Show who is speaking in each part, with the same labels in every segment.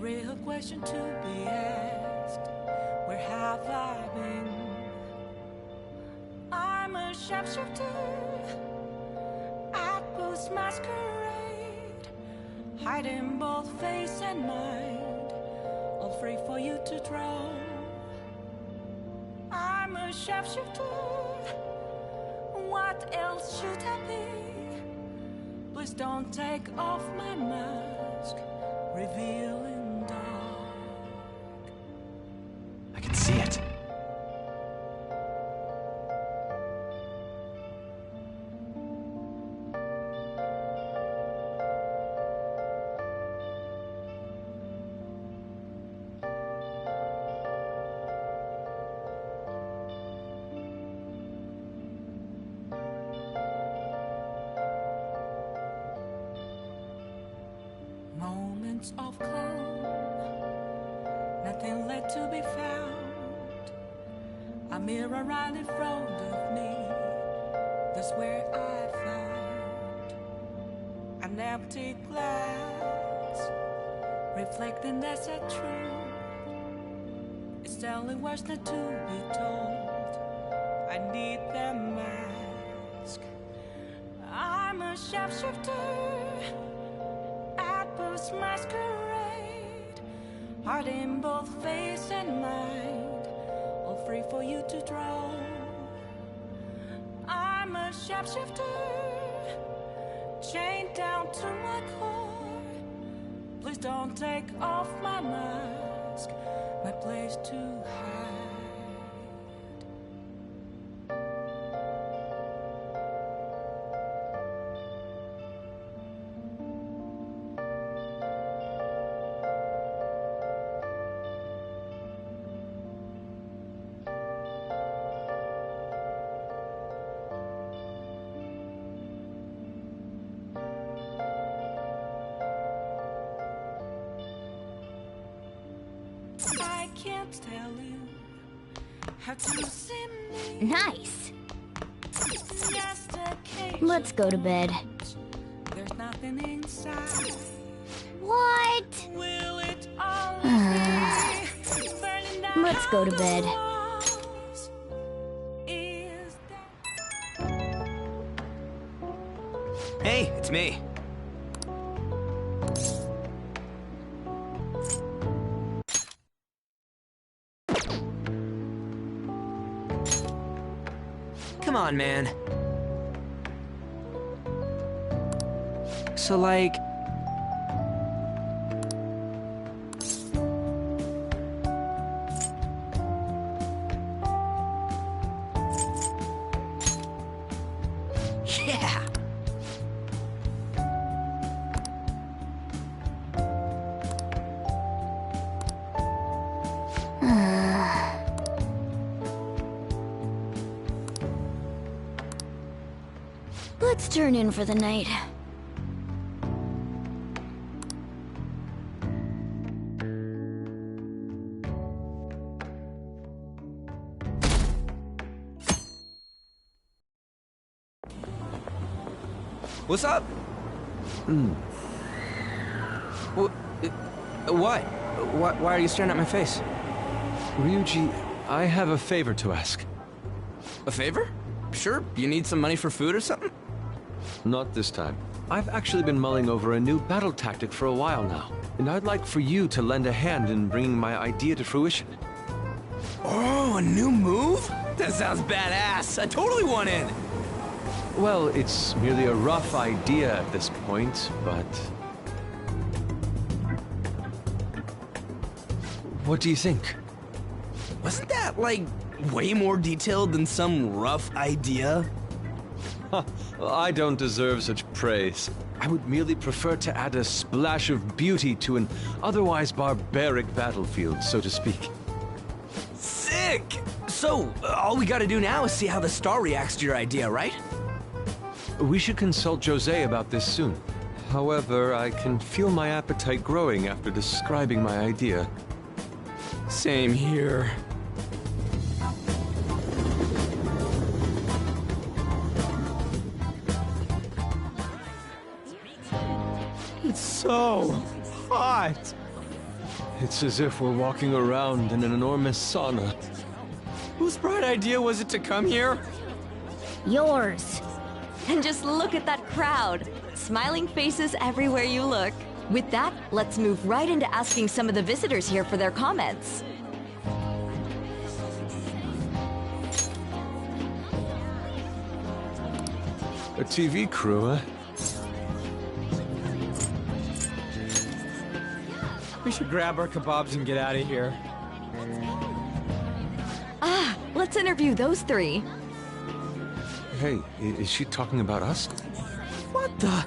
Speaker 1: real question to be asked. Where have I been? I'm a sharpshooter at Booth's masquerade, hiding both face and mind, all free for you to draw. I'm a sharpshooter. What else should I be? Please don't take off my mask, revealing dark.
Speaker 2: I can see it.
Speaker 1: Moments of calm, nothing left to be found. A mirror right in front of me, that's where I found an empty glass, reflecting that's a truth. It's telling words not to be told. I need the mask. I'm a sharpshooter, masquerade, heart in both face and mind, all free for you to draw. I'm a sharpshooter, chained down to my core. Please don't take off my mask, my place to hide. I can't tell you how to see me.
Speaker 3: Nice.
Speaker 1: Just a cage.
Speaker 3: Let's go to bed.
Speaker 1: There's nothing inside.
Speaker 3: What?
Speaker 1: Will it always be burning down?
Speaker 3: Let's go to bed.
Speaker 1: the walls? Is that
Speaker 2: Hey, it's me. Come on, man. So, like... Yeah!
Speaker 3: Let's turn in for the night.
Speaker 2: What's up? What? Why are you staring at my face?
Speaker 4: Ryuji, I have a favor to ask.
Speaker 2: A favor? Sure, you need some money for food or something?
Speaker 4: Not this time. I've actually been mulling over a new battle tactic for a while now, and I'd like for you to lend a hand in bringing my idea to fruition.
Speaker 2: Oh, a new move? That sounds badass. I totally want in.
Speaker 4: Well, it's merely a rough idea at this point, but... What do you think?
Speaker 2: Wasn't that, like, way more detailed than some rough idea?
Speaker 4: I don't deserve such praise. I would merely prefer to add a splash of beauty to an otherwise barbaric battlefield, so to speak.
Speaker 2: Sick! So, all we gotta do now is see how the star reacts to your idea, right?
Speaker 4: We should consult Jose about this soon. However, I can feel my appetite growing after describing my idea.
Speaker 2: Same here. It's so hot.
Speaker 4: It's as if we're walking around in an enormous sauna.
Speaker 2: Whose bright idea was it to come here?
Speaker 3: Yours.
Speaker 5: And just look at that crowd. Smiling faces everywhere you look. With that, let's move right into asking some of the visitors here for their comments.
Speaker 4: A TV crew, huh?
Speaker 2: We should grab our kebabs and get out of here.
Speaker 5: Let's interview those three.
Speaker 4: Hey, is she talking about us?
Speaker 2: What the?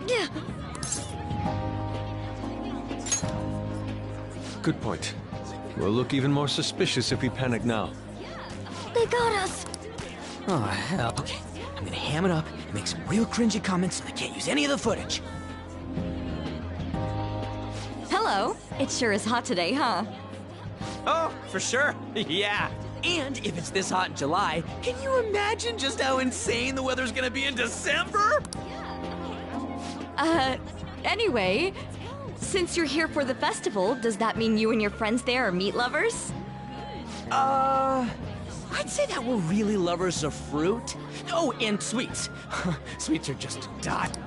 Speaker 5: Yeah.
Speaker 4: Good point. We'll look even more suspicious if we panic now.
Speaker 3: They got us.
Speaker 2: Oh, hell. Okay, I'm gonna ham it up and make some real cringy comments so they can't use any of the footage.
Speaker 5: Hello. It sure is hot today, huh?
Speaker 2: Oh, for sure. Yeah. And if it's this hot in July, can you imagine just how insane the weather's gonna be in December?
Speaker 5: Anyway, since you're here for the festival, does that mean you and your friends there are meat lovers?
Speaker 2: I'd say that we're really lovers of fruit. Oh, and sweets. Sweets are just dot.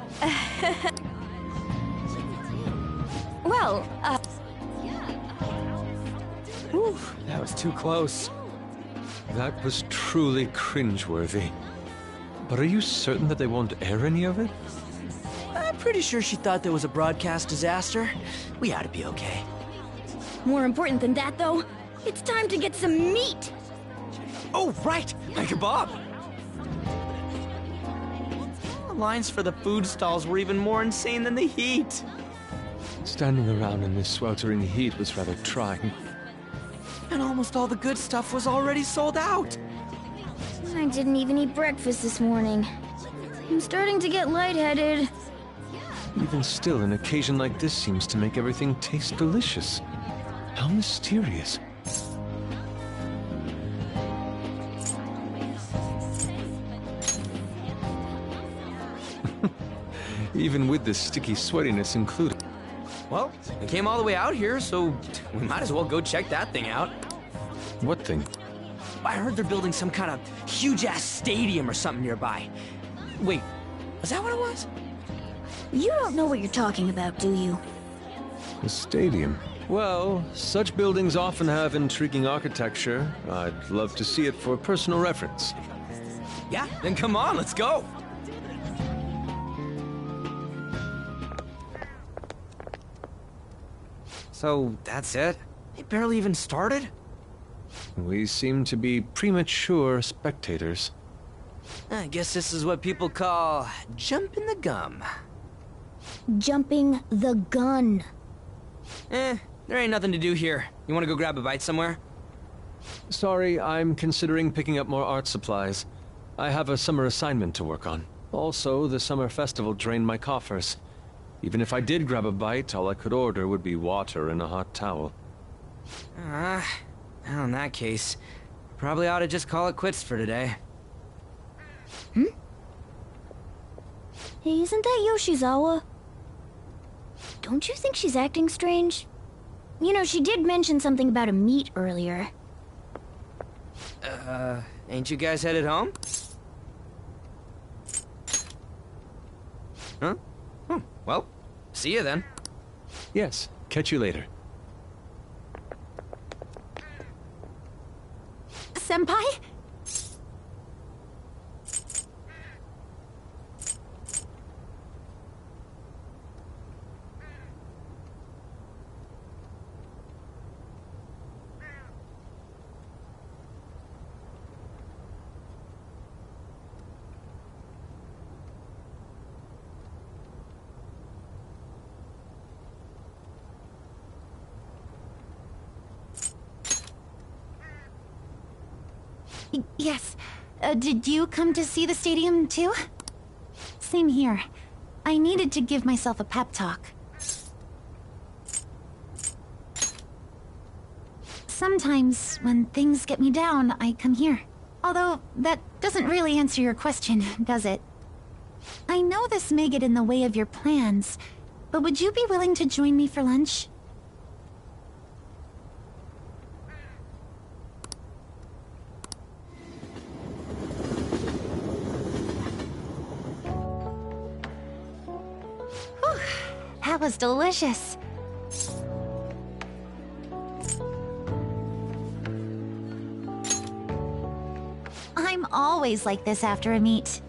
Speaker 5: Well,
Speaker 2: Whew, that was too close.
Speaker 4: That was truly cringeworthy. But are you certain that they won't air any of it?
Speaker 2: I'm pretty sure she thought there was a broadcast disaster. We ought to be okay.
Speaker 3: More important than that, though, it's time to get some meat.
Speaker 2: Oh, right! My kebab! The lines for the food stalls were even more insane than the heat.
Speaker 4: Standing around in this sweltering heat was rather trying.
Speaker 2: And almost all the good stuff was already sold out.
Speaker 3: I didn't even eat breakfast this morning. I'm starting to get lightheaded.
Speaker 4: Even still, an occasion like this seems to make everything taste delicious. How mysterious. Even with the sticky sweatiness included.
Speaker 2: Well, we came all the way out here, so we might as well go check that thing out.
Speaker 4: What thing?
Speaker 2: I heard they're building some kind of huge-ass stadium or something nearby. Wait, was that what it was?
Speaker 3: You don't know what you're talking about, do you?
Speaker 4: A stadium. Well, such buildings often have intriguing architecture. I'd love to see it for personal reference.
Speaker 2: Yeah, then come on, let's go. So, that's it? It barely even started?
Speaker 4: We seem to be premature spectators.
Speaker 2: I guess this is what people call jumping the gum.
Speaker 3: Jumping the gun.
Speaker 2: There ain't nothing to do here. You wanna go grab a bite somewhere?
Speaker 4: Sorry, I'm considering picking up more art supplies. I have a summer assignment to work on. Also, the summer festival drained my coffers. Even if I did grab a bite, all I could order would be water and a hot towel.
Speaker 2: Well, in that case, probably ought to just call it quits for today.
Speaker 3: Hey, isn't that Yoshizawa? Don't you think she's acting strange? You know, she did mention something about a meat earlier.
Speaker 2: Ain't you guys headed home? Huh? Oh, well, see you then.
Speaker 4: Yes, catch you later.
Speaker 3: Senpai?
Speaker 6: Yes. Did you come to see the stadium, too? Same here. I needed to give myself a pep talk. Sometimes, when things get me down, I come here. Although, that doesn't really answer your question, does it? I know this may get in the way of your plans, but would you be willing to join me for lunch? was delicious. I'm always like this after a meet.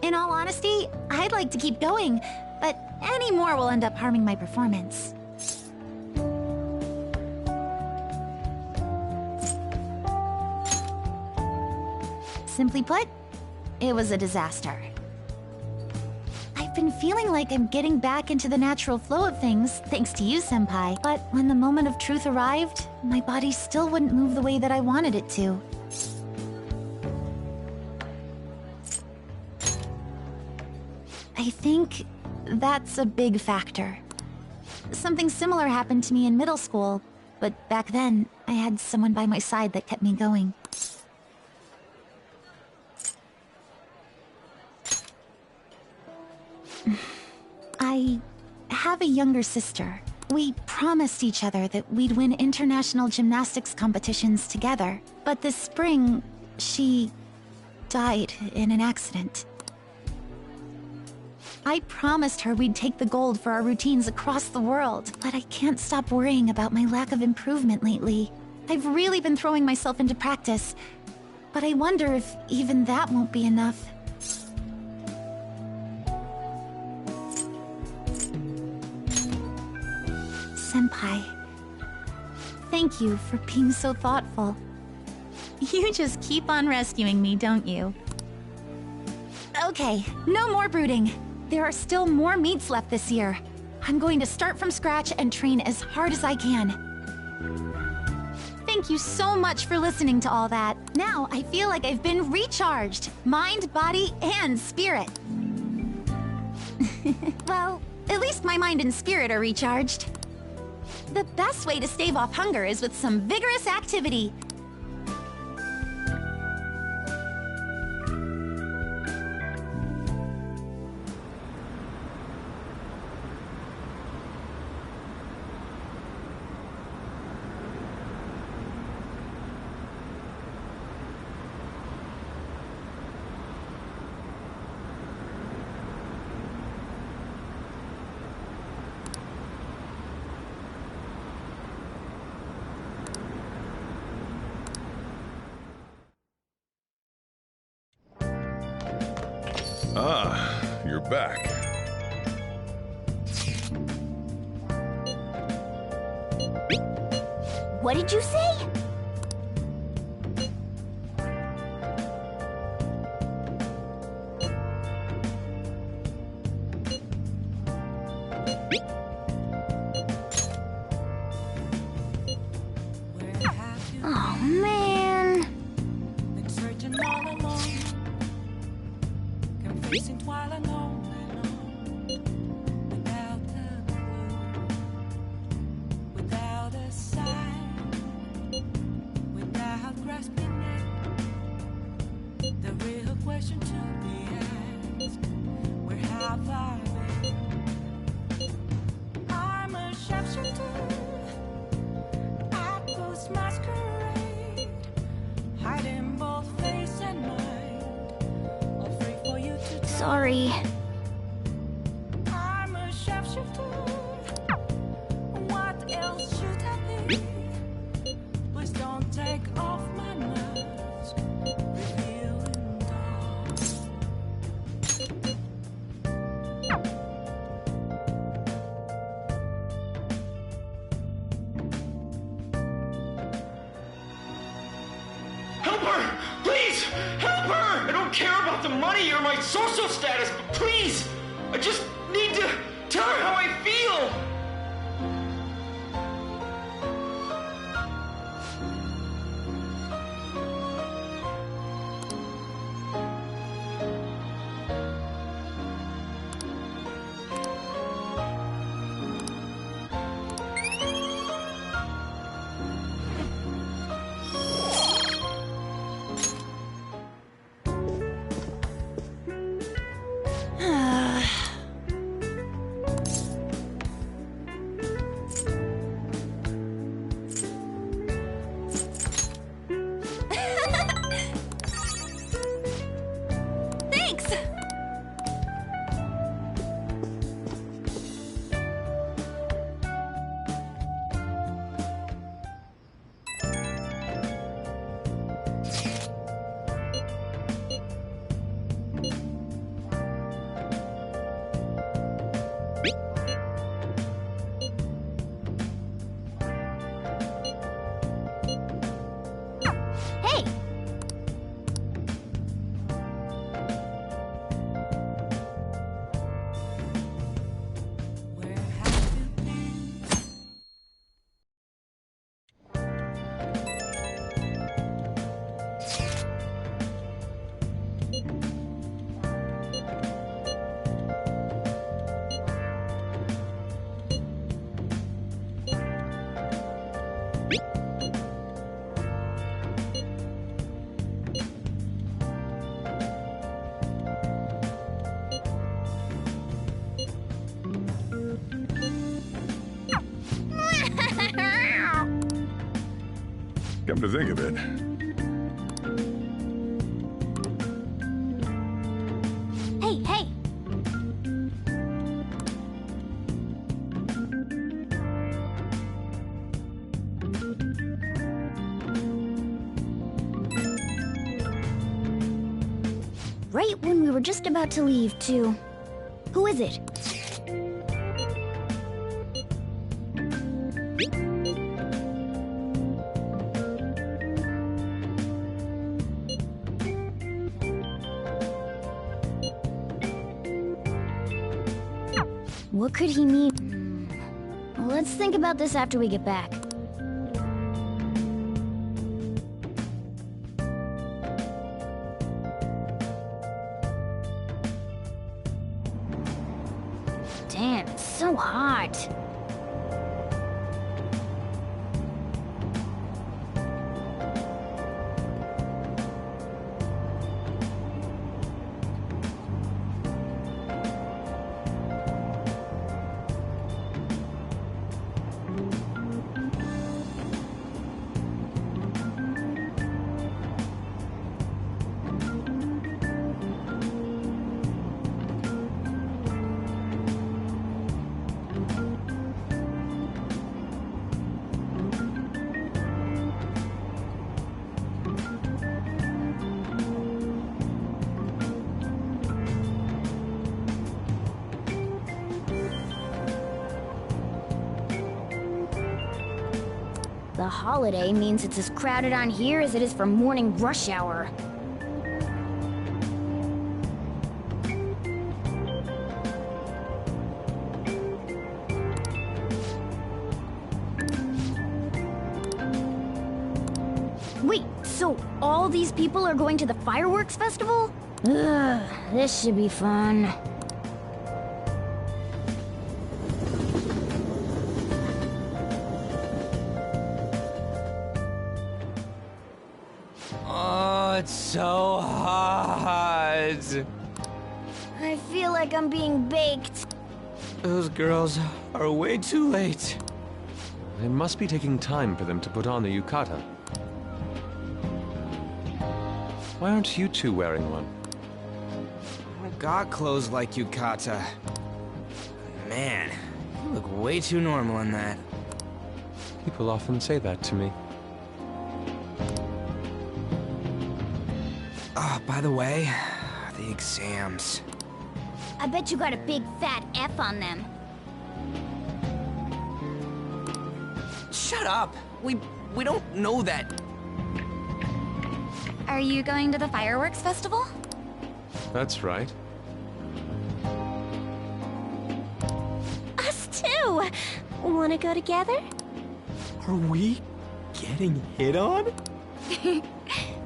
Speaker 6: In all honesty, I'd like to keep going, but any more will end up harming my performance. Simply put, it was a disaster. I've been feeling like I'm getting back into the natural flow of things, thanks to you, Senpai. But when the moment of truth arrived, my body still wouldn't move the way that I wanted it to. I think that's a big factor. Something similar happened to me in middle school, but back then, I had someone by my side that kept me going. I have a younger sister. We promised each other that we'd win international gymnastics competitions together. But this spring, she died in an accident. I promised her we'd take the gold for our routines across the world, but I can't stop worrying about my lack of improvement lately. I've really been throwing myself into practice, but I wonder if even that won't be enough. Senpai, thank you for being so thoughtful. You just keep on rescuing me, don't you? Okay, no more brooding. There are still more meets left this year. I'm going to start from scratch and train as hard as I can. Thank you so much for listening to all that. Now I feel like I've been recharged. Mind, body, and spirit. Well, at least my mind and spirit are recharged. The best way to stave off hunger is with some vigorous activity.
Speaker 7: Ah, you're back.
Speaker 3: What did you say? Oh, man.
Speaker 1: Been searching all alone, confusing while alone, without a clue, without a sign, without grasping it. The real question to be asked: where have I been? I'm a sharpshooter. I post masquerade, hiding both face and mind, all free for you to try.
Speaker 3: Sorry.
Speaker 1: I'm a sharpshooter. What else should I be? Please don't take off my mask, revealing dark.
Speaker 8: Help her! Please! Help her! I don't care about the money or my social status, but please! I just need to tell her how I feel!
Speaker 7: Come to think of it,
Speaker 3: Hey, hey! Right when we were just about to leave, too. Who is it? What could he mean? Let's think about this after we get back. Damn, it's so hot. The holiday means it's as crowded on here as it is for morning rush hour. Wait, so all these people are going to the fireworks festival? Ugh, this should be fun.
Speaker 2: Oh, it's so hot.
Speaker 3: I feel like I'm being baked.
Speaker 2: Those girls are way too late.
Speaker 4: It must be taking time for them to put on the yukata. Why aren't you two wearing one?
Speaker 2: I got clothes like yukata. Man, you look way too normal in that.
Speaker 4: People often say that to me.
Speaker 2: Oh, by the way, the exams.
Speaker 3: I bet you got a big fat F on them.
Speaker 2: Shut up! We don't know that.
Speaker 6: Are you going to the fireworks festival?
Speaker 4: That's right.
Speaker 9: Us too! Wanna go together?
Speaker 2: Are we getting hit on?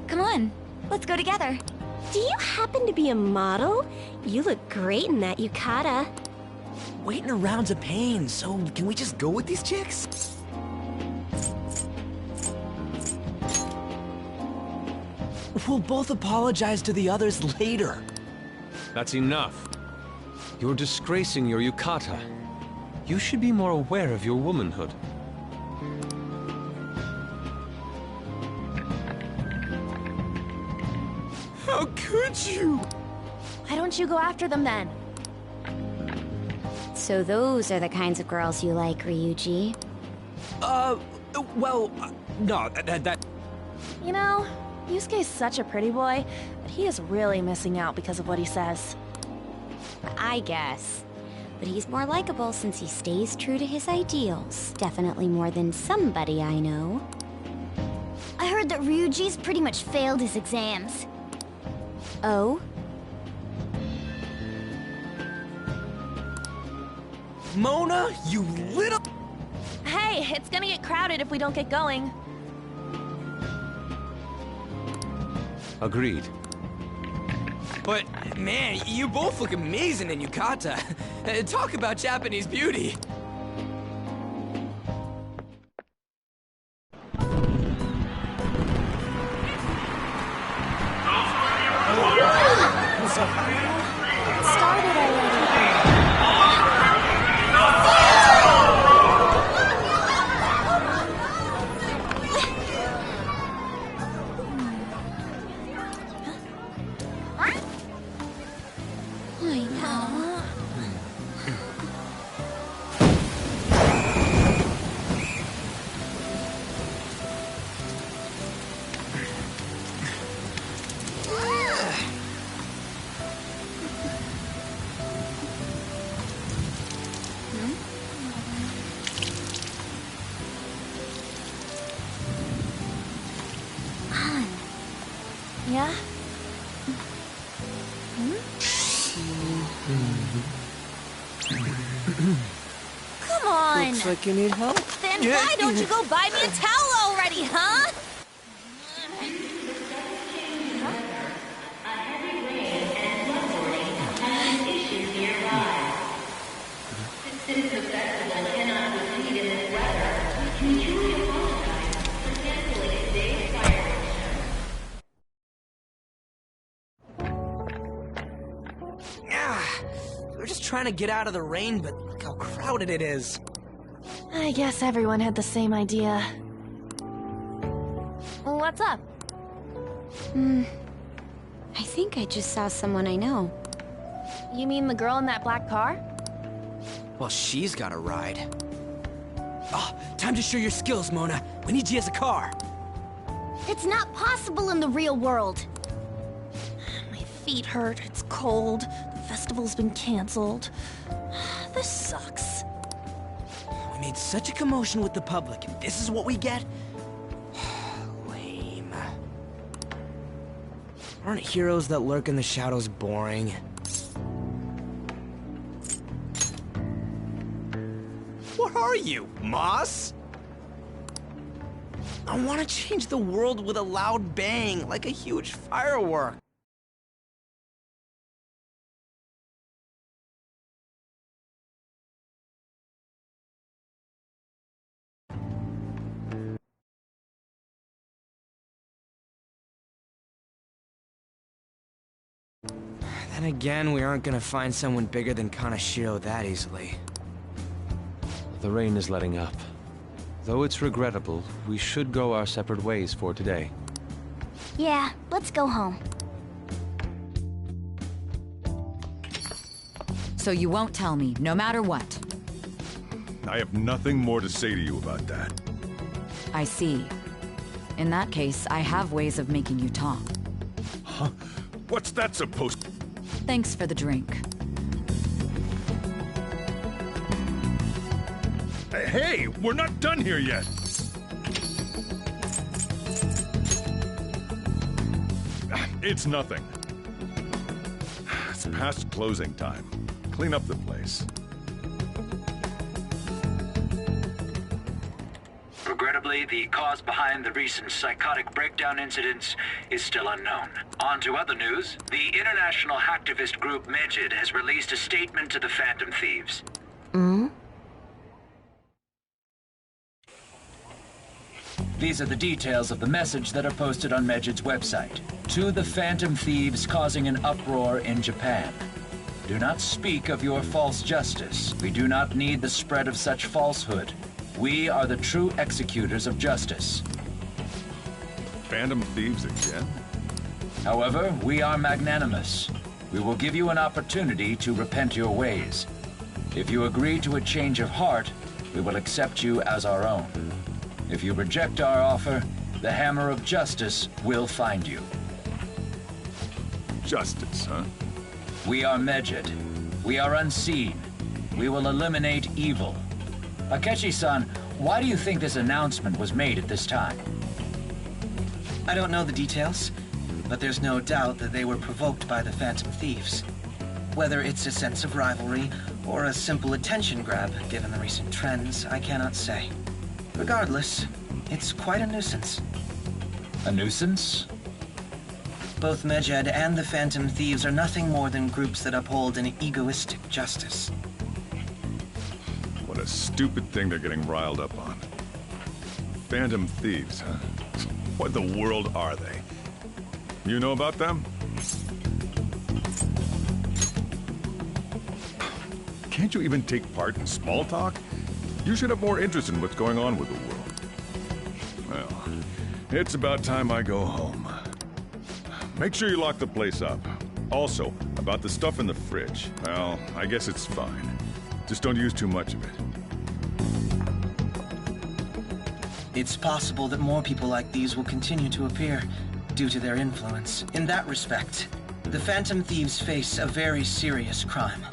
Speaker 6: Come on, let's go together.
Speaker 9: Do you happen to be a model? You look great in that yukata.
Speaker 2: Waiting around's a pain, so can we just go with these chicks? We'll both apologize to the others later.
Speaker 4: That's enough. You're disgracing your yukata. You should be more aware of your womanhood.
Speaker 2: How could you?
Speaker 5: Why don't you go after them then?
Speaker 9: So those are the kinds of girls you like, Ryuji.
Speaker 2: Well, no, that...
Speaker 5: You know, Yusuke's such a pretty boy, but he is really missing out because of what he says.
Speaker 9: I guess. But he's more likable since he stays true to his ideals. Definitely more than somebody I know.
Speaker 3: I heard that Ryuji's pretty much failed his exams.
Speaker 9: Oh?
Speaker 2: Mona, you little...
Speaker 5: Hey, it's gonna get crowded if we don't get going.
Speaker 4: Agreed.
Speaker 2: But, man, you both look amazing in yukata. Talk about Japanese beauty.
Speaker 6: Yeah? Come on!
Speaker 2: Looks like you need help.
Speaker 6: Then why don't you go buy me a towel already, huh?
Speaker 2: We're just trying to get out of the rain, but look how crowded it is.
Speaker 5: I guess everyone had the same idea. What's up?
Speaker 9: I think I just saw someone I know.
Speaker 5: You mean the girl in that black car?
Speaker 2: Well, she's got a ride. Oh, time to show your skills, Mona. We need you as a car.
Speaker 3: It's not possible in the real world.
Speaker 6: My feet hurt, it's cold, the festival's been canceled. This sucks.
Speaker 2: We made such a commotion with the public, and this is what we get? Lame. Aren't heroes that lurk in the shadows boring? What are you, Moss? I want to change the world with a loud bang, like a huge firework. Then again, we aren't gonna find someone bigger than Kanashiro that easily.
Speaker 4: The rain is letting up. Though it's regrettable, we should go our separate ways for today.
Speaker 3: Yeah, let's go home.
Speaker 10: So you won't tell me, no matter what.
Speaker 7: I have nothing more to say to you about that.
Speaker 10: I see. In that case, I have ways of making you talk.
Speaker 7: Huh? What's that supposed to...
Speaker 10: Thanks for the drink.
Speaker 7: Hey, we're not done here yet! It's nothing. It's past closing time. Clean up the place.
Speaker 11: Regrettably, the cause behind the recent psychotic breakdown incidents is still unknown. On to other news. The international hacktivist group Medjed has released a statement to the Phantom Thieves. These are the details of the message that are posted on Medjed's website. To the Phantom Thieves causing an uproar in Japan. Do not speak of your false justice. We do not need the spread of such falsehood. We are the true executors of justice.
Speaker 7: Phantom Thieves again?
Speaker 11: However, we are magnanimous. We will give you an opportunity to repent your ways. If you agree to a change of heart, we will accept you as our own. If you reject our offer, the hammer of justice will find you.
Speaker 7: Justice, huh?
Speaker 11: We are Medjed. We are unseen. We will eliminate evil. Akechi-san, why do you think this announcement was made at this time?
Speaker 12: I don't know the details, but there's no doubt that they were provoked by the Phantom Thieves. Whether it's a sense of rivalry or a simple attention grab, given the recent trends, I cannot say. Regardless, it's quite a nuisance.
Speaker 11: A nuisance?
Speaker 12: Both Medjed and the Phantom Thieves are nothing more than groups that uphold an egoistic justice.
Speaker 7: What a stupid thing they're getting riled up on. Phantom Thieves, huh? What the world are they? You know about them? Can't you even take part in small talk? You should have more interest in what's going on with the world. Well, it's about time I go home. Make sure you lock the place up. Also, about the stuff in the fridge. Well, I guess it's fine. Just don't use too much of it.
Speaker 12: It's possible that more people like these will continue to appear due to their influence. In that respect, the Phantom Thieves face a very serious crime.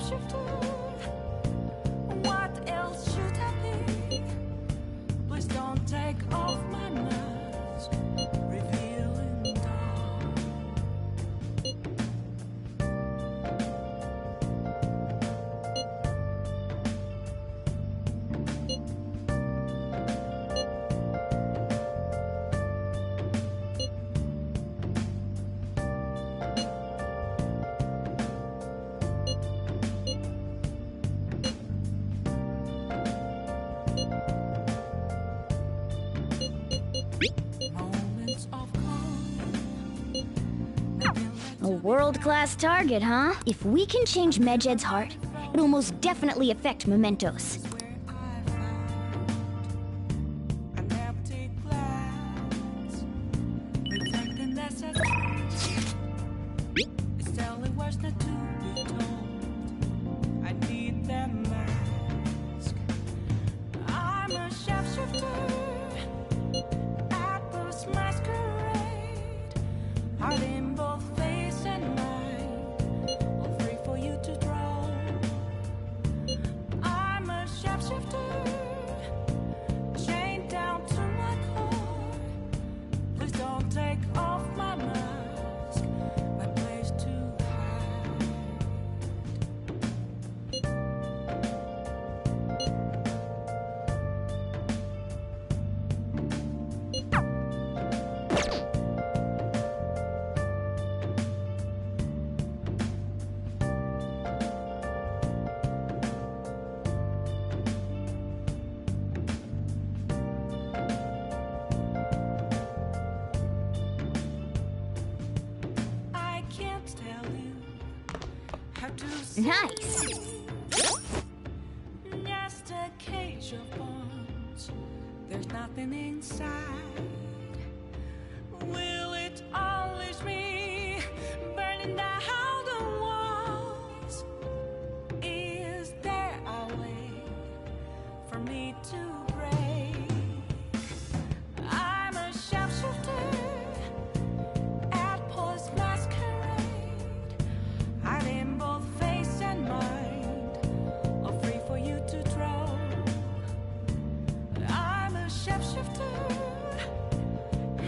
Speaker 1: shapeshifter. What else should I be? Please don't take off my mask, revealing dark.
Speaker 3: A world-class target, huh? If we can change Medjed's heart, it'll most definitely affect Mementos.
Speaker 1: An empty glass, reflecting that's a truth. It's telling words not to be told. I need that mask. I'm a shapeshifter at this masquerade, hiding both face and mind, all free for you to draw. I'm a shapeshifter, chained down to my core. Please don't take off my mask, my place to hide. I can't tell you how to say
Speaker 3: Nice.
Speaker 1: just a cage of bones. There's nothing inside. Will it unleash me, burning down the walls? Is there a way for me to break? I'm a shapeshifter at Paul's masquerade, hiding both face and mind, all free for you to draw. I'm a shapeshifter,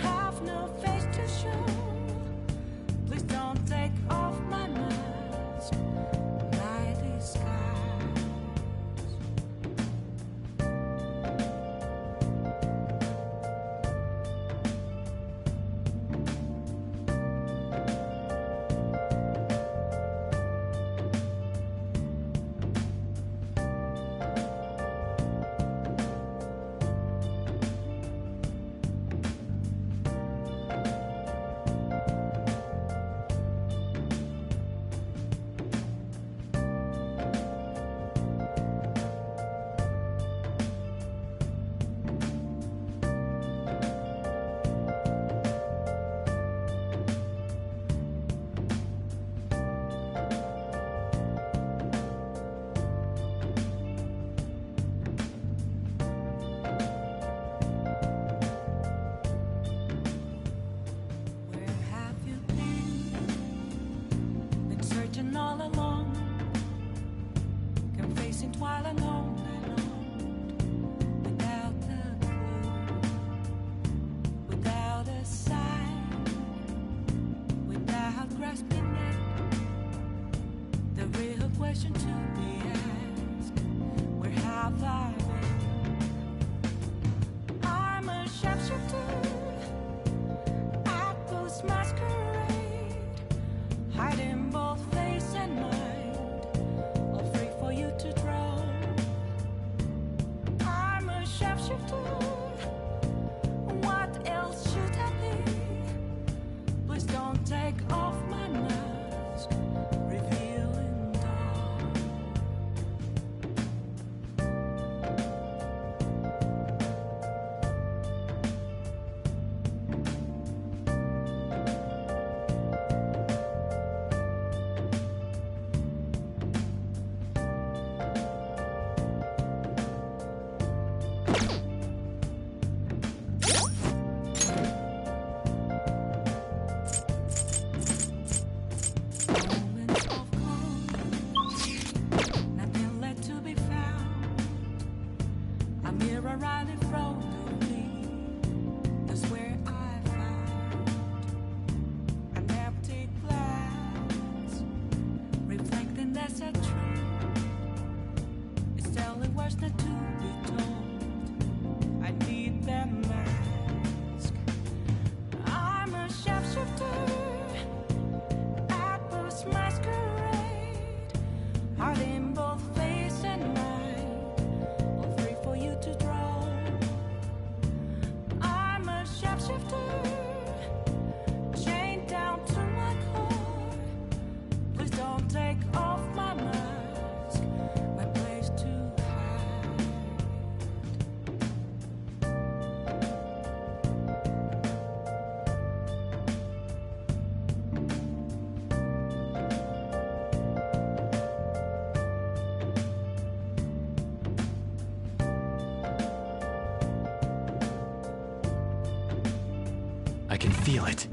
Speaker 1: have no face to show. Please don't take off my mask, my disguise. Where have you been? Been searching all along, confessing while alone, without a clue, without a sign, without grasping it. The real question to be asked: where have I been? I'm a shapeshifter at Post Masquerade, hiding both face and mind, all free for you to draw. I'm a shapeshifter, what else should I be? Please don't take off my mask, revealing dark.
Speaker 2: I can feel it.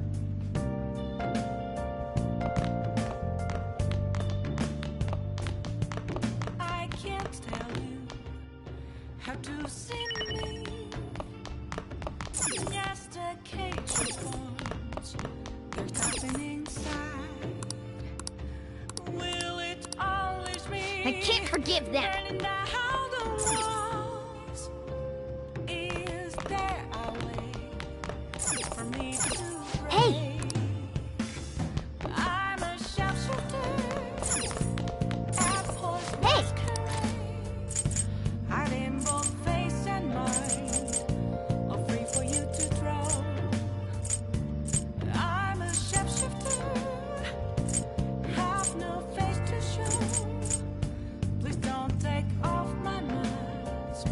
Speaker 1: I can't tell you how to see me. Just a cage of thorns. There's nothing inside. Will it always be?
Speaker 3: I can't forgive them.
Speaker 1: Burning down the walls. Is there a way for me to
Speaker 3: Hey!
Speaker 1: break? I'm a sharpshooter.
Speaker 3: Hey!
Speaker 1: Hiding both face and mind, all free for you to throw. I'm a shapeshifter, have no face to show. Please don't take off my mask,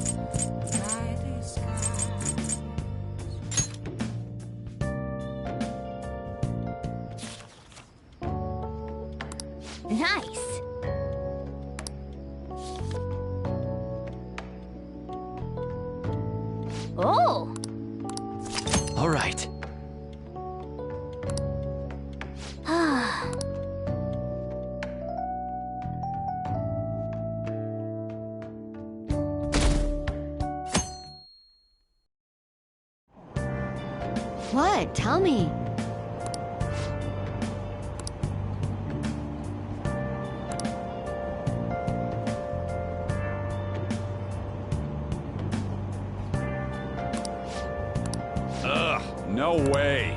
Speaker 1: my disguise.
Speaker 3: Nice. Oh!
Speaker 2: All right.
Speaker 5: What? Tell me.
Speaker 7: Ugh, no way.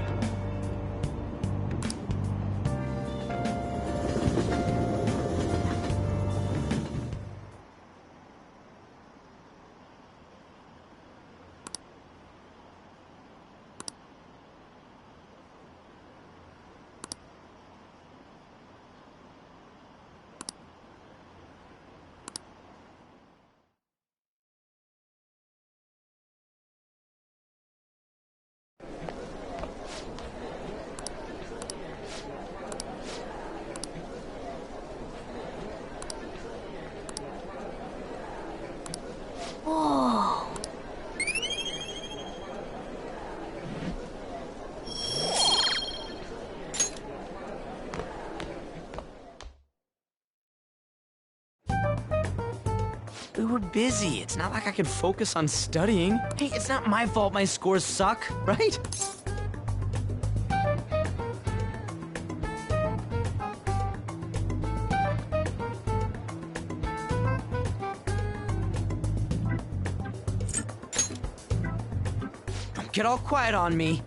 Speaker 3: Whoa!
Speaker 2: We were busy. It's not like I could focus on studying. Hey, it's not my fault my scores suck, right? Don't get all quiet on me.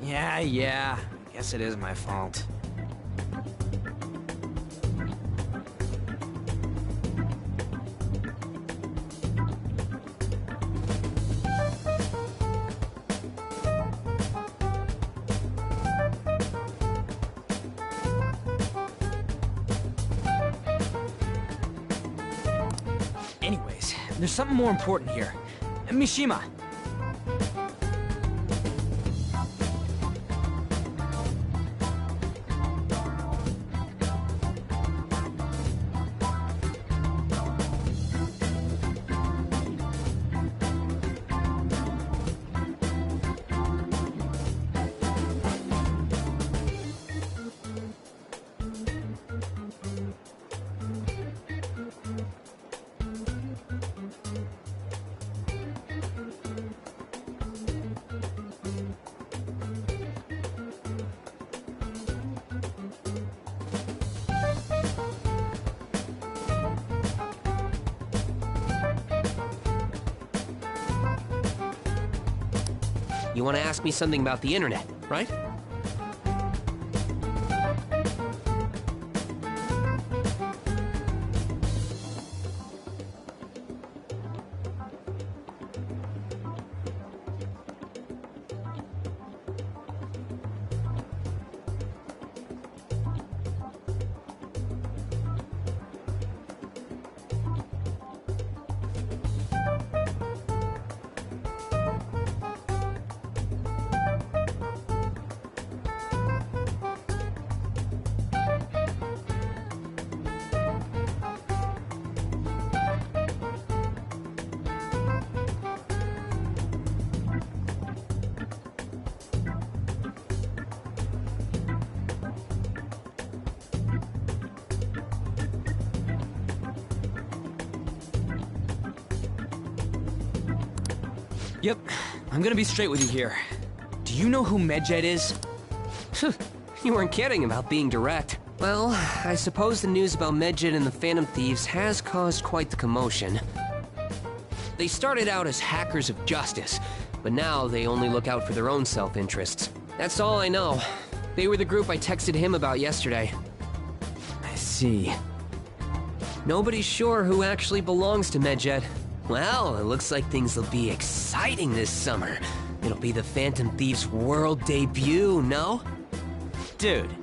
Speaker 2: Yeah. Guess it is my fault. Anyways, there's something more important here. Mishima.
Speaker 13: You want to ask me something about the internet, right?
Speaker 2: Yep, I'm gonna be straight with you here. Do you know who Medjed is?
Speaker 13: You weren't kidding about being direct. Well, I suppose the news about Medjed and the Phantom Thieves has caused quite the commotion. They started out as hackers of justice, but now they only look out for their own self-interests. That's all I know. They were the group I texted him about yesterday.
Speaker 2: I see.
Speaker 13: Nobody's sure who actually belongs to Medjed. Well, it looks like things will be exciting this summer. It'll be the Phantom Thieves' world debut, no?
Speaker 2: Dude.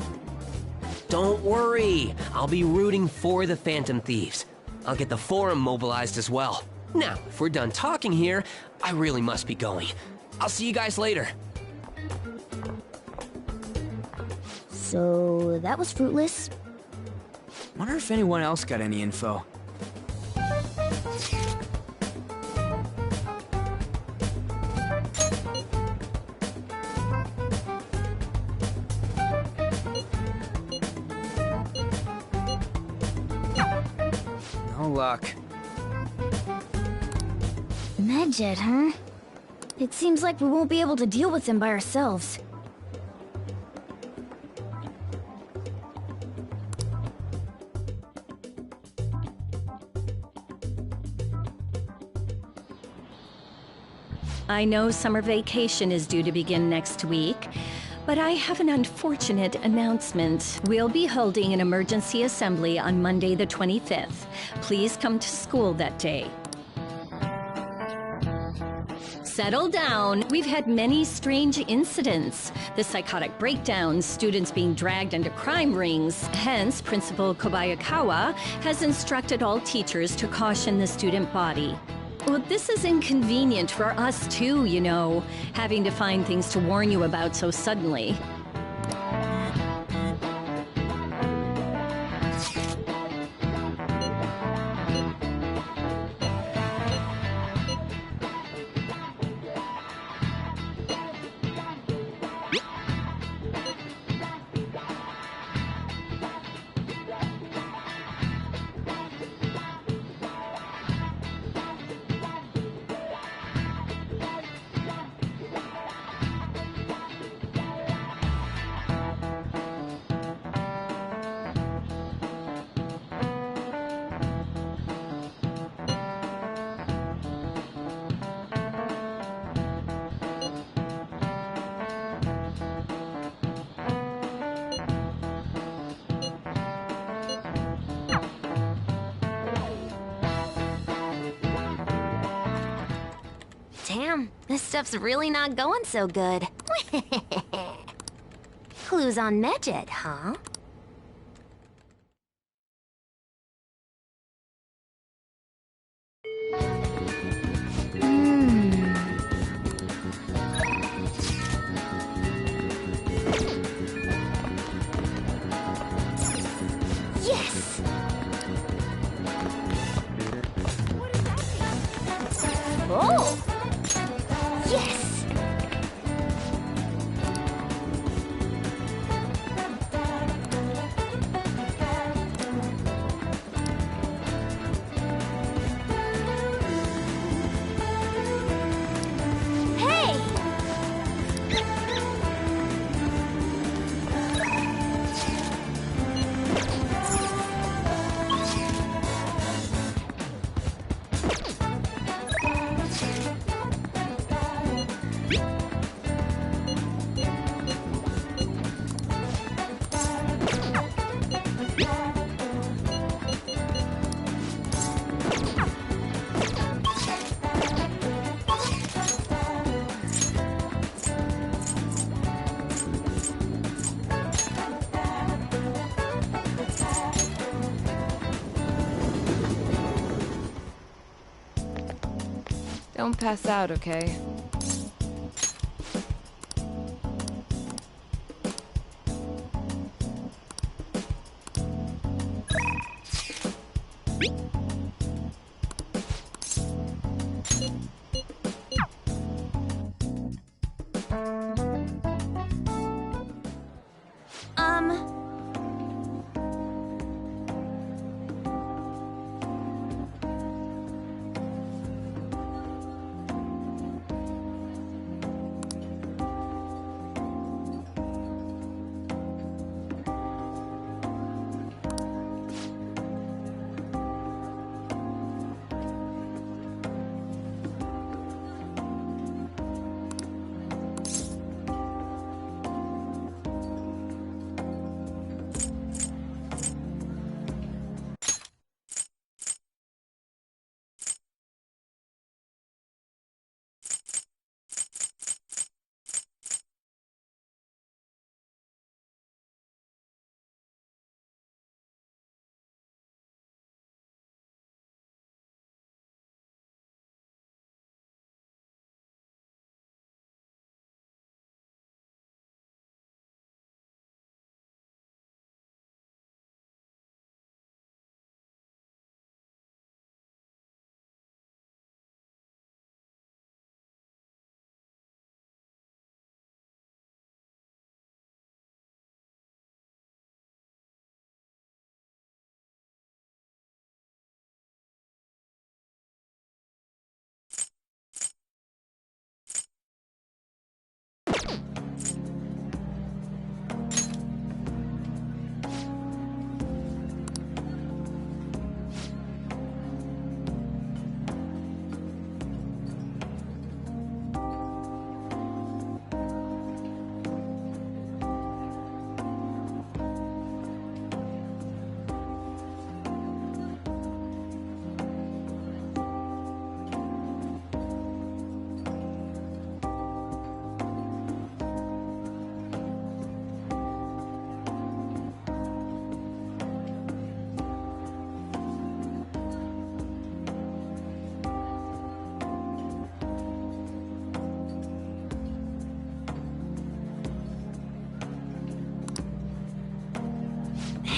Speaker 13: Don't worry. I'll be rooting for the Phantom Thieves. I'll get the forum mobilized as well. Now, if we're done talking here, I really must be going. I'll see you guys later.
Speaker 3: So, that was fruitless.
Speaker 2: Wonder if anyone else got any info. No luck.
Speaker 3: Medjed, huh? It seems like we won't be able to deal with him by ourselves.
Speaker 14: I know summer vacation is due to begin next week, but I have an unfortunate announcement. We'll be holding an emergency assembly on Monday the 25th. Please come to school that day. Settle down. We've had many strange incidents. The psychotic breakdowns, students being dragged into crime rings. Hence, Principal Kobayakawa has instructed all teachers to caution the student body. Well, this is inconvenient for us too, you know, having to find things to warn you about so suddenly.
Speaker 9: Damn, this stuff's really not going so good. Clues on Medjed, huh? Yes! Oh! Yes! Hey!
Speaker 15: Don't pass out, okay?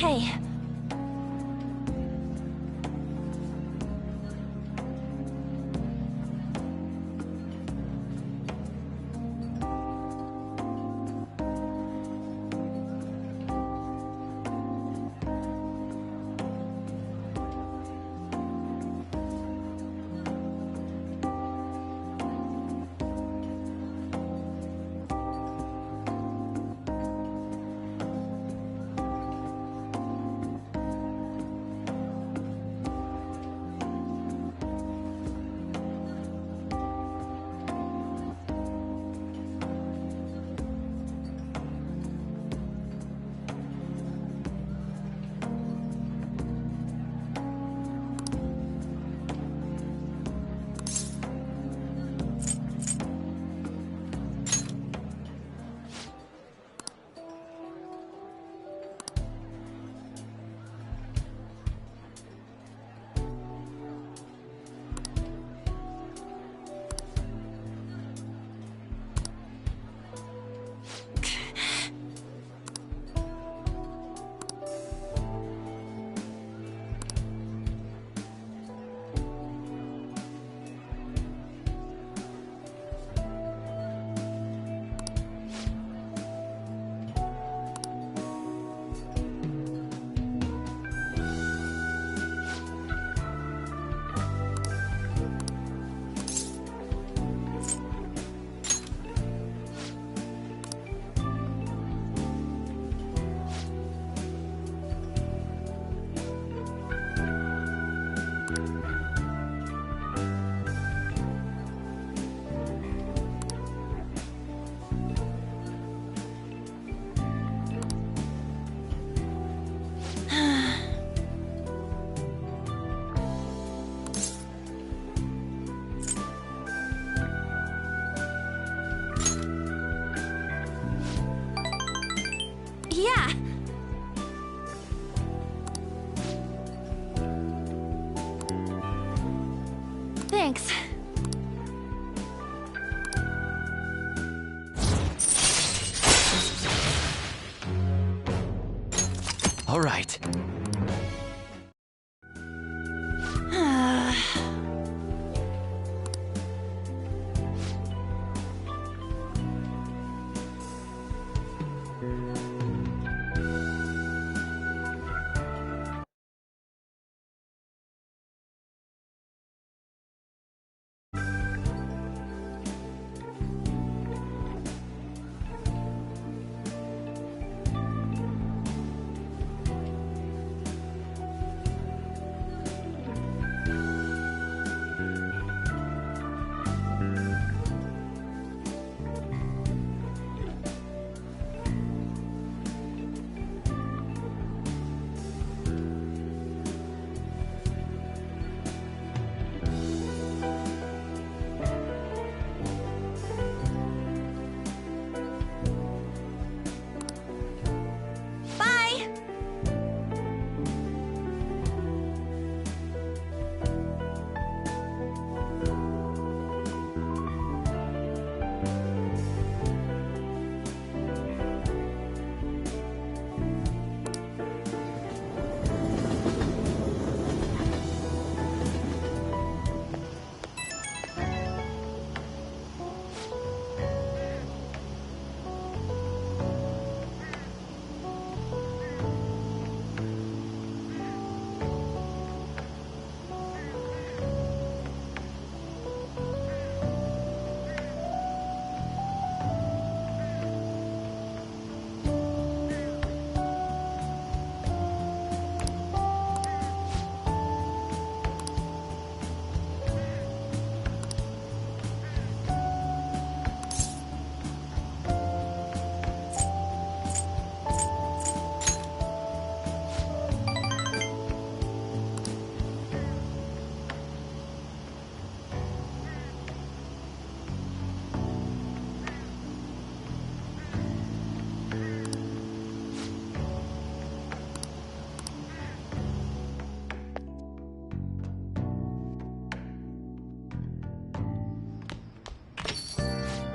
Speaker 3: Hey.
Speaker 9: Yeah.
Speaker 3: Thanks.
Speaker 2: All right.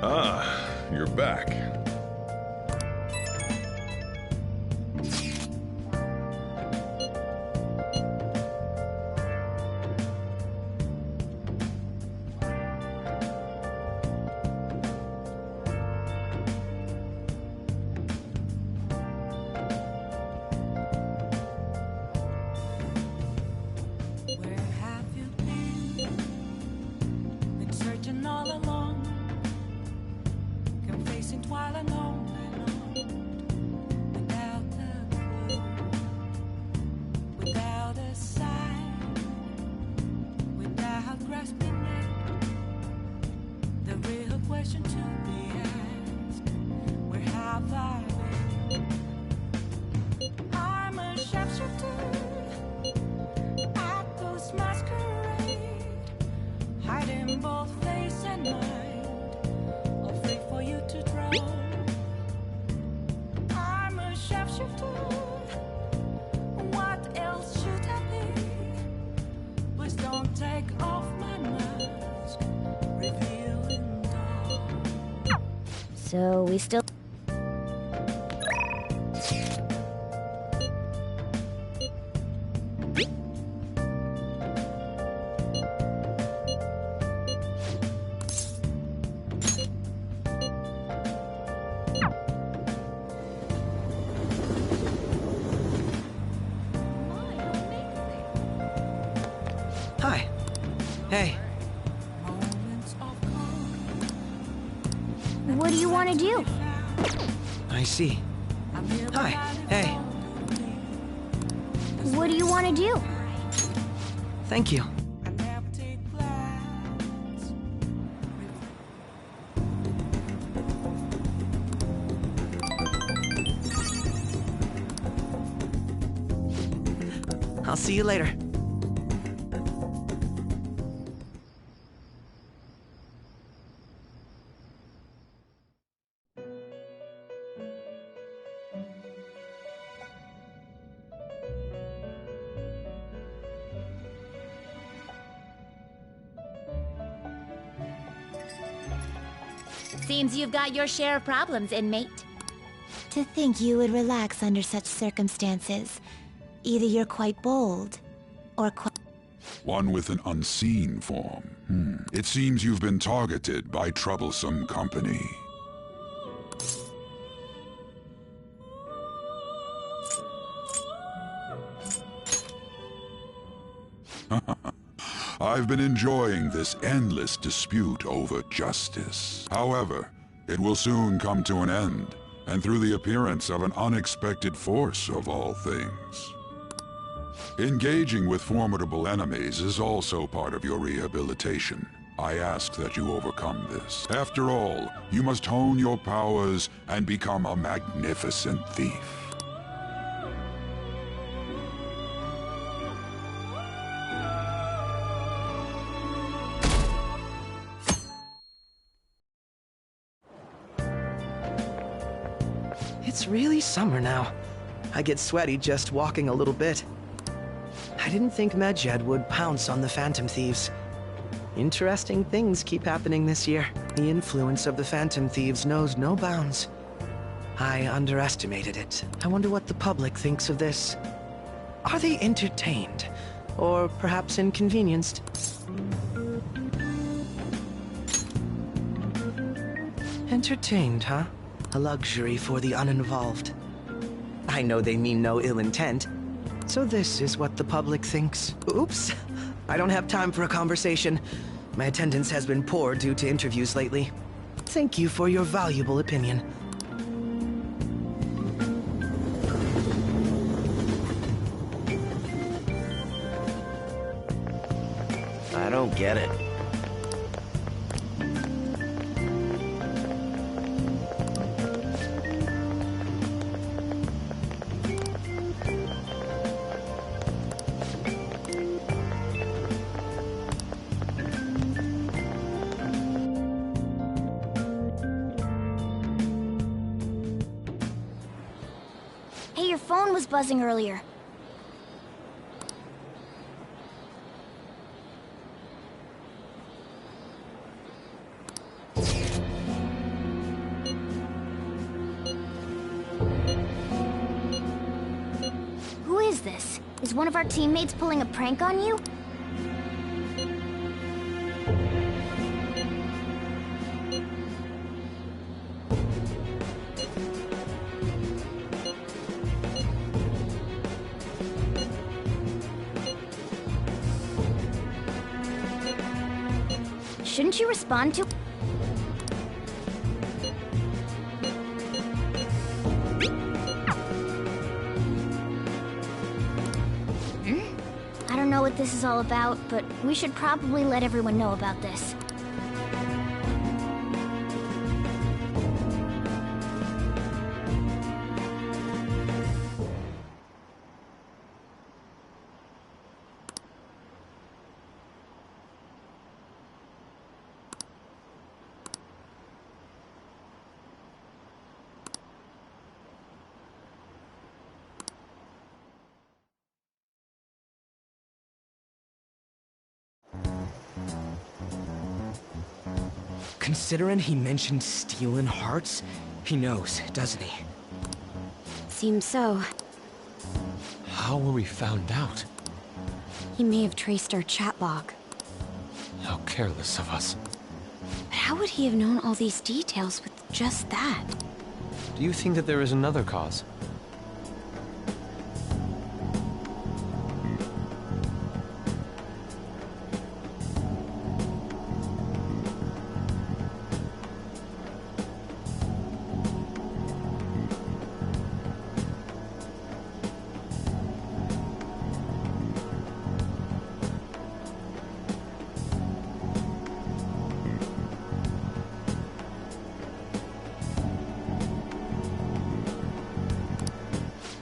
Speaker 7: Ah, you're back.
Speaker 1: Where have you been? Been searching all along, kept facing twilight and on, without a clue, without a sign, without grasping it. The real question to be asked: where have I been? I'm a sharpshooter. Masquerade, hiding both face and mind, afraid for you to drown. I'm a sharpshooter. What else should I be? Please don't take off my mask, revealing dawn.
Speaker 3: So we still...
Speaker 12: Hi. Hey.
Speaker 3: What do you want to do?
Speaker 12: I see. Hi. Hey.
Speaker 3: What do you want to do?
Speaker 12: Thank you. I'll see you later.
Speaker 6: Seems you've got your share of problems, inmate. To think you would relax under such circumstances. Either you're quite bold, or quite...
Speaker 16: One with an unseen form. It seems you've been targeted by troublesome company. I've been enjoying this endless dispute over justice. However, it will soon come to an end, and through the appearance of an unexpected force of all things. Engaging with formidable enemies is also part of your rehabilitation. I ask that you overcome this. After all, you must hone your powers and become a magnificent thief.
Speaker 12: It's really summer now. I get sweaty just walking a little bit. I didn't think Medjed would pounce on the Phantom Thieves. Interesting things keep happening this year. The influence of the Phantom Thieves knows no bounds. I underestimated it. I wonder what the public thinks of this. Are they entertained? Or perhaps inconvenienced? Entertained, huh? A luxury for the uninvolved. I know they mean no ill intent. So this is what the public thinks. Oops. I don't have time for a conversation. My attendance has been poor due to interviews lately. Thank you for your valuable opinion.
Speaker 17: I don't get it.
Speaker 3: Hey, your phone was buzzing earlier. one of our teammates pulling a prank on you? Shouldn't you respond to... I don't know what this is all about, but we should probably let everyone know about this.
Speaker 2: Considering he mentioned stealing hearts, he knows, doesn't he?
Speaker 9: Seems so.
Speaker 4: How were we found out?
Speaker 9: He may have traced our chat log.
Speaker 4: How careless of us.
Speaker 9: But how would he have known all these details with just that?
Speaker 4: Do you think that there is another cause?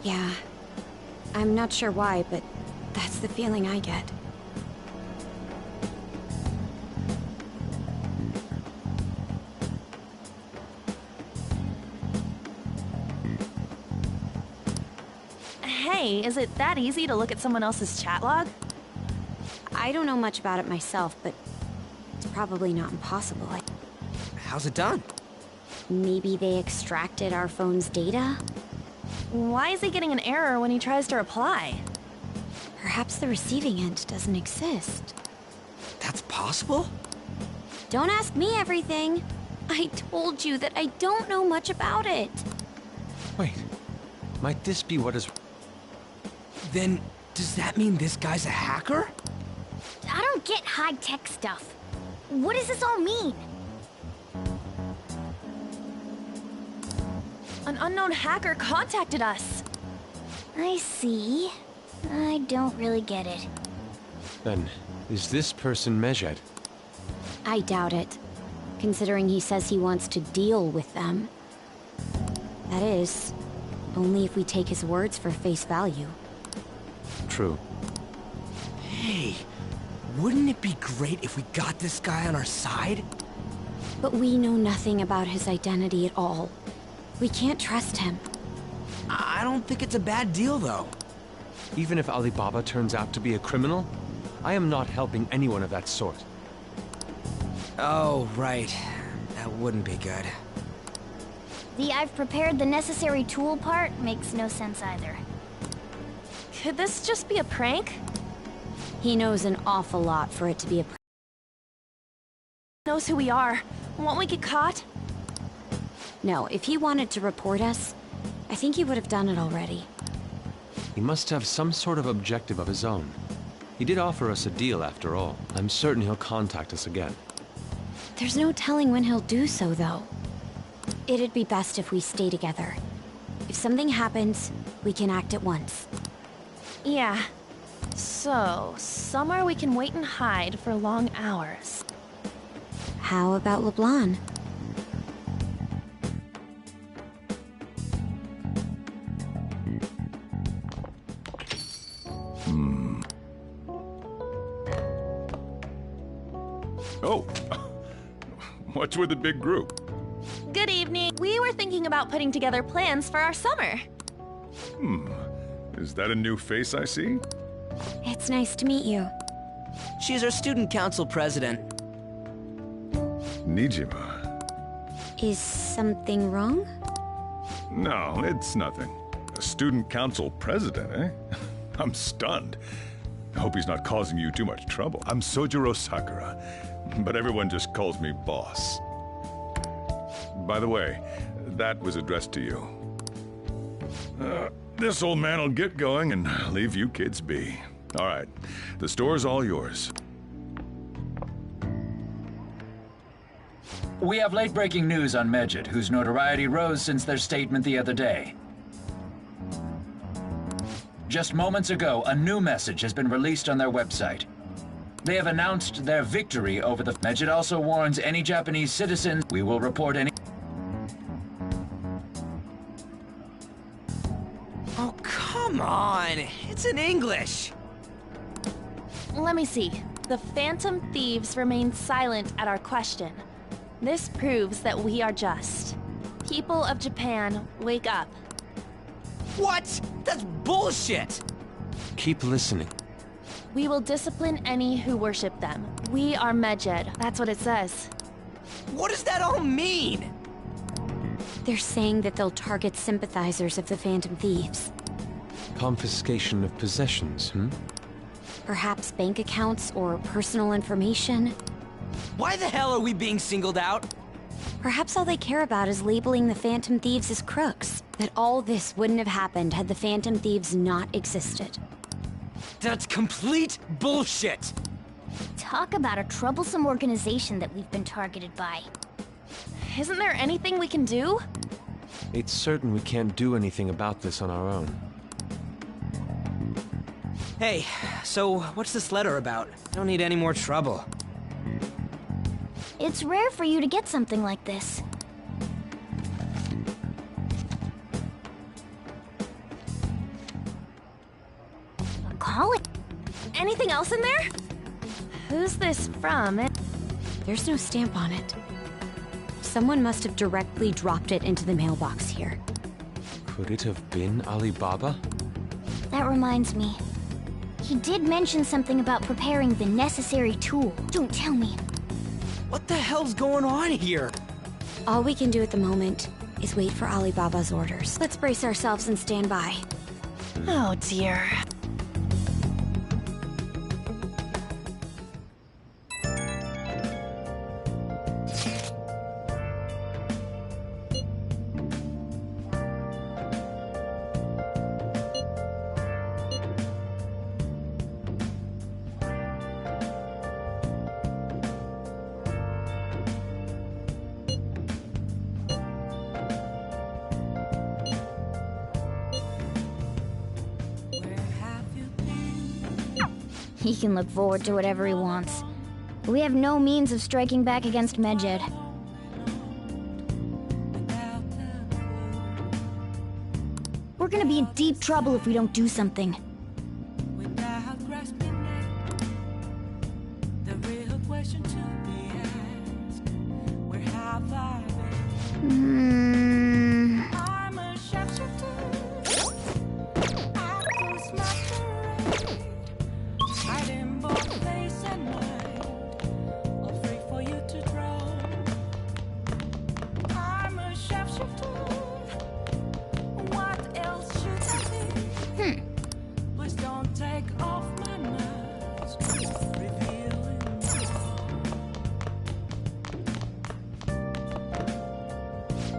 Speaker 9: Yeah. I'm not sure why, but that's the feeling I get.
Speaker 6: Hey, is it that easy to look at someone else's chat log?
Speaker 9: I don't know much about it myself, but it's probably not impossible.
Speaker 2: How's it done?
Speaker 9: Maybe they extracted our phone's data?
Speaker 6: Why is he getting an error when he tries to reply?
Speaker 9: Perhaps the receiving end doesn't exist.
Speaker 2: That's possible?
Speaker 9: Don't ask me everything. I told you that I don't know much about it.
Speaker 4: Wait, might this be what is...
Speaker 2: Then, does that mean this guy's a hacker?
Speaker 3: I don't get high-tech stuff. What does this all mean?
Speaker 6: An unknown hacker contacted us.
Speaker 3: I see. I don't really get it.
Speaker 4: Then, is this person Medjed?
Speaker 9: I doubt it, considering he says he wants to deal with them. That is, only if we take his words for face value.
Speaker 4: True.
Speaker 2: Hey, wouldn't it be great if we got this guy on our side?
Speaker 9: But we know nothing about his identity at all. We can't trust him.
Speaker 2: I don't think it's a bad deal, though.
Speaker 4: Even if Alibaba turns out to be a criminal, I am not helping anyone of that sort.
Speaker 2: Oh, right. That wouldn't be good.
Speaker 3: The "I've prepared the necessary tool" part makes no sense either.
Speaker 6: Could this just be a prank?
Speaker 9: He knows an awful lot for it to be a prank.
Speaker 6: Knows who we are. Won't we get caught?
Speaker 9: No, if he wanted to report us, I think he would have done it already.
Speaker 4: He must have some sort of objective of his own. He did offer us a deal after all. I'm certain he'll contact us again.
Speaker 9: There's no telling when he'll do so, though. It'd be best if we stay together. If something happens, we can act at once.
Speaker 6: Yeah. So, somewhere we can wait and hide for long hours.
Speaker 9: How about LeBlanc?
Speaker 7: Oh, what's with the big group?
Speaker 6: Good evening. We were thinking about putting together plans for our summer.
Speaker 7: Is that a new face I see?
Speaker 9: It's nice to meet you.
Speaker 2: She's our student council president.
Speaker 7: Nijima.
Speaker 9: Is something wrong?
Speaker 7: No, it's nothing. A student council president, eh? I'm stunned. Hope he's not causing you too much trouble. I'm Sojiro Sakura, but everyone just calls me boss. By the way, that was addressed to you. This old man will get going and leave you kids be. All right, the store's all yours.
Speaker 11: We have late-breaking news on Medjed, whose notoriety rose since their statement the other day. Just moments ago, a new message has been released on their website. They have announced their victory over the... Medjed also warns any Japanese citizens we will report any...
Speaker 2: Oh, come on! It's in English!
Speaker 18: Let me see. The Phantom Thieves remain silent at our question. This proves that we are just. People of Japan, wake up.
Speaker 2: What? That's bullshit!
Speaker 4: Keep listening.
Speaker 18: We will discipline any who worship them. We are Medjed. That's what it says.
Speaker 2: What does that all mean?
Speaker 9: They're saying that they'll target sympathizers of the Phantom Thieves.
Speaker 4: Confiscation of possessions,
Speaker 9: Perhaps bank accounts or personal information.
Speaker 2: Why the hell are we being singled out?
Speaker 9: Perhaps all they care about is labeling the Phantom Thieves as crooks. That all this wouldn't have happened had the Phantom Thieves not existed.
Speaker 2: That's complete bullshit!
Speaker 3: Talk about a troublesome organization that we've been targeted by.
Speaker 18: Isn't there anything we can do?
Speaker 4: It's certain we can't do anything about this on our own.
Speaker 2: Hey, so what's this letter about? I don't need any more trouble.
Speaker 3: It's rare for you to get something like this. Call it.
Speaker 18: Anything else in there? Who's this from?
Speaker 9: There's no stamp on it. Someone must have directly dropped it into the mailbox here.
Speaker 4: Could it have been Alibaba?
Speaker 3: That reminds me. He did mention something about preparing the necessary tool. Don't tell me.
Speaker 2: What the hell's going on here?
Speaker 9: All we can do at the moment is wait for Alibaba's orders. Let's brace ourselves and stand by.
Speaker 18: Oh dear.
Speaker 3: He can look forward to whatever he wants. We have no means of striking back against Medjed. We're gonna be in deep trouble if we don't do something.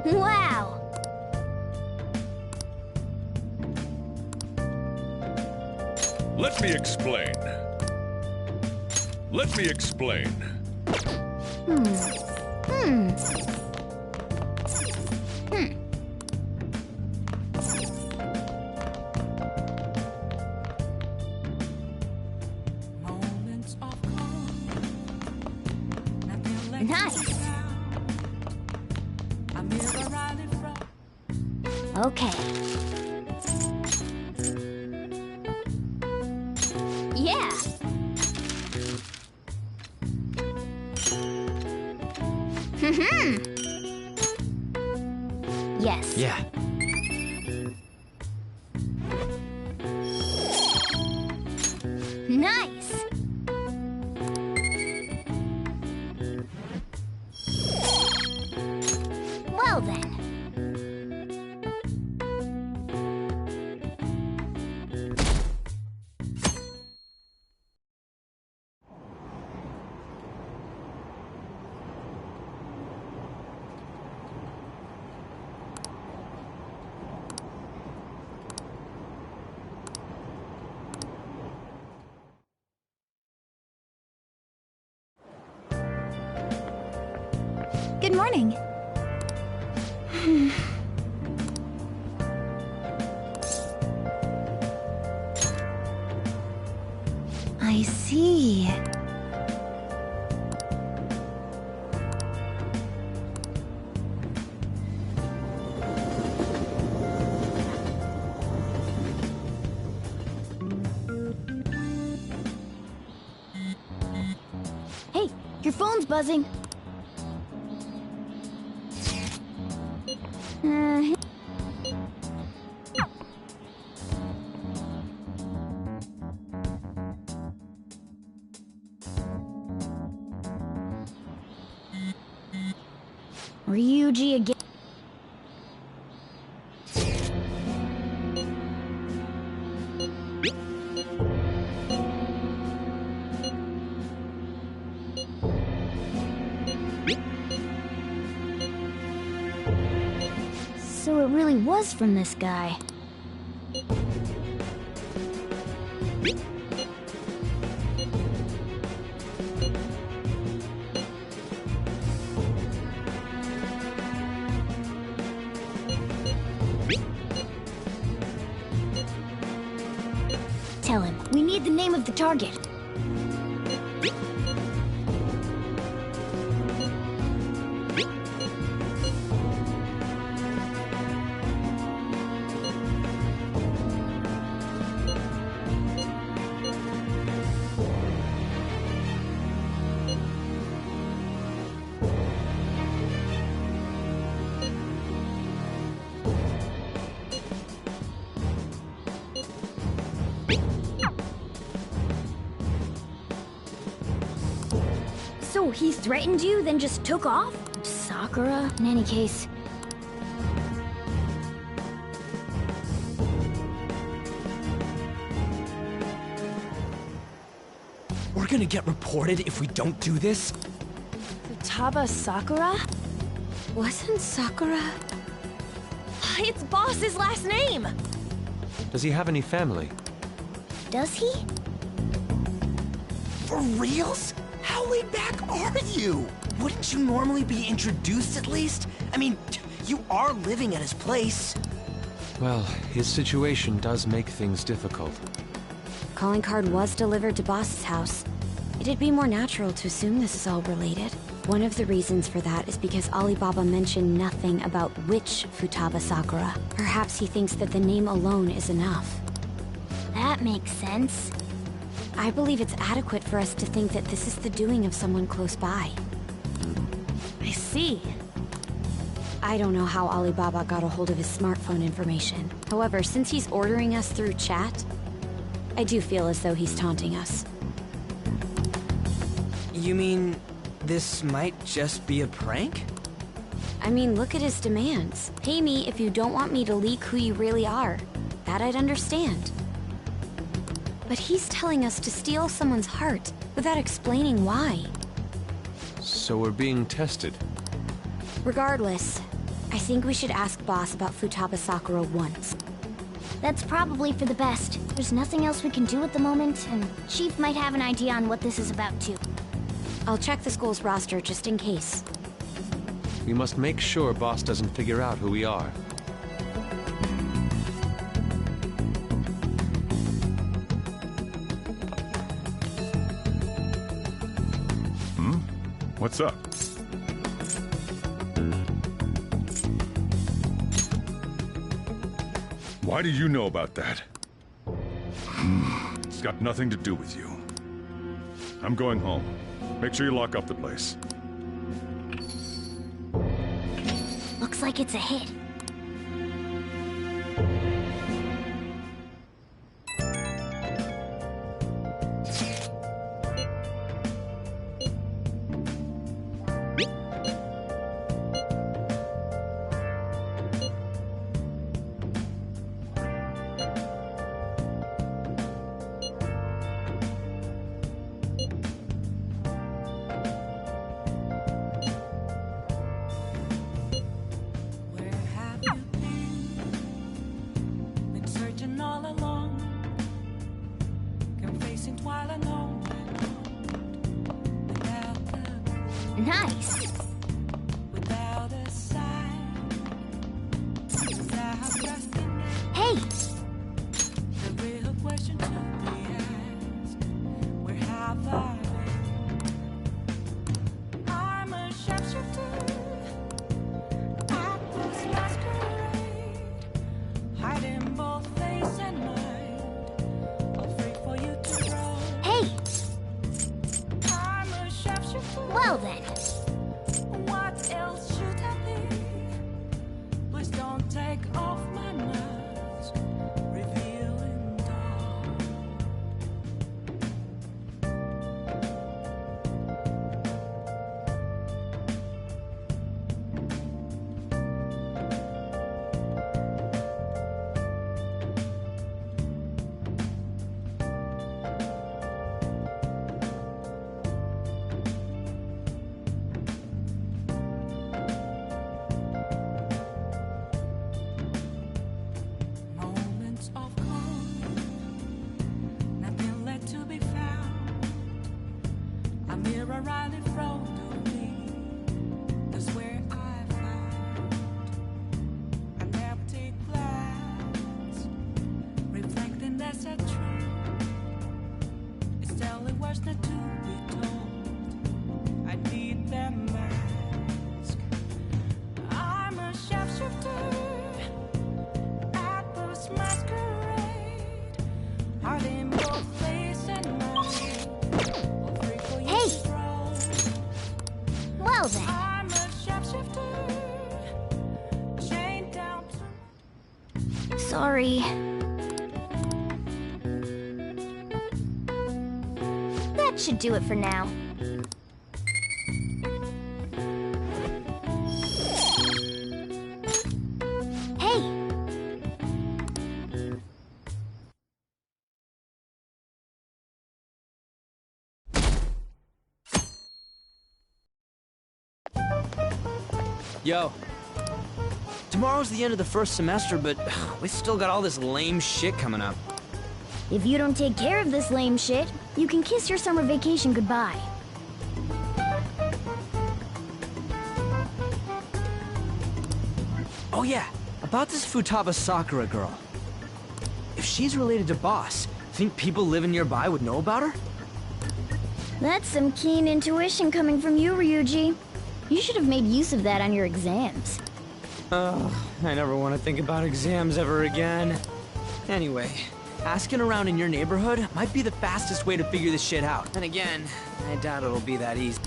Speaker 3: Wow!
Speaker 7: Let me explain. Let me explain.
Speaker 3: Nice! Okay. Yeah! Yes.
Speaker 2: Yeah.
Speaker 3: Nice! Well then.
Speaker 6: Good morning. I see.
Speaker 3: Hey, your phone's buzzing. Ryuji again. So it really was from this guy. Tell him, we need the name of the target. So he threatened you, then just took off? Sakura? In any case...
Speaker 2: We're gonna get reported if we don't do this?
Speaker 18: Futaba Sakura?
Speaker 9: Wasn't Sakura...
Speaker 18: It's Boss's last name!
Speaker 4: Does he have any family?
Speaker 3: Does he?
Speaker 2: For reals? How laid back are you? Wouldn't you normally be introduced at least? I mean, you are living at his place.
Speaker 4: Well, his situation does make things difficult.
Speaker 9: Calling card was delivered to Boss's house. It'd be more natural to assume this is all related. One of the reasons for that is because Alibaba mentioned nothing about which Futaba Sakura. Perhaps he thinks that the name alone is enough.
Speaker 3: That makes sense.
Speaker 9: I believe it's adequate for us to think that this is the doing of someone close by.
Speaker 18: I see.
Speaker 9: I don't know how Alibaba got a hold of his smartphone information. However, since he's ordering us through chat, I do feel as though he's taunting us.
Speaker 2: You mean this might just be a prank?
Speaker 9: I mean, look at his demands. Pay me if you don't want me to leak who you really are. That I'd understand. But he's telling us to steal someone's heart without explaining why.
Speaker 4: So we're being tested.
Speaker 9: Regardless, I think we should ask Boss about Futaba Sakura once.
Speaker 3: That's probably for the best. There's nothing else we can do at the moment, and Chief might have an idea on what this is about too.
Speaker 9: I'll check the school's roster just in case.
Speaker 4: We must make sure Boss doesn't figure out who we are.
Speaker 7: What's up? Why do you know about that? It's got nothing to do with you. I'm going home. Make sure you lock up the place.
Speaker 3: Looks like it's a hit. Nice.
Speaker 1: other end. I'm a sharpshooter at this masquerade, hiding both face and mind, all free for you to roam.
Speaker 3: Hey!
Speaker 1: I'm a sharpshooter.
Speaker 3: Well then.
Speaker 1: What else should I be? Please don't take off my mask, revealing dawn. Moments of calm, nothing left to be found. A mirror right in front of me, that's where I found an empty glass, reflecting that's a truth. It's telling words not to be told. I need that mask. I'm a sharpshooter at this masquerade, hiding both face and mind, all free for you
Speaker 3: Hey!
Speaker 1: to roam.
Speaker 3: Well then.
Speaker 1: I'm a sharpshooter, chained down to
Speaker 3: Sorry. That should do it for now. Hey!
Speaker 2: Yo. Tomorrow's the end of the first semester, but we still got all this lame shit coming up.
Speaker 3: If you don't take care of this lame shit, you can kiss your summer vacation goodbye.
Speaker 2: Oh yeah, about this Futaba Sakura girl. If she's related to Boss, think people living nearby would know about her?
Speaker 3: That's some keen intuition coming from you, Ryuji. You should have made use of that on your exams.
Speaker 2: Ugh, I never want to think about exams ever again. Anyway, asking around in your neighborhood might be the fastest way to figure this shit out. And again, I doubt it'll be that easy.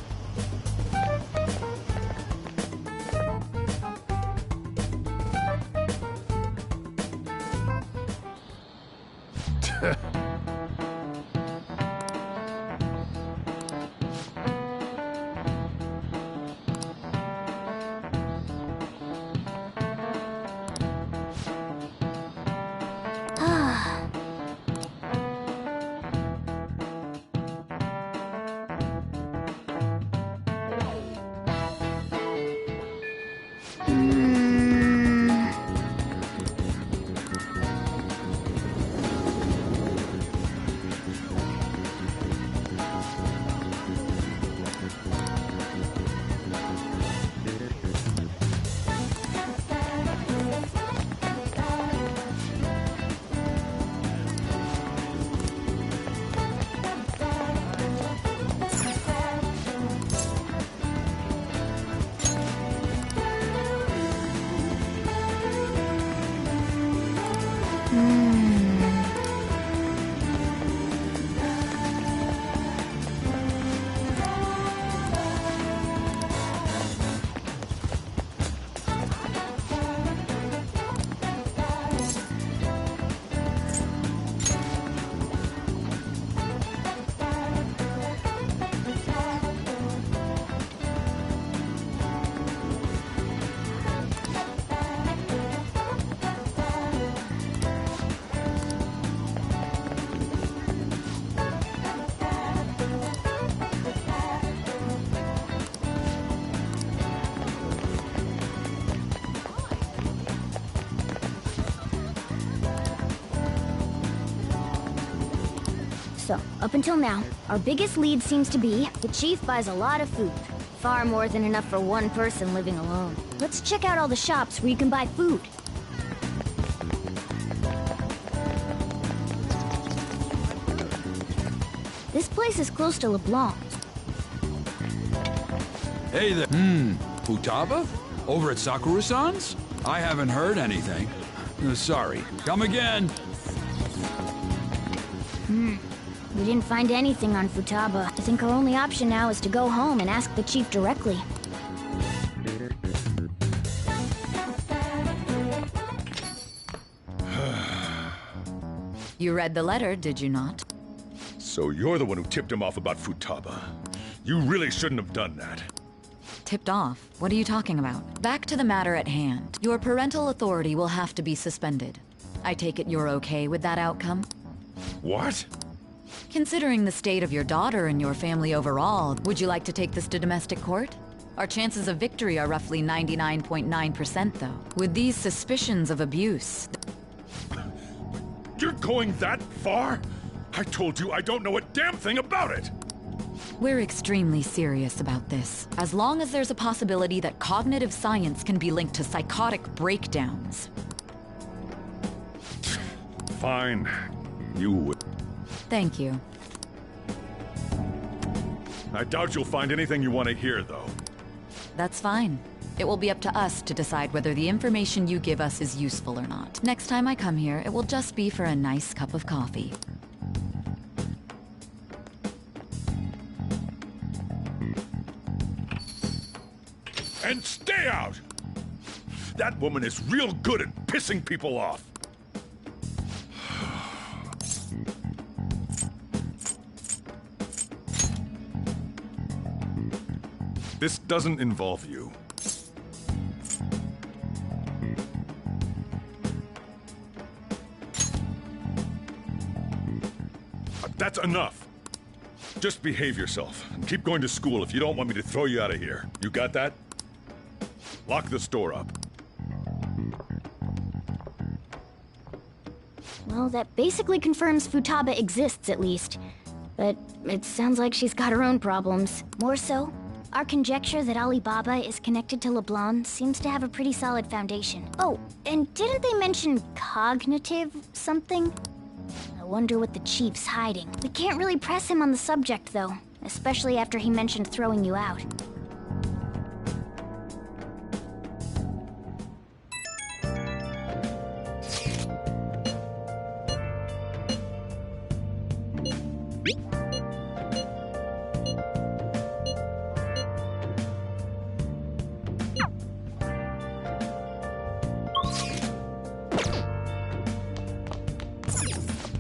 Speaker 3: So, up until now, our biggest lead seems to be the chief buys a lot of food. Far more than enough for one person living alone. Let's check out all the shops where you can buy food. This place place is close to LeBlanc.
Speaker 19: Hey there. Futaba? Over at Sakura-san's? I haven't heard anything. Sorry. Come again.
Speaker 3: We didn't find anything on Futaba. I think our only option now is to go home and ask the chief directly.
Speaker 10: You read the letter, did you not?
Speaker 7: So you're the one who tipped him off about Futaba. You really shouldn't have done that.
Speaker 10: Tipped off? What are you talking about? Back to the matter at hand. Your parental authority will have to be suspended. I take it you're okay with that outcome?
Speaker 7: What?
Speaker 10: Considering the state of your daughter and your family overall, would you like to take this to domestic court? Our chances of victory are roughly 99.9%, though. With these suspicions of abuse...
Speaker 7: You're going that far? I told you I don't know a damn thing about it!
Speaker 10: We're extremely serious about this. As long as there's a possibility that cognitive science can be linked to psychotic breakdowns.
Speaker 7: Fine. You would.
Speaker 10: Thank you.
Speaker 7: I doubt you'll find anything you want to hear, though.
Speaker 10: That's fine. It will be up to us to decide whether the information you give us is useful or not. Next time I come here, it will just be for a nice cup of coffee.
Speaker 7: And stay out! That woman is real good at pissing people off. This doesn't involve you. That's enough. Just behave yourself and keep going to school if you don't want me to throw you out of here. You got that? Lock the store up.
Speaker 3: Well, that basically confirms Futaba exists, at least. But it sounds like she's got her own problems. More so, our conjecture that Alibaba is connected to LeBlanc seems to have a pretty solid foundation. Oh, and didn't they mention cognitive something? I wonder what the chief's hiding. We can't really press him on the subject, though, especially after he mentioned throwing you out.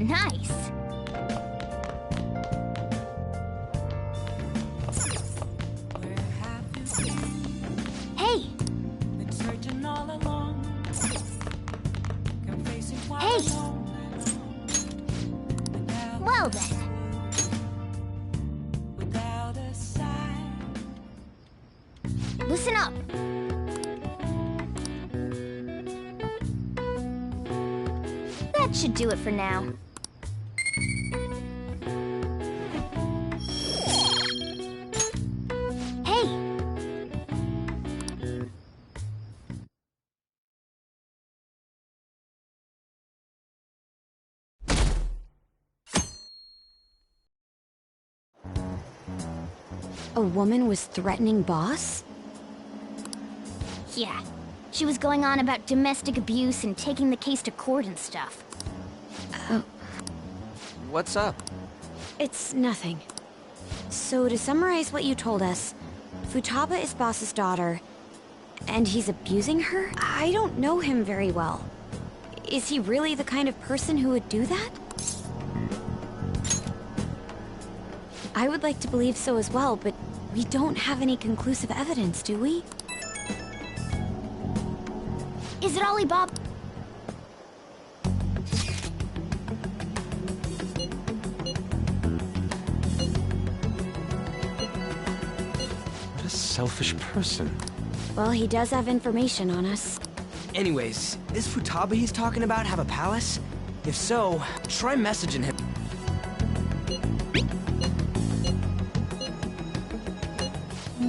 Speaker 3: Nice! Hey! Hey! Well then. Listen up. That should do it for now.
Speaker 9: A woman was threatening Boss?
Speaker 3: Yeah. She was going on about domestic abuse and taking the case to court and stuff.
Speaker 13: What's up?
Speaker 9: It's nothing. So to summarize what you told us, Futaba is Boss's daughter, and he's abusing her? I don't know him very well. Is he really the kind of person who would do that? I would like to believe so as well, but we don't have any conclusive evidence, do we?
Speaker 3: Is it Alibaba?
Speaker 4: What a selfish person.
Speaker 9: Well, he does have information on us.
Speaker 2: Anyways, is Futaba he's talking about have a palace? If so, try messaging him.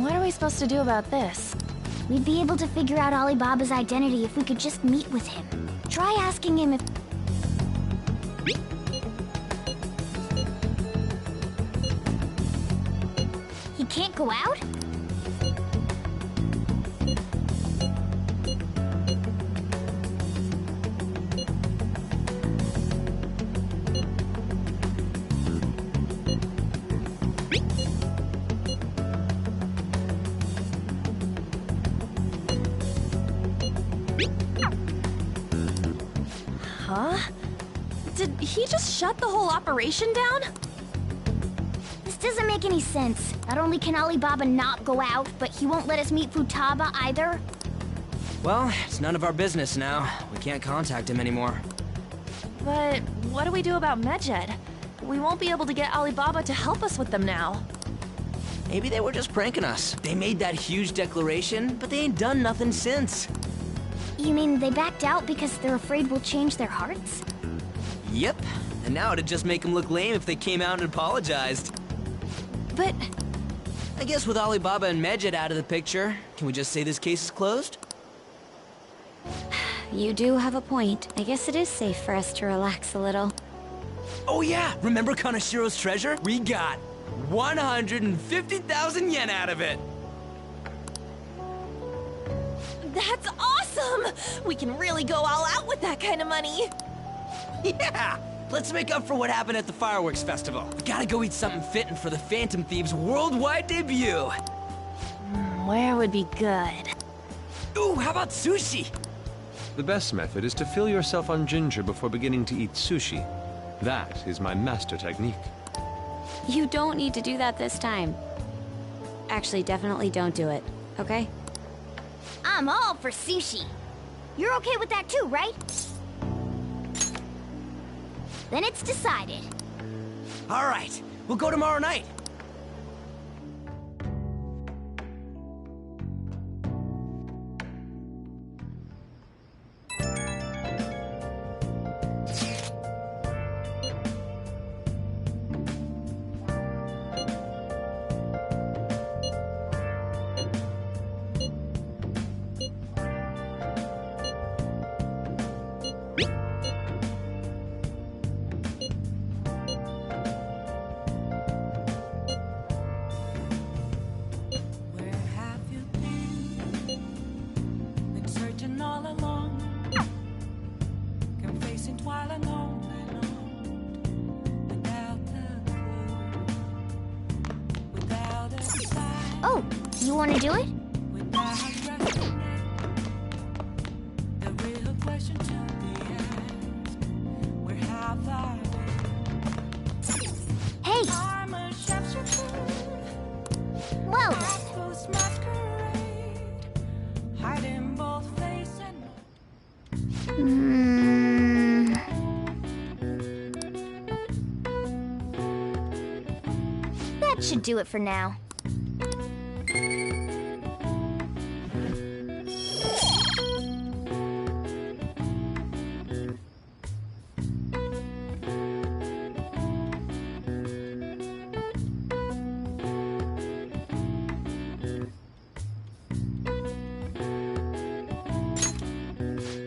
Speaker 18: What are we supposed to do about this?
Speaker 3: We'd be able to figure out Alibaba's identity if we could just meet with him. Try asking him if... can't go out?
Speaker 18: Huh? Did he just shut the whole operation down?
Speaker 3: This doesn't make any sense. Not only can Alibaba not go out, but he won't let us meet Futaba either.
Speaker 2: Well, it's none of our business now. We can't contact him anymore.
Speaker 18: But what do we do about Medjed? We won't be able to get Alibaba to help us with them now.
Speaker 2: Maybe they were just pranking us. They made that huge declaration, but they ain't done nothing since.
Speaker 3: You mean they backed out because they're afraid we'll change their hearts?
Speaker 2: Yep. And now it'd just make them look lame if they came out and apologized.
Speaker 18: But...
Speaker 2: I guess with Alibaba and Medjed out of the picture, can we just say this case is closed?
Speaker 9: You do have a point. I guess it is safe for us to relax a little.
Speaker 2: Oh yeah! Remember Kanashiro's treasure? We got 150,000 yen out of it!
Speaker 18: That's awesome! We can really go all out with that kind of money!
Speaker 2: Yeah! Let's make up for what happened at the fireworks festival. We gotta go eat something fitting for the Phantom Thieves' worldwide debut!
Speaker 18: Where would be good?
Speaker 2: Ooh, how about sushi?
Speaker 4: The best method is to fill yourself on ginger before beginning to eat sushi. That is my master technique.
Speaker 9: You don't need to do that this time. Actually, definitely don't do it, okay?
Speaker 3: I'm all for sushi. You're okay with that too, right? Then it's decided.
Speaker 2: All right, we'll go tomorrow night.
Speaker 3: Oh, you want to do it? Hey! Well then. That should do it for now.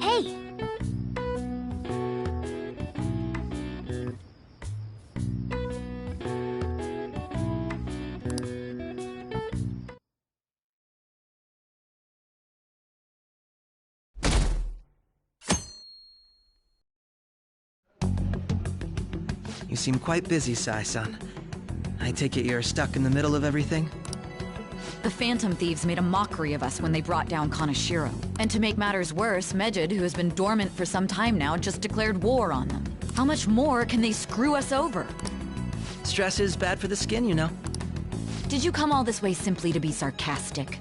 Speaker 3: Hey!
Speaker 12: You seem quite busy, Sai-san. I take it you're stuck in the middle of everything?
Speaker 10: The Phantom Thieves made a mockery of us when they brought down Kanashiro. And to make matters worse, Medjed, who has been dormant for some time now, just declared war on them. How much more can they screw us over?
Speaker 12: Stress is bad for the skin, you know.
Speaker 10: Did you come all this way simply to be sarcastic?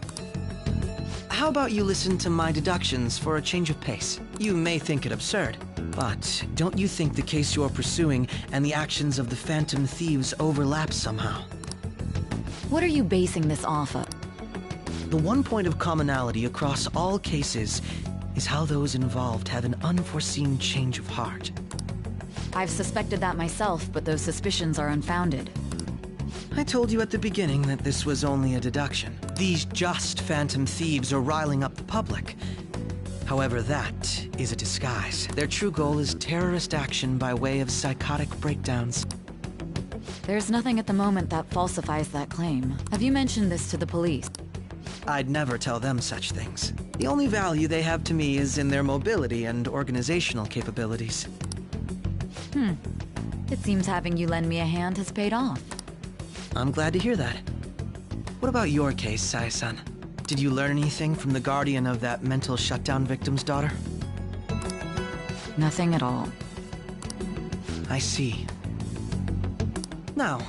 Speaker 12: How about you listen to my deductions for a change of pace? You may think it absurd, but don't you think the case you're pursuing and the actions of the Phantom Thieves overlap somehow?
Speaker 10: What are you basing this off of?
Speaker 12: The one point of commonality across all cases is how those involved have an unforeseen change of heart.
Speaker 10: I've suspected that myself, but those suspicions are unfounded.
Speaker 12: I told you at the beginning that this was only a deduction. These just Phantom Thieves are riling up the public. However, that is a disguise. Their true goal is terrorist action by way of psychotic breakdowns.
Speaker 10: There's nothing at the moment that falsifies that claim. Have you mentioned this to the police?
Speaker 12: I'd never tell them such things. The only value they have to me is in their mobility and organizational capabilities.
Speaker 10: It seems having you lend me a hand has paid off.
Speaker 12: I'm glad to hear that. What about your case, Sai-san? Did you learn anything from the guardian of that mental shutdown victim's daughter?
Speaker 10: Nothing at all.
Speaker 12: I see. Now,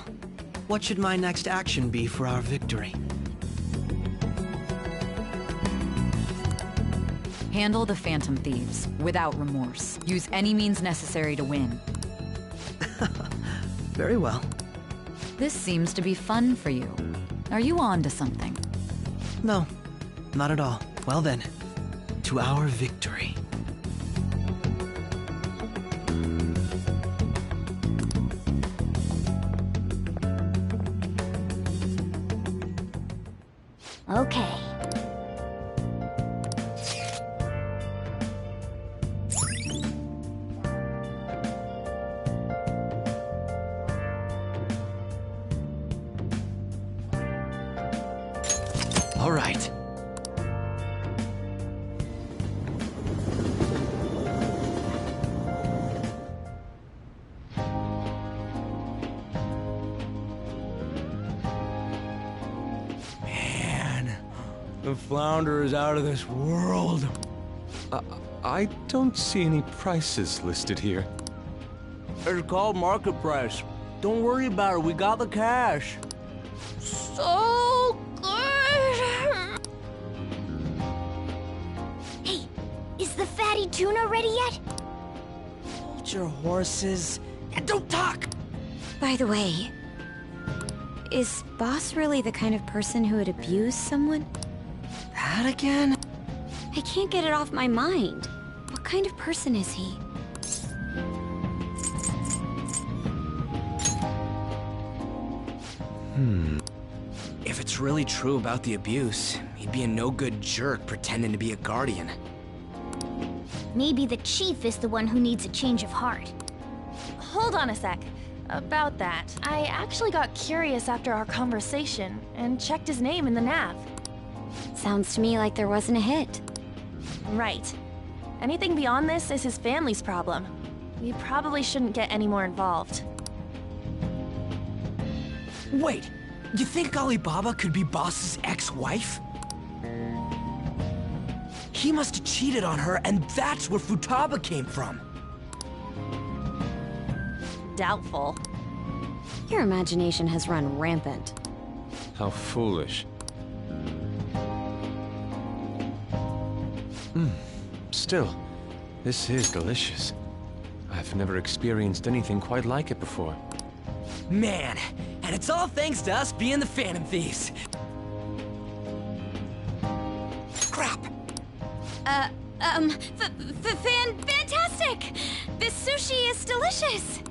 Speaker 12: what should my next action be for our victory?
Speaker 10: Handle the Phantom Thieves without remorse. Use any means necessary to win.
Speaker 12: Very well.
Speaker 10: This seems to be fun for you. Are you on to something?
Speaker 12: No, not at all. Well then, to our victory.
Speaker 3: Okay.
Speaker 12: All right.
Speaker 2: Man, the flounder is out of this world.
Speaker 4: I don't see any prices listed here.
Speaker 2: It's called market price. Don't worry about it, we got the cash.
Speaker 3: So good! Hey, is the fatty tuna ready yet?
Speaker 12: Hold your horses and don't talk!
Speaker 9: By the way, is Boss really the kind of person who would abuse someone?
Speaker 12: That again?
Speaker 9: I can't get it off my mind. What kind of person is he?
Speaker 2: If it's really true about the abuse, he'd be a no-good jerk pretending to be a guardian.
Speaker 3: Maybe the chief is the one who needs a change of heart.
Speaker 18: Hold on a sec. About that, I actually got curious after our conversation and checked his name in the nav.
Speaker 9: Sounds to me like there wasn't a hit.
Speaker 18: Right. Anything beyond this is his family's problem. We probably shouldn't get any more involved.
Speaker 2: Wait, you think Alibaba could be Boss's ex-wife? He must have cheated on her, and that's where Futaba came from.
Speaker 18: Doubtful.
Speaker 9: Your imagination has run rampant.
Speaker 4: How foolish. Still, this is delicious. I've never experienced anything quite like it before.
Speaker 2: Man, and it's all thanks to us being the Phantom Thieves. Crap!
Speaker 18: Fantastic! This sushi is delicious!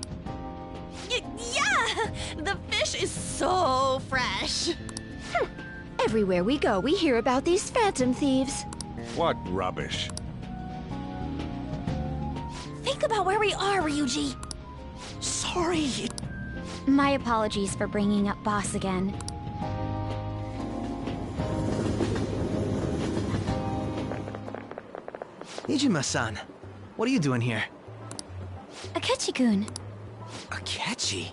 Speaker 18: Yeah! The fish is so fresh!
Speaker 9: Everywhere we go, we hear about these Phantom Thieves.
Speaker 7: What rubbish?
Speaker 18: Think about where we are, Ryuji!
Speaker 2: Sorry!
Speaker 3: My apologies for bringing up Boss again.
Speaker 12: Ijima-san, what are you doing here?
Speaker 3: Akechi-kun.
Speaker 2: Akechi?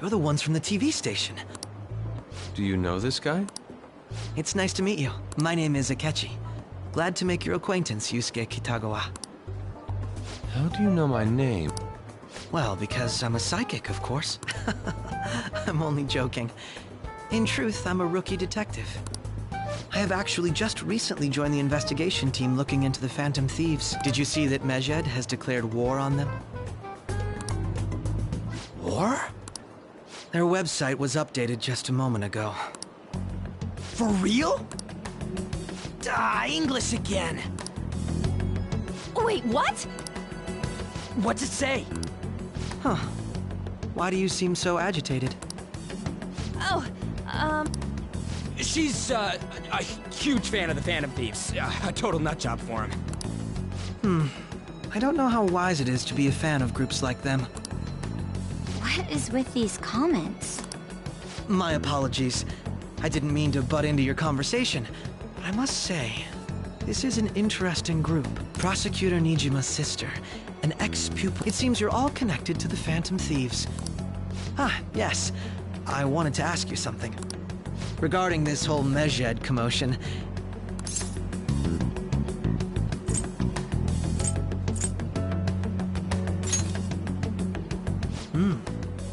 Speaker 12: You're the ones from the TV station.
Speaker 4: Do you know this guy?
Speaker 12: It's nice to meet you. My name is Akechi. Glad to make your acquaintance, Yusuke Kitagawa.
Speaker 4: How do you know my name?
Speaker 12: Well, because I'm a psychic, of course. I'm only joking. In truth, I'm a rookie detective. I have actually just recently joined the investigation team looking into the Phantom Thieves. Did you see that Medjed has declared war on them?
Speaker 2: War?
Speaker 12: Their website was updated just a moment ago.
Speaker 2: For real? English again!
Speaker 18: Wait, what?
Speaker 2: What's it say?
Speaker 12: Huh. Why do you seem so agitated?
Speaker 18: Oh,
Speaker 2: She's, a huge fan of the Phantom Thieves. A total nutjob for him.
Speaker 12: I don't know how wise it is to be a fan of groups like them.
Speaker 9: What? What is with these comments?
Speaker 12: My apologies. I didn't mean to butt into your conversation, but I must say, this is an interesting group. Prosecutor Nijima's sister, an ex-pupil. It seems you're all connected to the Phantom Thieves. Ah, yes. I wanted to ask you something. Regarding this whole Medjed commotion.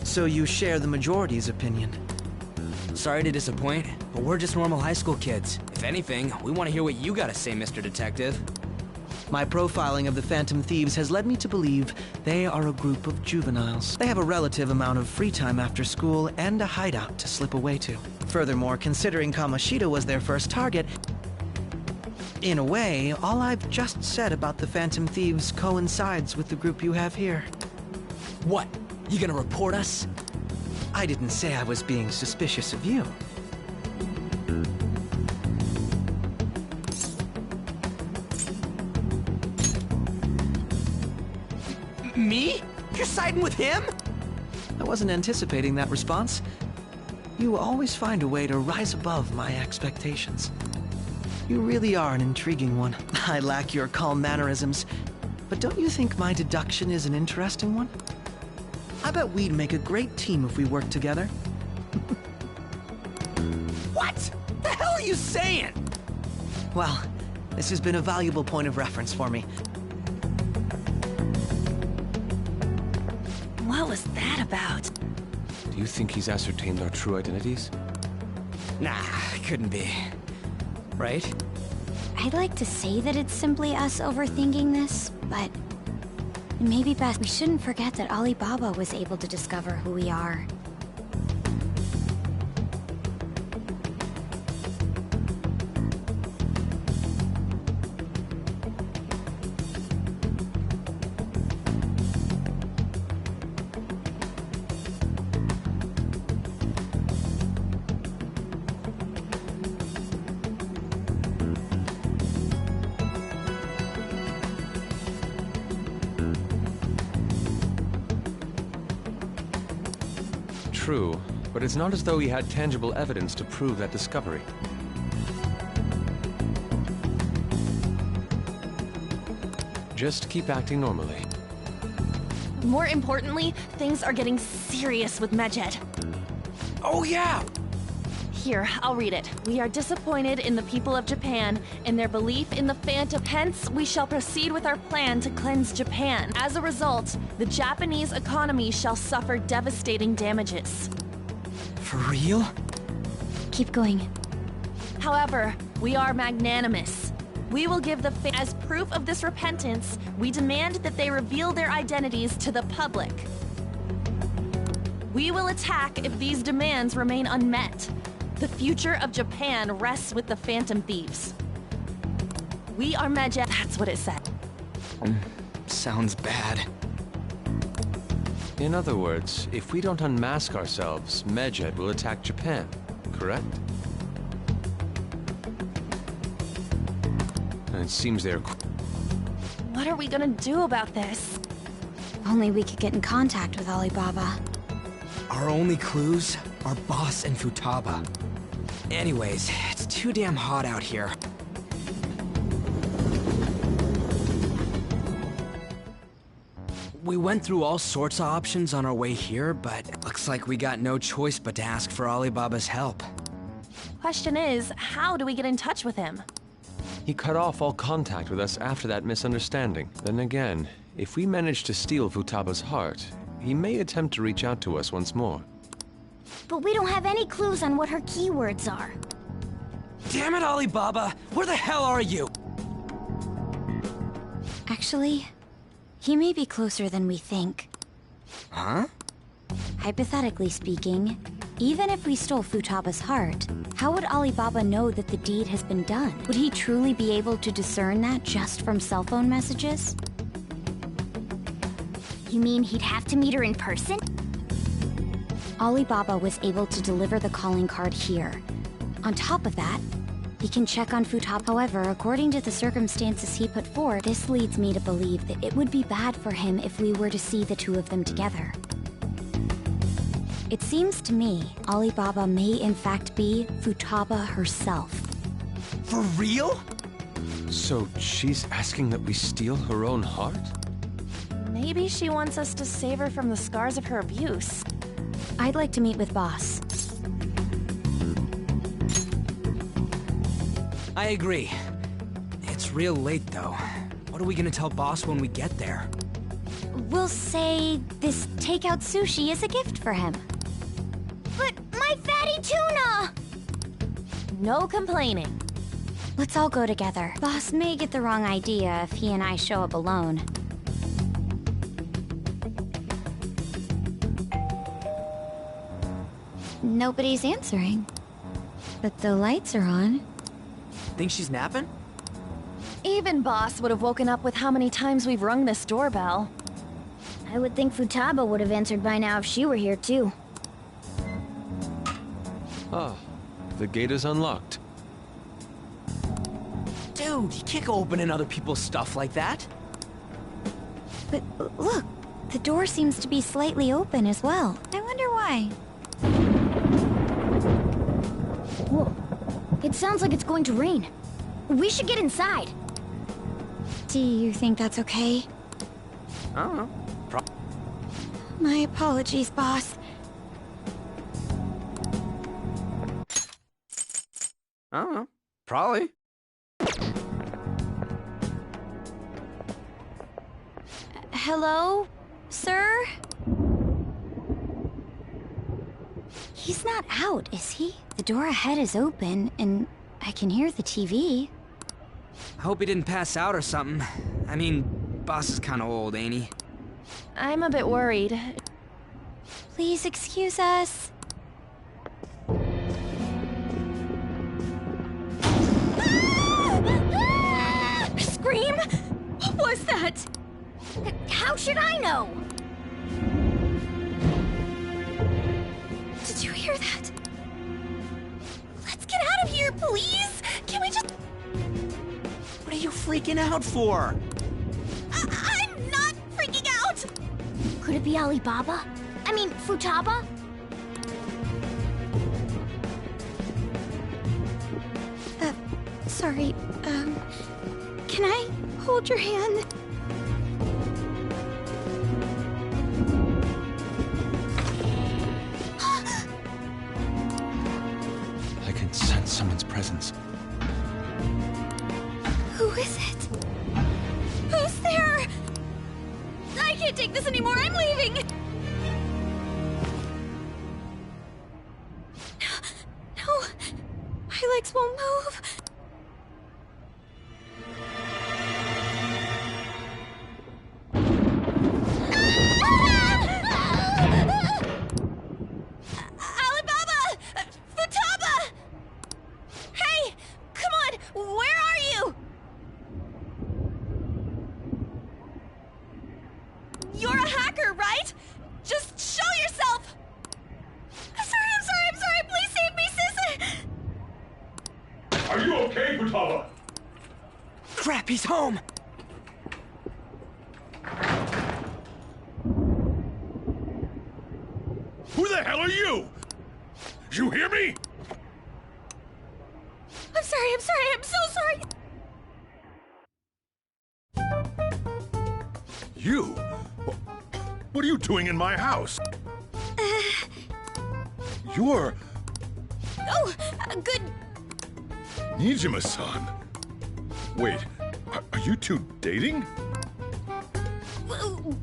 Speaker 12: So you share the majority's opinion.
Speaker 2: Sorry to disappoint, but we're just normal high school kids. If anything, we want to hear what you gotta say, Mr. Detective.
Speaker 12: My profiling of the Phantom Thieves has led me to believe they are a group of juveniles. They have a relative amount of free time after school and a hideout to slip away to. Furthermore, considering Kamoshida was their first target, in a way, all I've just said about the Phantom Thieves coincides with the group you have here.
Speaker 2: What? You gonna report us?
Speaker 12: I didn't say I was being suspicious of you.
Speaker 2: Me? You're siding with him?
Speaker 12: I wasn't anticipating that response. You always find a way to rise above my expectations. You really are an intriguing one. I lack your calm mannerisms, but don't you think my deduction is an interesting one? I bet we'd make a great team if we worked together.
Speaker 2: What the hell are you saying?
Speaker 12: Well, this has been a valuable point of reference for me.
Speaker 18: What was that about?
Speaker 4: Do you think he's ascertained our true identities?
Speaker 2: Nah, couldn't be. Right?
Speaker 9: I'd like to say that it's simply us overthinking this, but it may be best. We shouldn't forget that Alibaba was able to discover who we are.
Speaker 4: True, but it's not as though he had tangible evidence to prove that discovery. Just keep acting normally.
Speaker 18: More importantly, things are getting serious with Medjed.
Speaker 2: Oh yeah!
Speaker 18: Here, I'll read it. We are disappointed in the people of Japan and their belief in the Phantom. Hence, we shall proceed with our plan to cleanse Japan. As a result, the Japanese economy shall suffer devastating damages.
Speaker 2: For real?
Speaker 3: Keep going.
Speaker 18: However, we are magnanimous. We will give the as proof of this repentance, we demand that they reveal their identities to the public. We will attack if these demands remain unmet. The future of Japan rests with the Phantom Thieves. We are Medjed. That's what it said.
Speaker 2: Sounds bad.
Speaker 4: In other words, if we don't unmask ourselves, Medjed will attack Japan, correct? And it seems they're...
Speaker 18: What are we gonna do about this?
Speaker 9: Only we could get in contact with Alibaba.
Speaker 2: Our only clues are Boss and Futaba. Anyways, it's too damn hot out here. We went through all sorts of options on our way here, but it looks like we got no choice but to ask for Alibaba's help.
Speaker 18: Question is, how do we get in touch with him?
Speaker 4: He cut off all contact with us after that misunderstanding. Then again, if we manage to steal Futaba's heart, he may attempt to reach out to us once more.
Speaker 3: But we don't have any clues on what her keywords are.
Speaker 2: Damn it, Alibaba! Where the hell are you?
Speaker 9: Actually, he may be closer than we think.
Speaker 2: Huh?
Speaker 9: Hypothetically speaking, even if we stole Futaba's heart, how would Alibaba know that the deed has been done? Would he truly be able to discern that just from cell phone messages?
Speaker 3: You mean he'd have to meet her in person?
Speaker 9: Alibaba was able to deliver the calling card here. On top of that, he can check on Futaba. However, according to the circumstances he put forth, this leads me to believe that it would be bad for him if we were to see the two of them together. It seems to me Alibaba may in fact be Futaba herself.
Speaker 2: For real?
Speaker 4: So she's asking that we steal her own heart?
Speaker 18: Maybe she wants us to save her from the scars of her abuse.
Speaker 9: I'd like to meet with Boss.
Speaker 2: I agree. It's real late, though. What are we gonna tell Boss when we get there?
Speaker 9: We'll say this takeout sushi is a gift for him.
Speaker 3: But my fatty tuna!
Speaker 18: No complaining.
Speaker 9: Let's all go together. Boss may get the wrong idea if he and I show up alone. Nobody's answering. But the lights are on.
Speaker 2: Think she's napping?
Speaker 18: Even Boss would have woken up with how many times we've rung this doorbell.
Speaker 3: I would think Futaba would have answered by now if she were here too.
Speaker 4: Ah, the gate is unlocked.
Speaker 2: Dude, you can't go opening other people's stuff like that.
Speaker 9: But look, the door seems to be slightly open as well. I wonder why.
Speaker 3: Whoa. It sounds like it's going to rain. We should get inside.
Speaker 9: Do you think that's okay?
Speaker 2: I don't know.
Speaker 9: My apologies, Boss.
Speaker 2: I don't know. Probably.
Speaker 9: Hello, sir? He's not out, is he? The door ahead is open, and I can hear the TV.
Speaker 2: I hope he didn't pass out or something. I mean, Boss is kinda old, ain't he?
Speaker 18: I'm a bit worried.
Speaker 9: Please excuse us.
Speaker 3: Scream? What was that? How should I know?
Speaker 18: Did you hear that? Let's get out of here, please! Can we just...
Speaker 2: What are you freaking out for?
Speaker 18: I'm not freaking out!
Speaker 3: Could it be Alibaba? I mean, Futaba?
Speaker 9: Sorry, can I hold your hand?
Speaker 4: I can sense someone's presence.
Speaker 18: Who is it? Who's there? I can't take this anymore, I'm leaving! No, my legs won't move. You're a hacker, right? Just show yourself! I'm sorry, please save me, sis!
Speaker 7: Are you okay, Futaba?
Speaker 2: Crap, he's home!
Speaker 7: Who the hell are you? You hear me?
Speaker 18: I'm sorry, I'm so sorry!
Speaker 7: You? What are you doing in my house? You're...
Speaker 18: Oh, good...
Speaker 7: Nijima-san. Wait, are you two dating?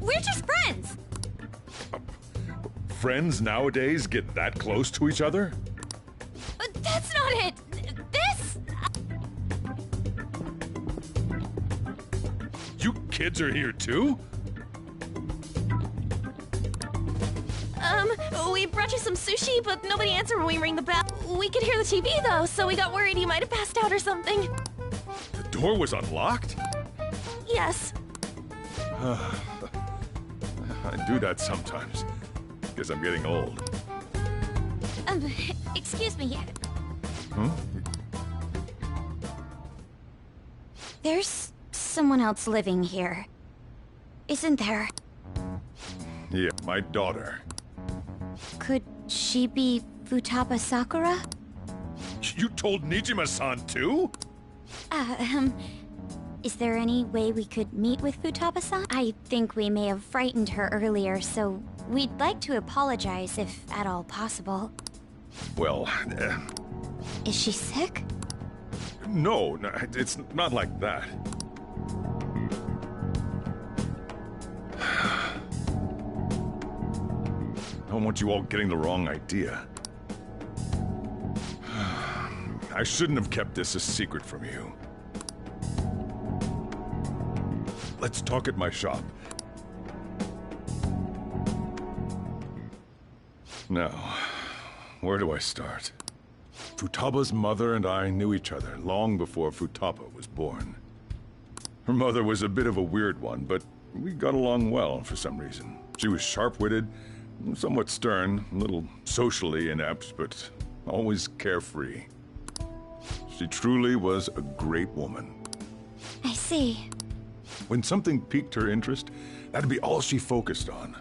Speaker 18: We're just friends!
Speaker 7: Friends nowadays get that close to each other?
Speaker 18: That's not it! This...
Speaker 7: You kids are here too?
Speaker 18: We brought you some sushi, but nobody answered when we rang the bell. We could hear the TV, though, so we got worried you might have passed out or something.
Speaker 7: The door was unlocked?
Speaker 18: Yes.
Speaker 7: I do that sometimes. Guess I'm getting old.
Speaker 18: Excuse me.
Speaker 7: Huh?
Speaker 9: There's someone else living here, isn't there?
Speaker 7: Yeah, my daughter.
Speaker 9: Could she be Futaba Sakura?
Speaker 7: You told Nijima-san too?
Speaker 9: Is there any way we could meet with Futaba-san? I think we may have frightened her earlier, so we'd like to apologize if at all possible.
Speaker 7: Well,
Speaker 9: Is she sick?
Speaker 7: no, it's not like that. I don't want you all getting the wrong idea. I shouldn't have kept this a secret from you. Let's talk at my shop. Now, where do I start? Futaba's mother and I knew each other long before Futaba was born. Her mother was a bit of a weird one, but we got along well for some reason. She was sharp-witted, somewhat stern, a little socially inept, but always carefree. She truly was a great woman.
Speaker 9: I see.
Speaker 7: When something piqued her interest, that'd be all she focused on.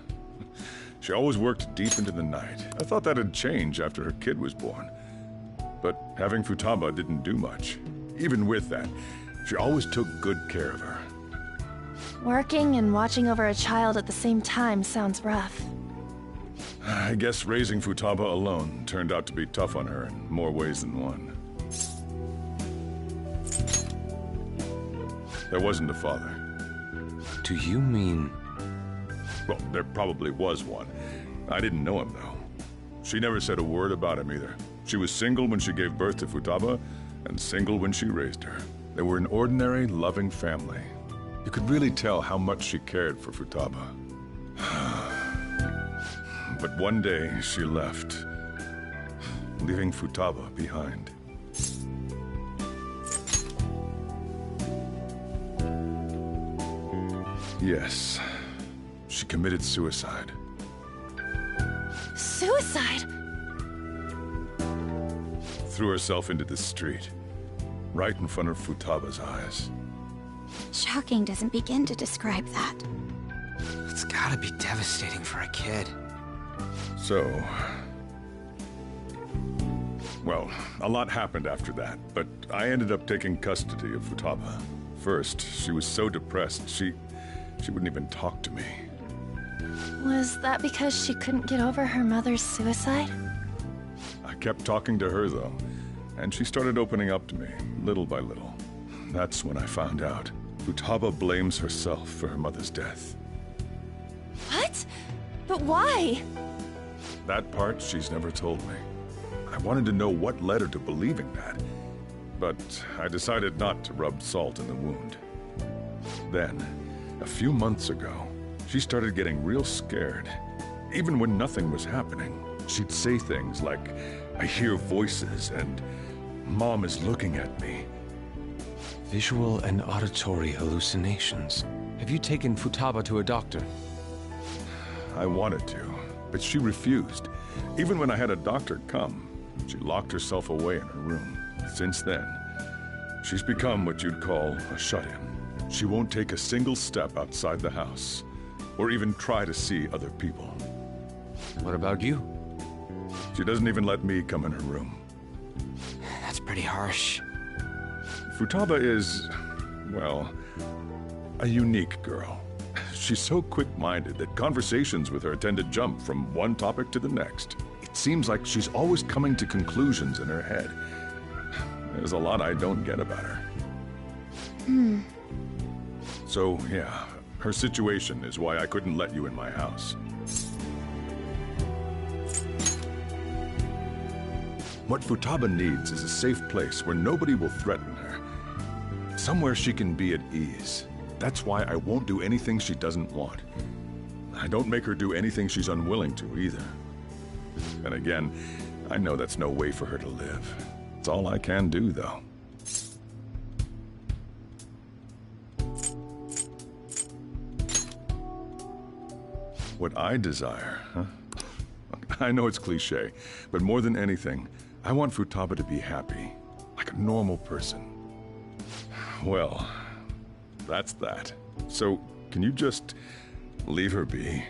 Speaker 7: She always worked deep into the night. I thought that'd change after her kid was born. But having Futaba didn't do much. Even with that, she always took good care of her.
Speaker 18: Working and watching over a child at the same time sounds rough.
Speaker 7: I guess raising Futaba alone turned out to be tough on her in more ways than one. There wasn't a father.
Speaker 4: Do you mean...
Speaker 7: Well, there probably was one. I didn't know him, though. She never said a word about him either. She was single when she gave birth to Futaba, and single when she raised her. They were an ordinary, loving family. You could really tell how much she cared for Futaba. But one day, she left, leaving Futaba behind. Yes, she committed suicide.
Speaker 18: Suicide?
Speaker 7: Threw herself into the street, right in front of Futaba's eyes.
Speaker 9: Shocking doesn't begin to describe that.
Speaker 2: It's gotta be devastating for a kid.
Speaker 7: So... well, a lot happened after that, but I ended up taking custody of Futaba. First, she was so depressed, she wouldn't even talk to me.
Speaker 18: Was that because she couldn't get over her mother's suicide?
Speaker 7: I kept talking to her, though, and she started opening up to me, little by little. That's when I found out. Futaba blames herself for her mother's death.
Speaker 18: What? But why?
Speaker 7: That part she's never told me. I wanted to know what led her to believing that, but I decided not to rub salt in the wound. Then, a few months ago, she started getting real scared. Even when nothing was happening, she'd say things like, "I hear voices," and "Mom is looking at me."
Speaker 4: Visual and auditory hallucinations. Have you taken Futaba to a doctor?
Speaker 7: I wanted to, but she refused. Even when I had a doctor come, she locked herself away in her room. Since then, she's become what you'd call a shut-in. She won't take a single step outside the house, or even try to see other people.
Speaker 4: What about you?
Speaker 7: She doesn't even let me come in her room.
Speaker 2: That's pretty harsh.
Speaker 7: Futaba is, well, a unique girl. She's so quick-minded that conversations with her tend to jump from one topic to the next. It seems like she's always coming to conclusions in her head. There's a lot I don't get about her. So, yeah, her situation is why I couldn't let you in my house. What Futaba needs is a safe place where nobody will threaten her. Somewhere she can be at ease. That's why I won't do anything she doesn't want. I don't make her do anything she's unwilling to, either. And again, I know that's no way for her to live. It's all I can do, though. What I desire, huh? I know it's cliché, but more than anything, I want Futaba to be happy, like a normal person. Well, that's that. So, can you just leave her be?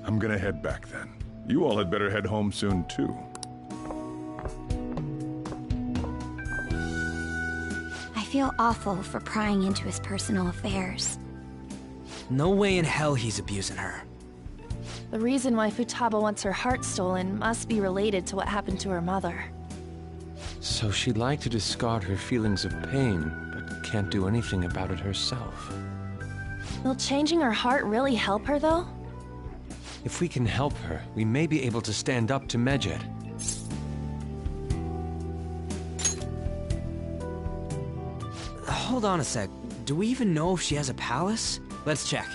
Speaker 7: I'm gonna head back then. You all had better head home soon, too.
Speaker 9: I feel awful for prying into his personal affairs.
Speaker 2: No way in hell he's abusing her.
Speaker 18: The reason why Futaba wants her heart stolen must be related to what happened to her mother.
Speaker 4: So she'd like to discard her feelings of pain, but can't do anything about it herself.
Speaker 18: Will changing her heart really help her, though?
Speaker 4: If we can help her, we may be able to stand up to Medjed.
Speaker 2: Hold on a sec. Do we even know if she has a palace? Let's check.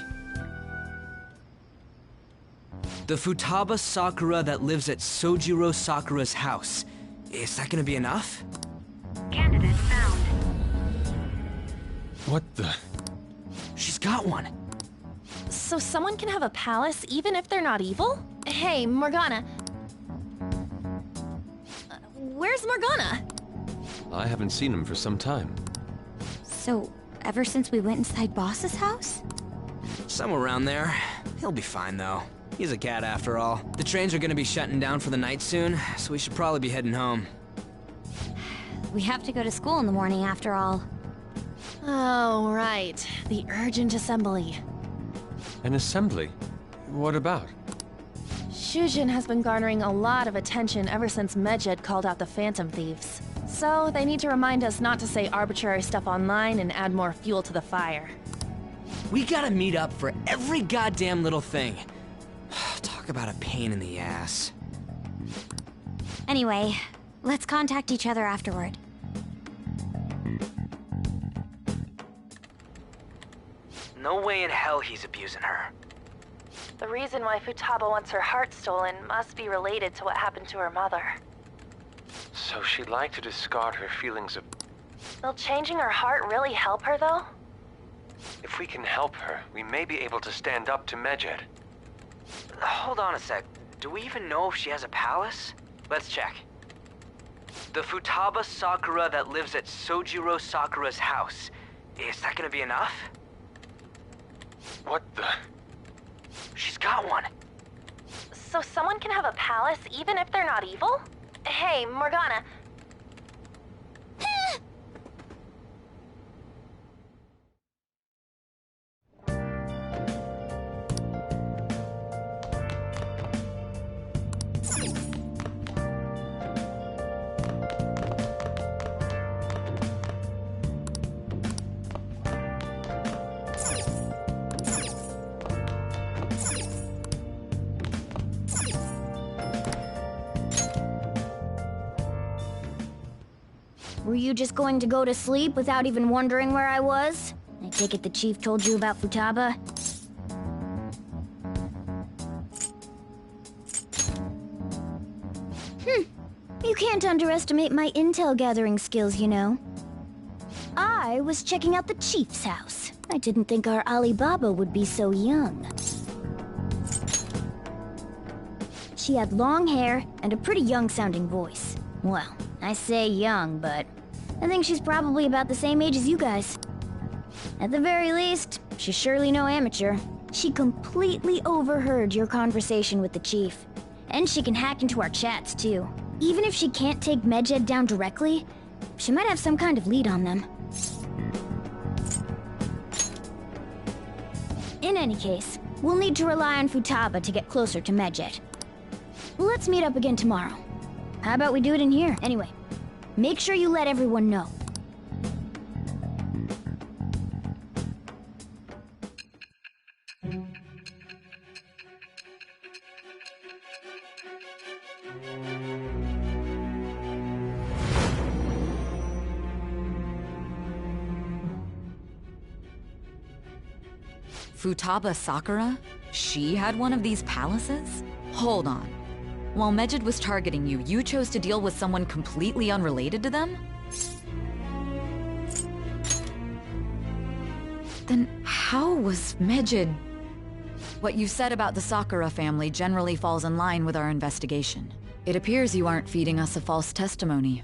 Speaker 2: The Futaba Sakura that lives at Sojiro Sakura's house. Is that gonna be enough?
Speaker 3: Candidate found.
Speaker 4: What the?
Speaker 2: She's got one.
Speaker 18: So someone can have a palace even if they're not evil? Hey, Morgana. Where's Morgana?
Speaker 4: I haven't seen him for some time.
Speaker 9: So, ever since we went inside Boss's house?
Speaker 2: Somewhere around there. He'll be fine, though. He's a cat after all. The trains are gonna be shutting down for the night soon, so we should probably be heading home.
Speaker 9: We have to go to school in the morning after all.
Speaker 18: Oh, right. The urgent assembly.
Speaker 4: An assembly? What about?
Speaker 18: Shujin has been garnering a lot of attention ever since Medjed called out the Phantom Thieves. So, they need to remind us not to say arbitrary stuff online and add more fuel to the fire.
Speaker 2: We gotta meet up for every goddamn little thing. Talk about a pain in the ass.
Speaker 9: Anyway, let's contact each other afterward.
Speaker 2: No way in hell he's abusing her.
Speaker 18: The reason why Futaba wants her heart stolen must be related to what happened to her mother.
Speaker 4: So she'd like to discard her feelings of...
Speaker 18: Will changing her heart really help her, though?
Speaker 4: If we can help her, we may be able to stand up to Medjed.
Speaker 2: Hold on a sec. Do we even know if she has a palace? Let's check. The Futaba Sakura that lives at Sojiro Sakura's house. Is that gonna be enough?
Speaker 4: What the?
Speaker 2: She's got one.
Speaker 18: So someone can have a palace even if they're not evil? Hey, Morgana.
Speaker 3: Were you just going to go to sleep without even wondering where I was? I take it the chief told you about Futaba? You can't underestimate my intel gathering skills, you know. I was checking out the chief's house. I didn't think our Alibaba would be so young. She had long hair and a pretty young-sounding voice. Well, I say young, but I think she's probably about the same age as you guys. At the very least, she's surely no amateur. She completely overheard your conversation with the chief. And she can hack into our chats, too. Even if she can't take Medjed down directly, she might have some kind of lead on them. In any case, we'll need to rely on Futaba to get closer to Medjed. Let's meet up again tomorrow. How about we do it in here? Anyway, make sure you let everyone know.
Speaker 10: Futaba Sakura? She had one of these palaces? Hold on. While Medjed was targeting you, you chose to deal with someone completely unrelated to them? Then how was Medjed... What you said about the Sakura family generally falls in line with our investigation. It appears you aren't feeding us a false testimony.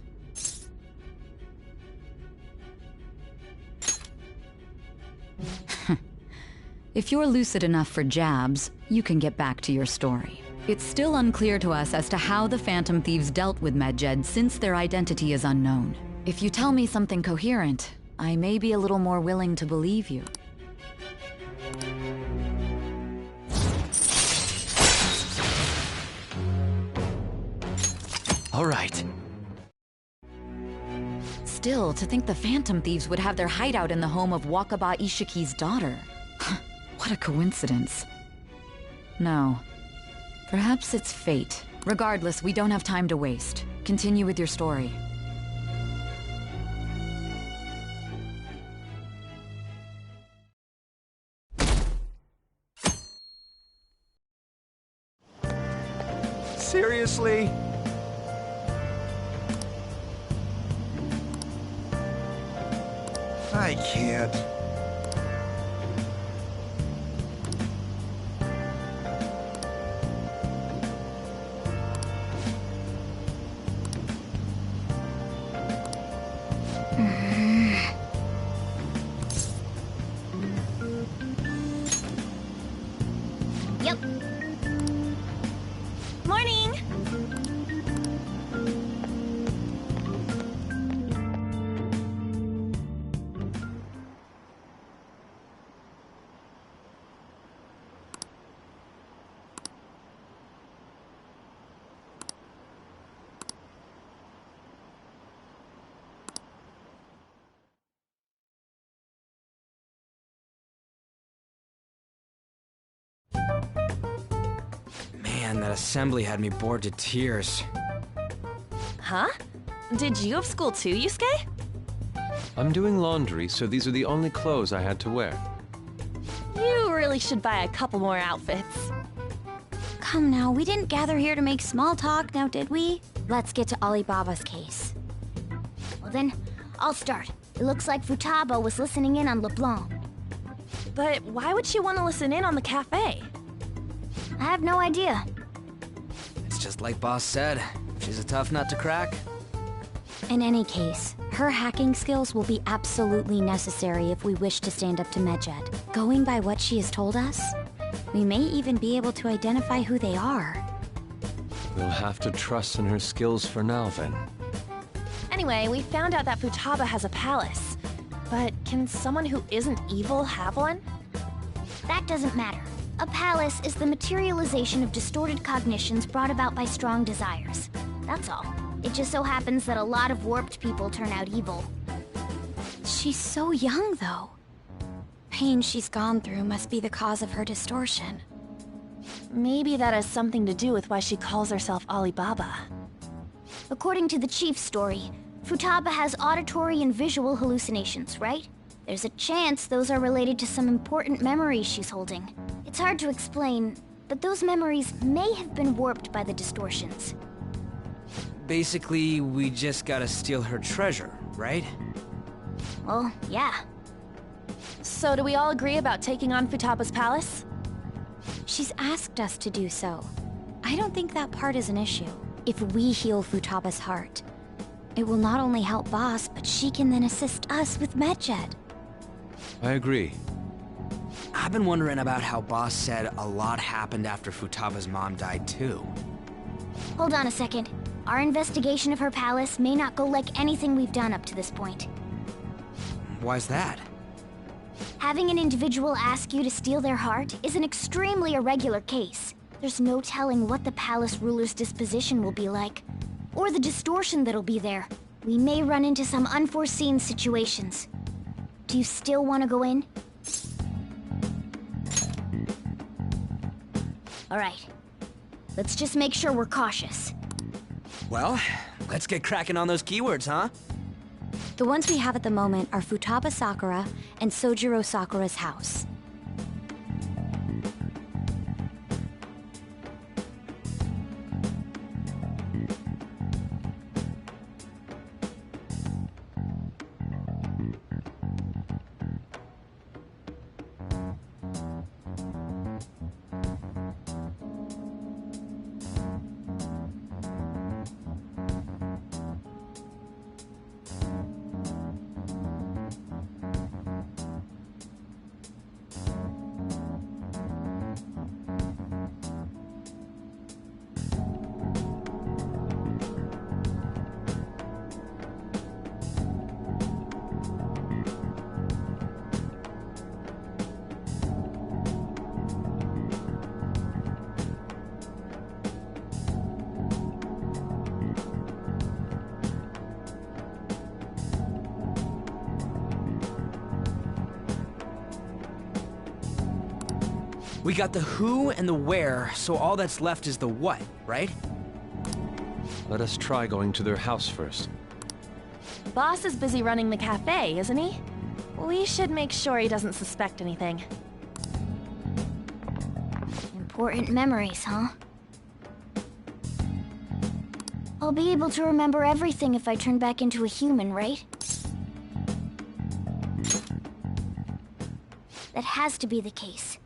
Speaker 10: If you're lucid enough for jabs, you can get back to your story. It's still unclear to us as to how the Phantom Thieves dealt with Medjed since their identity is unknown. If you tell me something coherent, I may be a little more willing to believe you.
Speaker 2: All right.
Speaker 10: Still, to think the Phantom Thieves would have their hideout in the home of Wakaba Ishiki's daughter. What a coincidence. No. Perhaps it's fate. Regardless, we don't have time to waste. Continue with your story.
Speaker 2: Seriously?
Speaker 17: I can't.
Speaker 3: Yep. Morning!
Speaker 2: Man, that assembly had me bored to tears.
Speaker 18: Huh? Did you have school too, Yusuke?
Speaker 4: I'm doing laundry, so these are the only clothes I had to wear.
Speaker 18: You really should buy a couple more outfits.
Speaker 9: Come now, we didn't gather here to make small talk, now did we? Let's get to Alibaba's case.
Speaker 3: Well then, I'll start. It looks like Futaba was listening in on LeBlanc.
Speaker 18: But why would she want to listen in on the cafe?
Speaker 3: I have no idea.
Speaker 2: It's just like Boss said. She's a tough nut to crack.
Speaker 9: In any case, her hacking skills will be absolutely necessary if we wish to stand up to Medjed. Going by what she has told us, we may even be able to identify who they are.
Speaker 4: We'll have to trust in her skills for now, then.
Speaker 18: Anyway, we found out that Futaba has a palace. But can someone who isn't evil have one?
Speaker 3: That doesn't matter. A palace is the materialization of distorted cognitions brought about by strong desires. That's all. It just so happens that a lot of warped people turn out evil.
Speaker 9: She's so young, though. Pain she's gone through must be the cause of her distortion.
Speaker 18: Maybe that has something to do with why she calls herself Alibaba.
Speaker 3: According to the chief's story, Futaba has auditory and visual hallucinations, right? There's a chance those are related to some important memories she's holding. It's hard to explain, but those memories may have been warped by the distortions.
Speaker 2: Basically, we just gotta steal her treasure, right?
Speaker 3: Well, yeah.
Speaker 18: So do we all agree about taking on Futaba's palace?
Speaker 9: She's asked us to do so. I don't think that part is an issue. If we heal Futaba's heart, it will not only help Boss, but she can then assist us with Medjed.
Speaker 4: I agree.
Speaker 2: I've been wondering about how Boss said a lot happened after Futaba's mom died, too.
Speaker 3: Hold on a second. Our investigation of her palace may not go like anything we've done up to this point.
Speaker 2: Why's that?
Speaker 3: Having an individual ask you to steal their heart is an extremely irregular case. There's no telling what the palace ruler's disposition will be like, or the distortion that'll be there. We may run into some unforeseen situations. Do you still want to go in? Alright. Let's just make sure we're cautious.
Speaker 2: Well, let's get cracking on those keywords, huh?
Speaker 9: The ones we have at the moment are Futaba Sakura and Sojiro Sakura's house.
Speaker 2: We got the who and the where, so all that's left is the what, right?
Speaker 4: Let us try going to their house first.
Speaker 18: Boss is busy running the cafe, isn't he? We should make sure he doesn't suspect anything.
Speaker 3: Important memories, huh? I'll be able to remember everything if I turn back into a human, right? That has to be the case.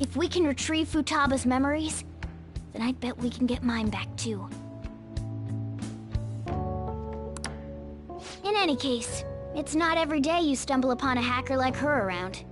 Speaker 3: If we can retrieve Futaba's memories, then I'd bet we can get mine back too. In any case, it's not every day you stumble upon a hacker like her around.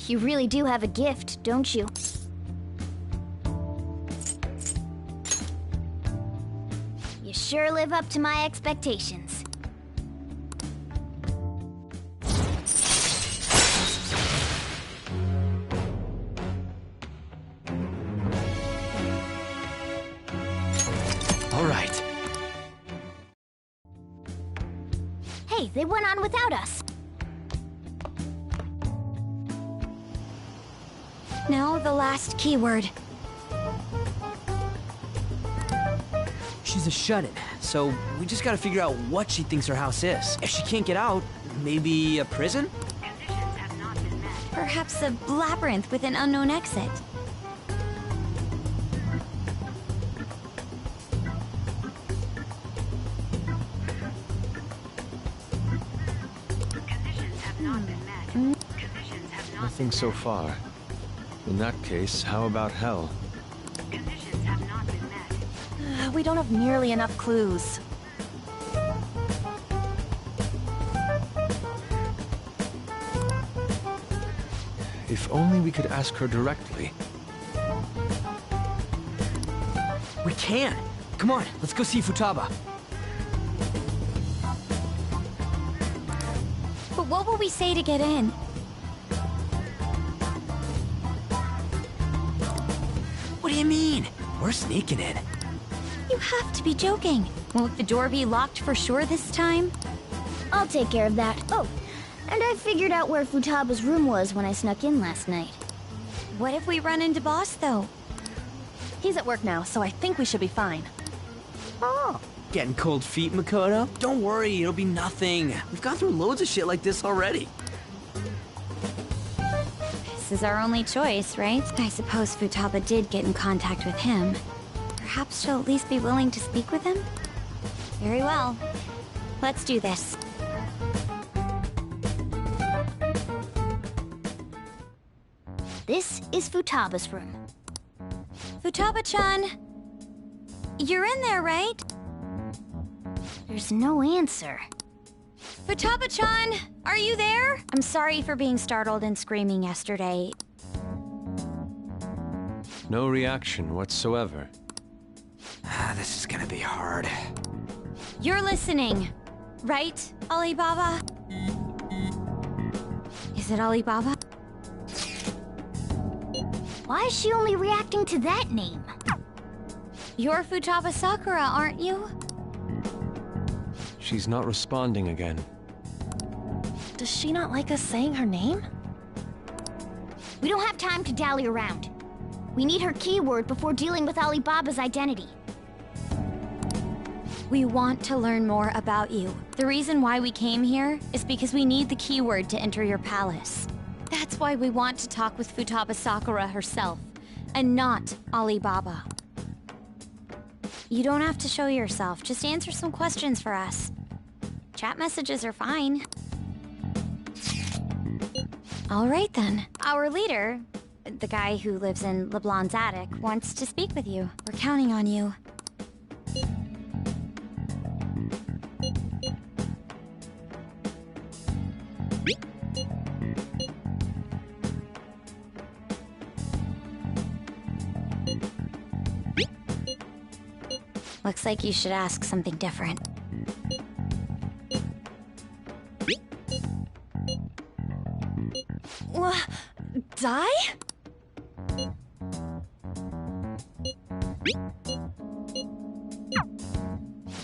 Speaker 3: You really do have a gift, don't you? You sure live up to my expectations.
Speaker 2: All right.
Speaker 3: Hey, they went on without us.
Speaker 9: Now the last keyword.
Speaker 2: She's a shut-in, so we just gotta figure out what she thinks her house is. If she can't get out, maybe a prison?
Speaker 9: Perhaps a labyrinth with an unknown exit.
Speaker 4: Nothing so far. In that case, how about hell?
Speaker 18: We don't have nearly enough clues.
Speaker 4: If only we could ask her directly.
Speaker 2: We can! Come on, let's go see Futaba.
Speaker 9: But what will we say to get in?
Speaker 2: What do you mean? We're sneaking in.
Speaker 9: You have to be joking. Won't the door be locked for sure this time?
Speaker 3: I'll take care of that. Oh, and I figured out where Futaba's room was when I snuck in last night.
Speaker 9: What if we run into Boss, though?
Speaker 18: He's at work now, so I think we should be fine.
Speaker 2: Oh. Getting cold feet, Makoto? Don't worry, it'll be nothing. We've gone through loads of shit like this already.
Speaker 9: This is our only choice, right? I suppose Futaba did get in contact with him. Perhaps she'll at least be willing to speak with him? Very well. Let's do this.
Speaker 3: This is Futaba's room.
Speaker 9: Futaba-chan! You're in there, right?
Speaker 3: There's no answer.
Speaker 9: Futaba-chan! Are you there? I'm sorry for being startled and screaming yesterday.
Speaker 4: No reaction whatsoever.
Speaker 2: This is gonna be hard.
Speaker 9: You're listening, right, Alibaba? Is it Alibaba?
Speaker 3: Why is she only reacting to that name?
Speaker 9: You're Futaba Sakura, aren't you?
Speaker 4: She's not responding again.
Speaker 18: Does she not like us saying her name?
Speaker 3: We don't have time to dally around. We need her keyword before dealing with Alibaba's identity.
Speaker 9: We want to learn more about you. The reason why we came here is because we need the keyword to enter your palace. That's why we want to talk with Futaba Sakura herself, and not Alibaba. You don't have to show yourself, just answer some questions for us. Chat messages are fine. All right then. Our leader, the guy who lives in LeBlanc's attic, wants to speak with you. We're counting on you. Looks like you should ask something different.
Speaker 18: Die?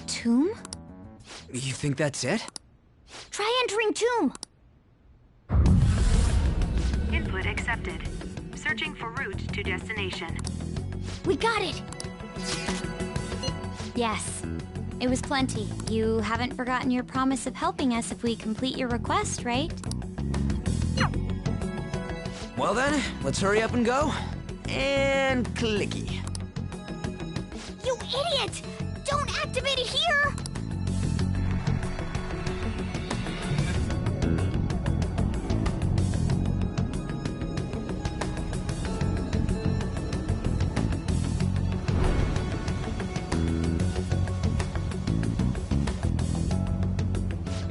Speaker 3: Tomb?
Speaker 2: You think that's it?
Speaker 3: Try entering tomb.
Speaker 20: Input accepted. Searching for route to destination.
Speaker 3: We got it!
Speaker 9: Yes. It was plenty. You haven't forgotten your promise of helping us if we complete your request, right?
Speaker 2: Well then, let's hurry up and go. And clicky.
Speaker 3: You idiot! Don't activate it here!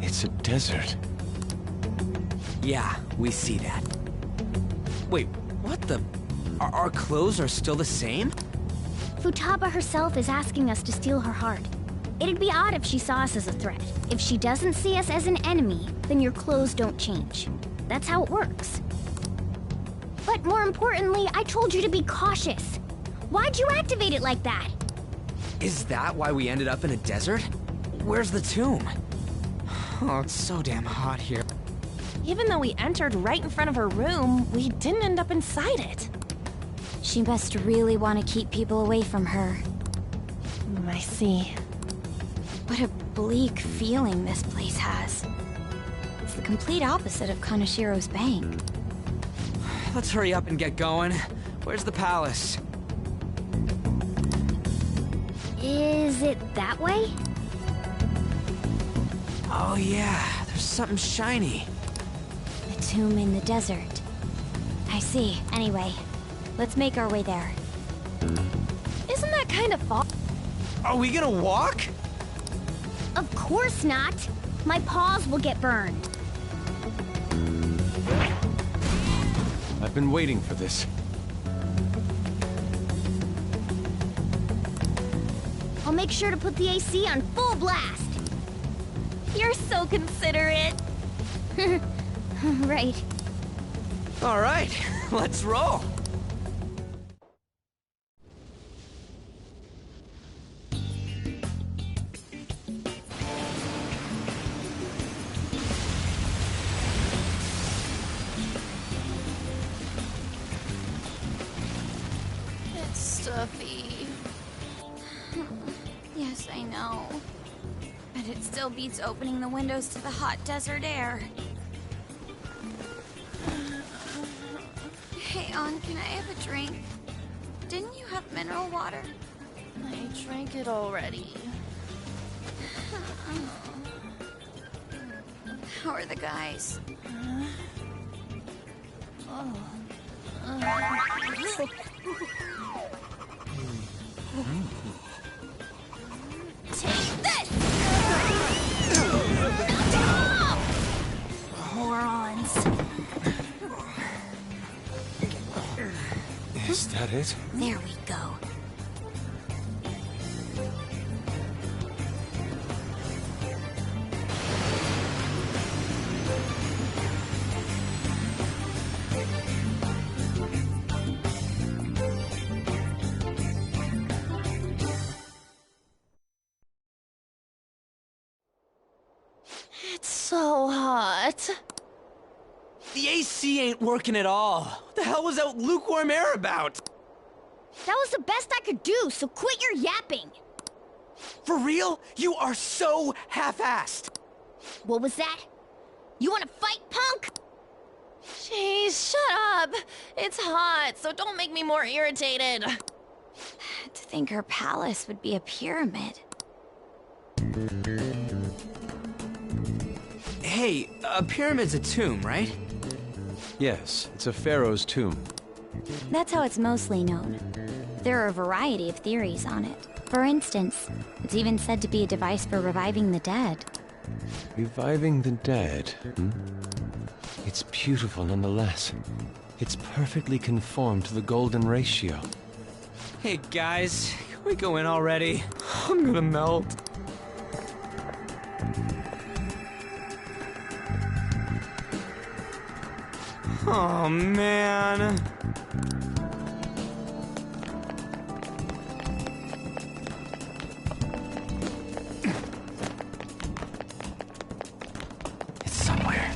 Speaker 4: It's a desert.
Speaker 2: Yeah, we see that. Wait, what the? Our clothes are still the same?
Speaker 3: Futaba herself is asking us to steal her heart. It'd be odd if she saw us as a threat. If she doesn't see us as an enemy, then your clothes don't change. That's how it works. But more importantly, I told you to be cautious. Why'd you activate it like that?
Speaker 2: Is that why we ended up in a desert? Where's the tomb? Oh, it's so damn hot here.
Speaker 18: Even though we entered right in front of her room, we didn't end up inside it.
Speaker 9: She must really want to keep people away from her.
Speaker 18: I see.
Speaker 9: What a bleak feeling this place has. It's the complete opposite of Kanashiro's bank.
Speaker 2: Let's hurry up and get going. Where's the palace?
Speaker 3: Is it that way?
Speaker 2: Oh yeah, there's something shiny.
Speaker 9: The tomb in the desert. I see. Anyway, let's make our way there.
Speaker 18: Isn't that kind of far?
Speaker 2: Are we gonna walk?
Speaker 3: Of course not. My paws will get burned.
Speaker 4: I've been waiting for this.
Speaker 3: I'll make sure to put the AC on full blast.
Speaker 18: You're so considerate.
Speaker 3: Right.
Speaker 2: All right, let's roll.
Speaker 6: It's stuffy.
Speaker 9: Yes, I know. But it still beats opening the windows to the hot desert air. Hey, Ann, can I have a drink? Didn't you have mineral water?
Speaker 6: I drank it already.
Speaker 9: How are the guys?
Speaker 3: Take this! Morons.
Speaker 4: Is that it?
Speaker 3: There we go.
Speaker 18: It's so hot.
Speaker 2: The AC ain't working at all. What the hell was that lukewarm air about?
Speaker 3: That was the best I could do, so quit your yapping.
Speaker 2: For real? You are so half-assed.
Speaker 3: What was that? You wanna fight, punk?
Speaker 18: Jeez, shut up. It's hot, so don't make me more irritated.
Speaker 9: To think her palace would be a pyramid.
Speaker 2: Hey, a pyramid's a tomb, right?
Speaker 4: Yes, it's a pharaoh's tomb.
Speaker 9: That's how it's mostly known. There are a variety of theories on it. For instance, it's even said to be a device for reviving the dead.
Speaker 4: Reviving the dead, hmm? It's beautiful nonetheless. It's perfectly conformed to the golden ratio.
Speaker 2: Hey guys, Can we go in already? I'm gonna melt. Oh, man. It's somewhere.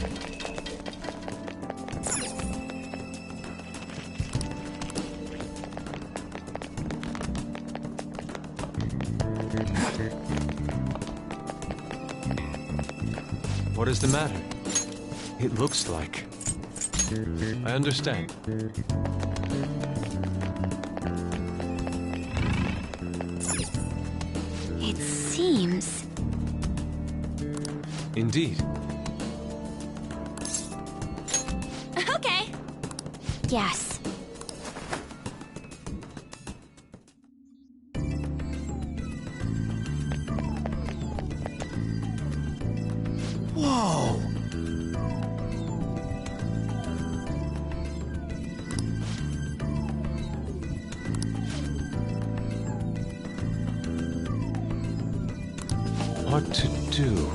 Speaker 4: What is the matter? It looks like... I understand.
Speaker 9: It seems...
Speaker 4: Indeed.
Speaker 3: Okay. Yes.
Speaker 2: Whoa!
Speaker 4: What to do?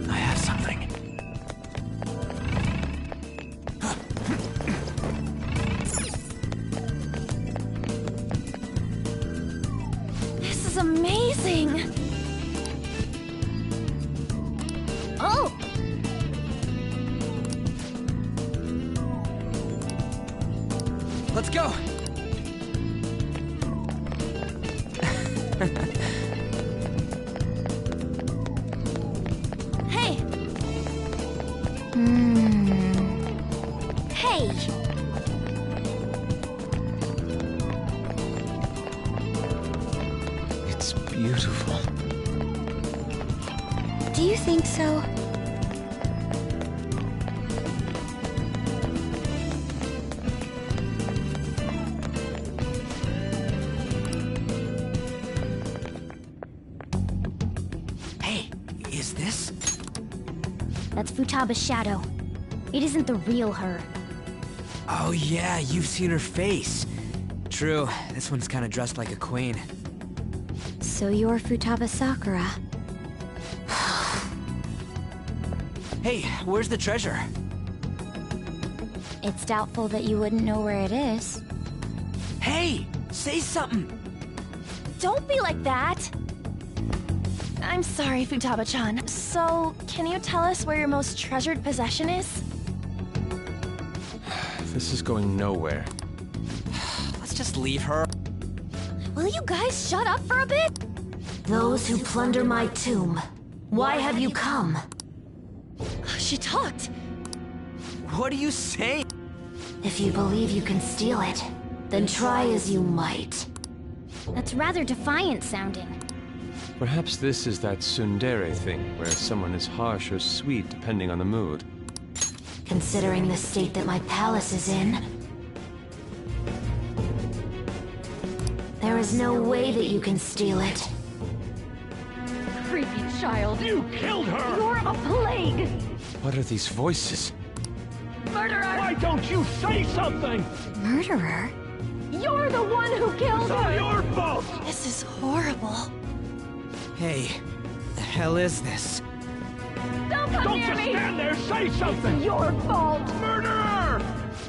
Speaker 2: I have something.
Speaker 18: This is amazing! Oh!
Speaker 2: Let's go!
Speaker 18: Hey!
Speaker 3: Hey!
Speaker 4: It's beautiful.
Speaker 9: Do you think so?
Speaker 2: Hey, is this?
Speaker 3: That's Futaba's shadow. It isn't the real her.
Speaker 2: Oh yeah, you've seen her face. True, this one's kind of dressed like a queen.
Speaker 9: So you're Futaba Sakura.
Speaker 2: Hey, where's the treasure?
Speaker 9: It's doubtful that you wouldn't know where it is.
Speaker 2: Hey, say something!
Speaker 18: Don't be like that! I'm sorry, Futaba-chan. So, can you tell us where your most treasured possession is?
Speaker 4: This is going nowhere.
Speaker 2: Let's just leave her.
Speaker 18: Will you guys shut up for a bit?
Speaker 21: Those who plunder my tomb, why have you come?
Speaker 18: She talked!
Speaker 2: What are you saying?
Speaker 21: If you believe you can steal it, then try as you might.
Speaker 3: That's rather defiant sounding.
Speaker 4: Perhaps this is that tsundere thing, where someone is harsh or sweet depending on the mood.
Speaker 21: Considering the state that my palace is in, there is no way that you can steal it.
Speaker 18: Creepy child.
Speaker 22: You killed her!
Speaker 18: You're a plague!
Speaker 4: What are these voices?
Speaker 18: Murderer!
Speaker 22: Why don't you say something?
Speaker 9: Murderer?
Speaker 18: You're the one who killed
Speaker 22: It's all
Speaker 18: her!
Speaker 22: your fault!
Speaker 18: This is horrible.
Speaker 2: Hey, the hell is this?
Speaker 18: Don't come
Speaker 22: Don't
Speaker 18: near
Speaker 22: just
Speaker 18: me!
Speaker 22: stand there, say something!
Speaker 18: It's your fault!
Speaker 22: Murderer!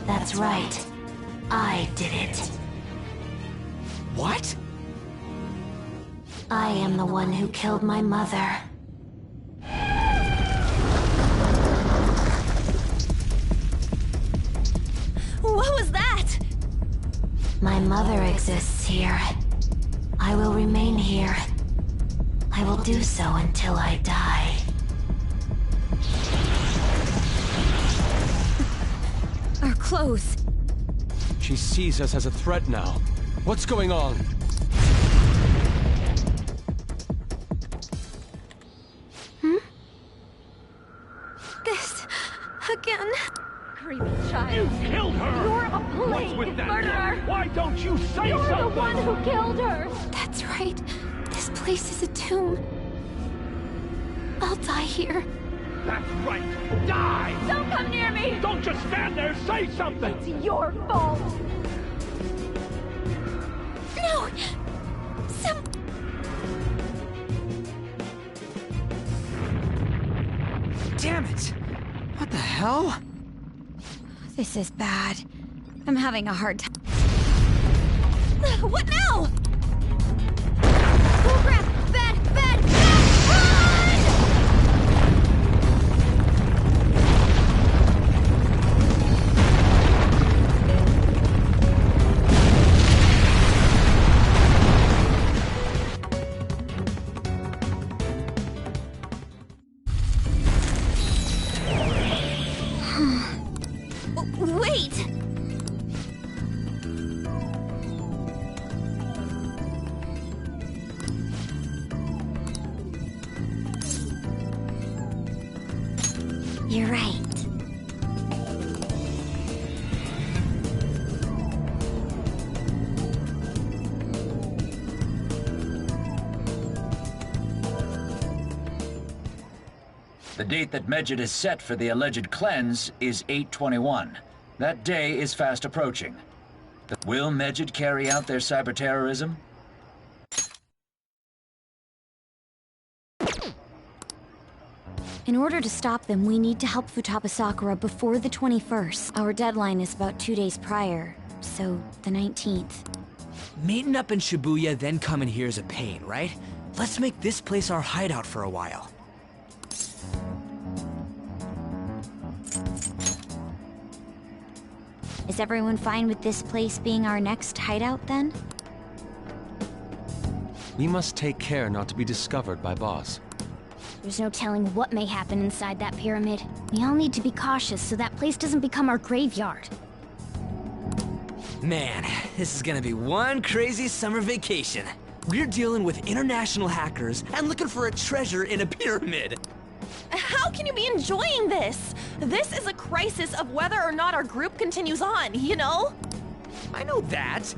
Speaker 21: That's right. I did it.
Speaker 2: What?
Speaker 21: I am the one who killed my mother.
Speaker 18: What was that?
Speaker 21: My mother exists here. I will remain here. I will do so until I die.
Speaker 9: Our clothes.
Speaker 4: She sees us as a threat now. What's going on?
Speaker 18: This... again? Creepy child.
Speaker 22: You killed her!
Speaker 18: You're a plague!
Speaker 22: What's with that?
Speaker 18: Murderer!
Speaker 22: Why don't you say
Speaker 18: You're
Speaker 22: something?
Speaker 18: the one who killed her!
Speaker 21: That's right. This place is a tomb. I'll die here.
Speaker 22: That's right. Die!
Speaker 18: Don't come near me!
Speaker 22: Don't just stand there, say something!
Speaker 18: It's your fault! No!
Speaker 2: Damn it! What the hell?
Speaker 9: This is bad. I'm having a hard time.
Speaker 18: What now? Oh crap! Bad! Bad!
Speaker 3: Wait!
Speaker 21: You're right.
Speaker 11: The date that Medjed is set for the alleged cleanse is 8/21. That day is fast approaching. Will Medjed carry out their cyber terrorism?
Speaker 9: In order to stop them, we need to help Futaba Sakura before the 21st. Our deadline is about 2 days prior, so the 19th.
Speaker 2: Meeting up in Shibuya, then coming here is a pain, right? Let's make this place our hideout for a while.
Speaker 9: Is everyone fine with this place being our next hideout, then?
Speaker 4: We must take care not to be discovered by Boss.
Speaker 3: There's no telling what may happen inside that pyramid. We all need to be cautious so that place doesn't become our graveyard.
Speaker 2: Man, this is gonna be one crazy summer vacation. We're dealing with international hackers and looking for a treasure in a pyramid.
Speaker 18: How can you be enjoying this? This is a crisis of whether or not our group continues on, you know?
Speaker 2: I know that.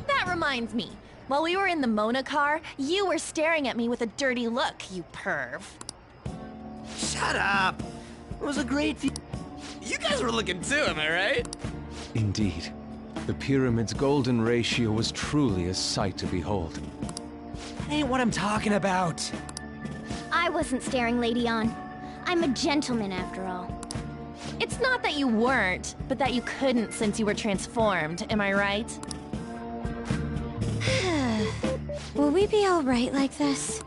Speaker 18: That reminds me. While we were in the Mona car, you were staring at me with a dirty look, you perv.
Speaker 2: Shut up. It was a great view. You guys were looking too, am I right?
Speaker 4: Indeed. The pyramid's golden ratio was truly a sight to behold.
Speaker 2: That ain't what I'm talking about.
Speaker 3: I wasn't staring, Lady On. I'm a gentleman, after all.
Speaker 18: It's not that you weren't, but that you couldn't since you were transformed, am I right?
Speaker 9: Will we be all right like this?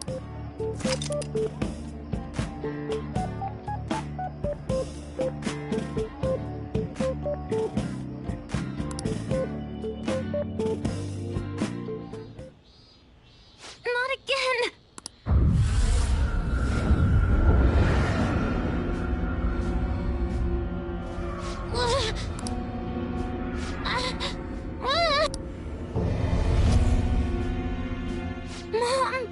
Speaker 3: Not again! Mom!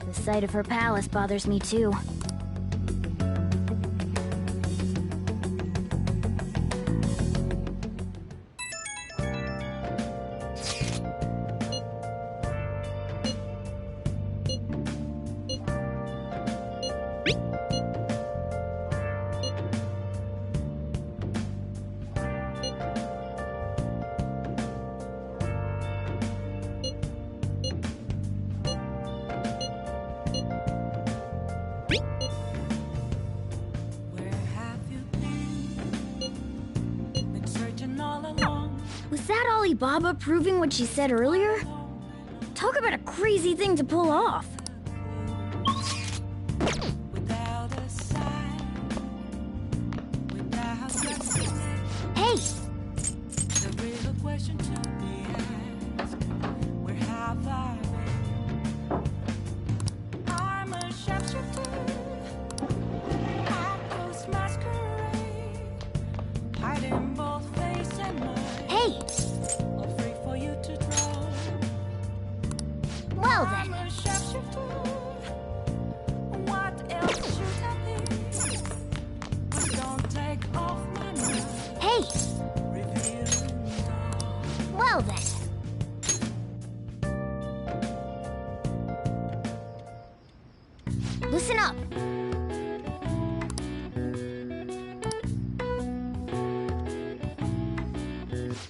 Speaker 3: The sight of her palace bothers me too. Was that Alibaba proving what she said earlier? Talk about a crazy thing to pull off.
Speaker 1: question to be asked. Where have I been? I'm a sharpshooter. I post masquerade, hiding both face and mind.
Speaker 3: Hey!
Speaker 1: All free for you to draw.
Speaker 3: Well
Speaker 1: I'm
Speaker 3: then.
Speaker 1: a sharpshooter. What else should I be? Don't take off my mask.
Speaker 3: Hey!
Speaker 1: Revealing
Speaker 3: Well then. Listen up.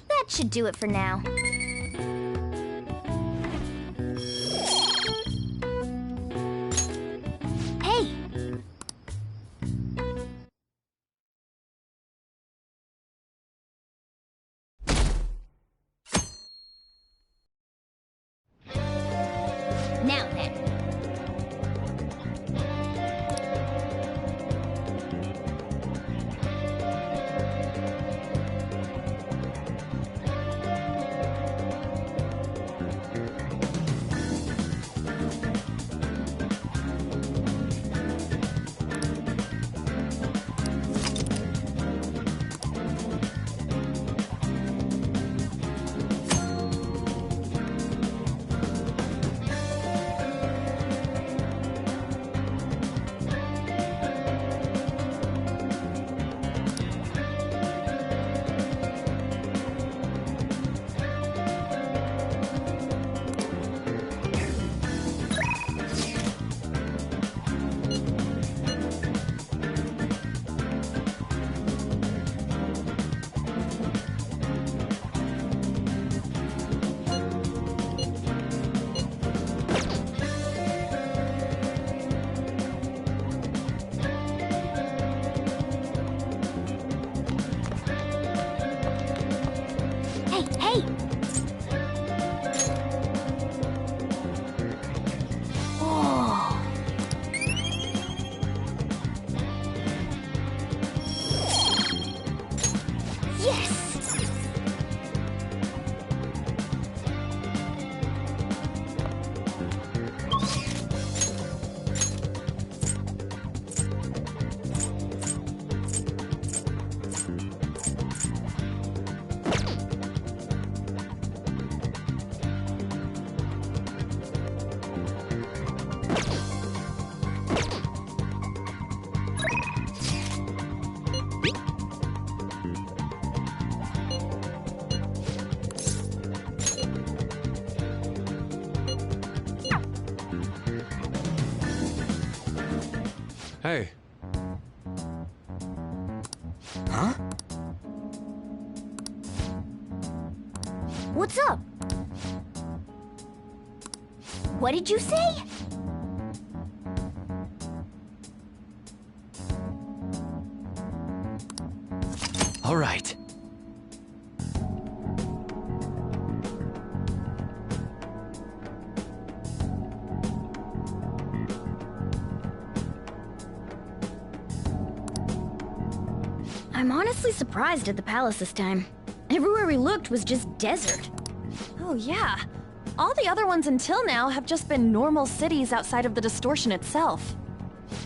Speaker 3: That should do it for now. Hey! Now then. Hey! Oh. Yes!
Speaker 4: Hey.
Speaker 2: Huh?
Speaker 3: What's up? What did you say?
Speaker 2: All right.
Speaker 3: I'm honestly surprised at the palace this time. Everywhere we looked was just desert.
Speaker 18: Oh, yeah. All the other ones until now have just been normal cities outside of the distortion itself.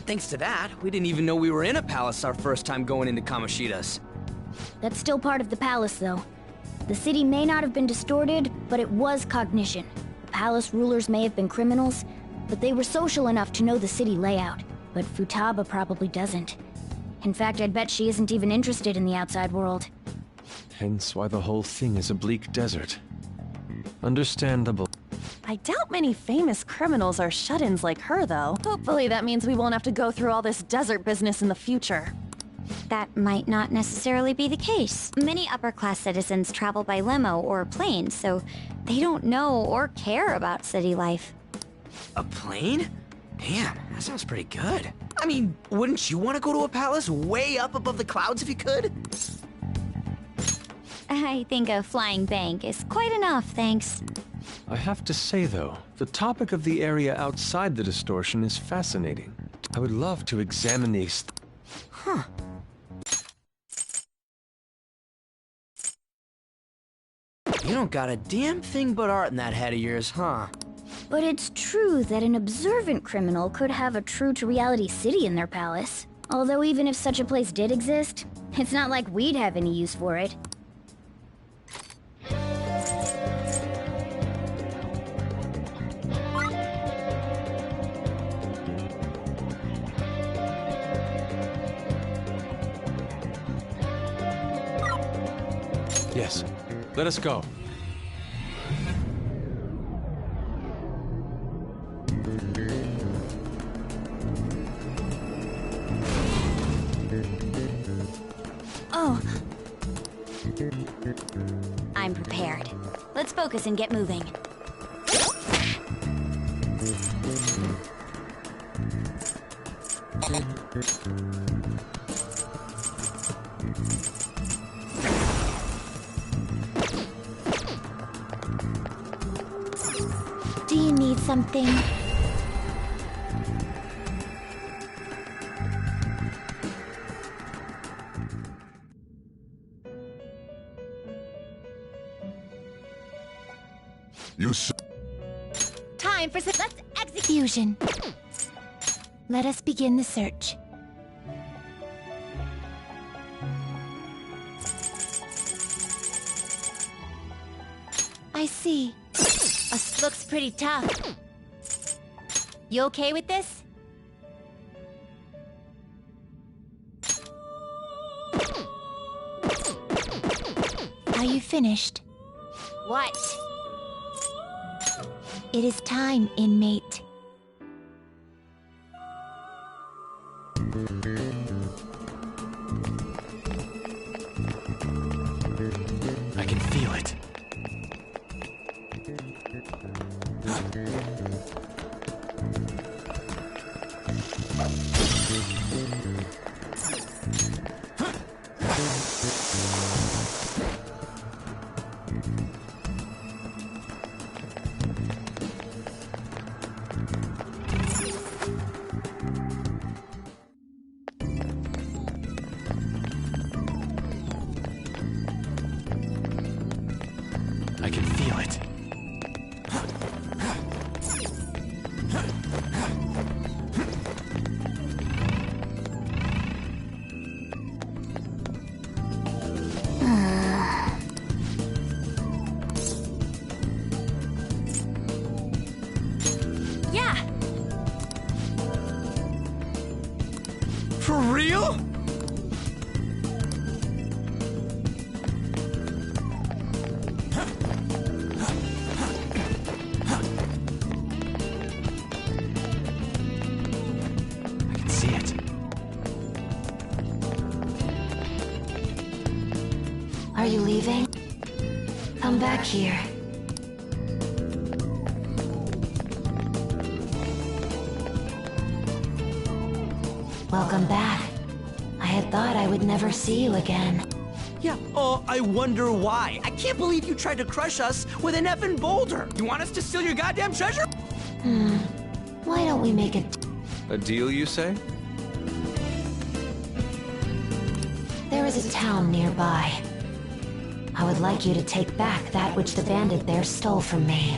Speaker 2: Thanks to that, we didn't even know we were in a palace our first time going into Kamoshida's.
Speaker 3: That's still part of the palace, though. The city may not have been distorted, but it was cognition. The palace rulers may have been criminals, but they were social enough to know the city layout. But Futaba probably doesn't. In fact, I'd bet she isn't even interested in the outside world.
Speaker 4: Hence why the whole thing is a bleak desert. Understandable.
Speaker 18: I doubt many famous criminals are shut-ins like her, though. Hopefully that means we won't have to go through all this desert business in the future.
Speaker 9: That might not necessarily be the case. Many upper-class citizens travel by limo or plane, so they don't know or care about city life.
Speaker 2: A plane? Damn, that sounds pretty good. I mean, wouldn't you want to go to a palace way up above the clouds if you could?
Speaker 9: I think a flying bank is quite enough, thanks.
Speaker 4: I have to say, though, the topic of the area outside the distortion is fascinating. I would love to examine the
Speaker 2: Huh. You don't got a damn thing but art in that head of yours, huh?
Speaker 3: But it's true that an observant criminal could have a true-to-reality city in their palace. Although even if such a place did exist, it's not like we'd have any use for it.
Speaker 4: Yes, let us go.
Speaker 3: Oh.
Speaker 9: I'm prepared. Let's focus and get moving.
Speaker 21: Do you need something? Time for some execution. Let us begin the search. I see. Looks pretty tough. You okay with this? Are you finished?
Speaker 9: What?
Speaker 21: It is time, inmate.
Speaker 4: I can feel it. I can feel it.
Speaker 3: Yeah!
Speaker 2: For real?
Speaker 21: Are you leaving? Come back here. Welcome back. I had thought I would never see you again.
Speaker 2: Yeah, oh, I wonder why. I can't believe you tried to crush us with an effing boulder. You want us to steal your goddamn treasure?
Speaker 21: Why don't we make
Speaker 4: A deal, you say?
Speaker 21: There is a town nearby. I would like you to take back that which the bandit there stole from me.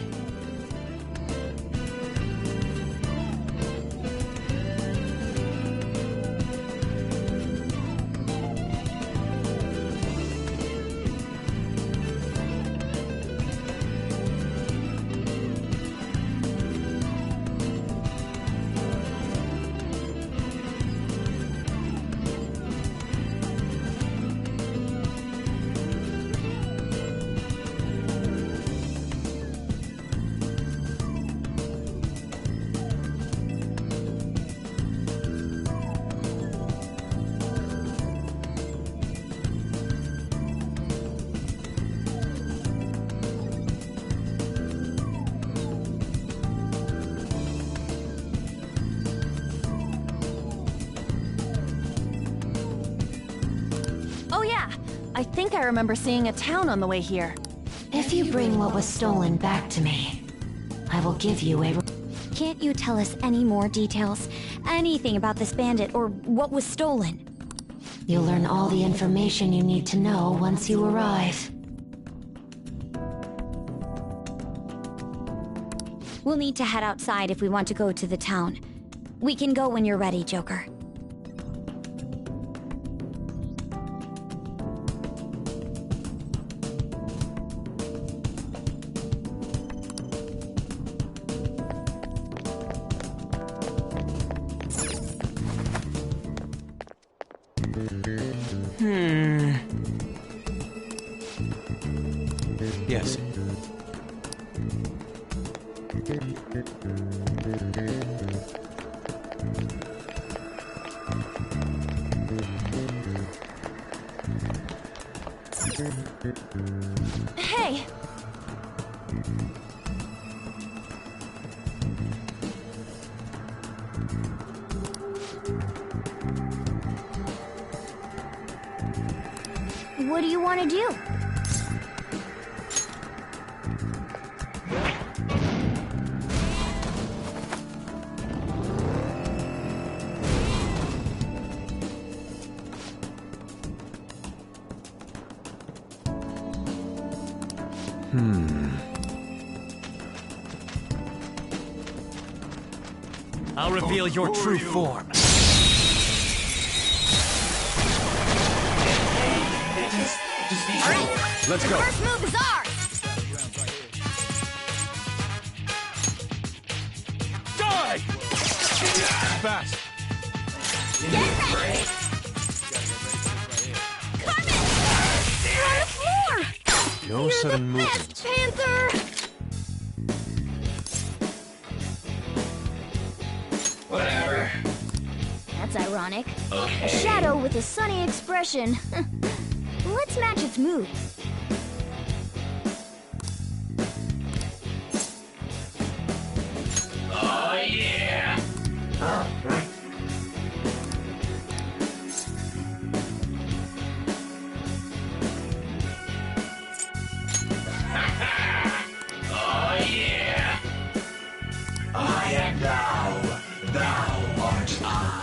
Speaker 18: I think I remember seeing a town on the way here.
Speaker 21: If you bring what was stolen back to me, I will give you a...
Speaker 9: Can't you tell us any more details? Anything about this bandit or what was stolen?
Speaker 21: You'll learn all the information you need to know once you arrive.
Speaker 9: We'll need to head outside if we want to go to the town. We can go when you're ready, Joker.
Speaker 4: Yes.
Speaker 18: Hey!
Speaker 3: What do you want to do?
Speaker 2: I'll reveal your true form.
Speaker 4: Let's go.
Speaker 3: First move is ours!
Speaker 22: Die!
Speaker 4: Fast.
Speaker 3: Get ready! Carmen! You're on the floor!
Speaker 4: No sudden movements.
Speaker 3: Panther!
Speaker 22: Whatever.
Speaker 3: That's ironic.
Speaker 22: Okay.
Speaker 3: A shadow with a sunny expression. Let's match its mood.
Speaker 22: Oh, yeah. Oh, yeah. I am thou. Thou art I.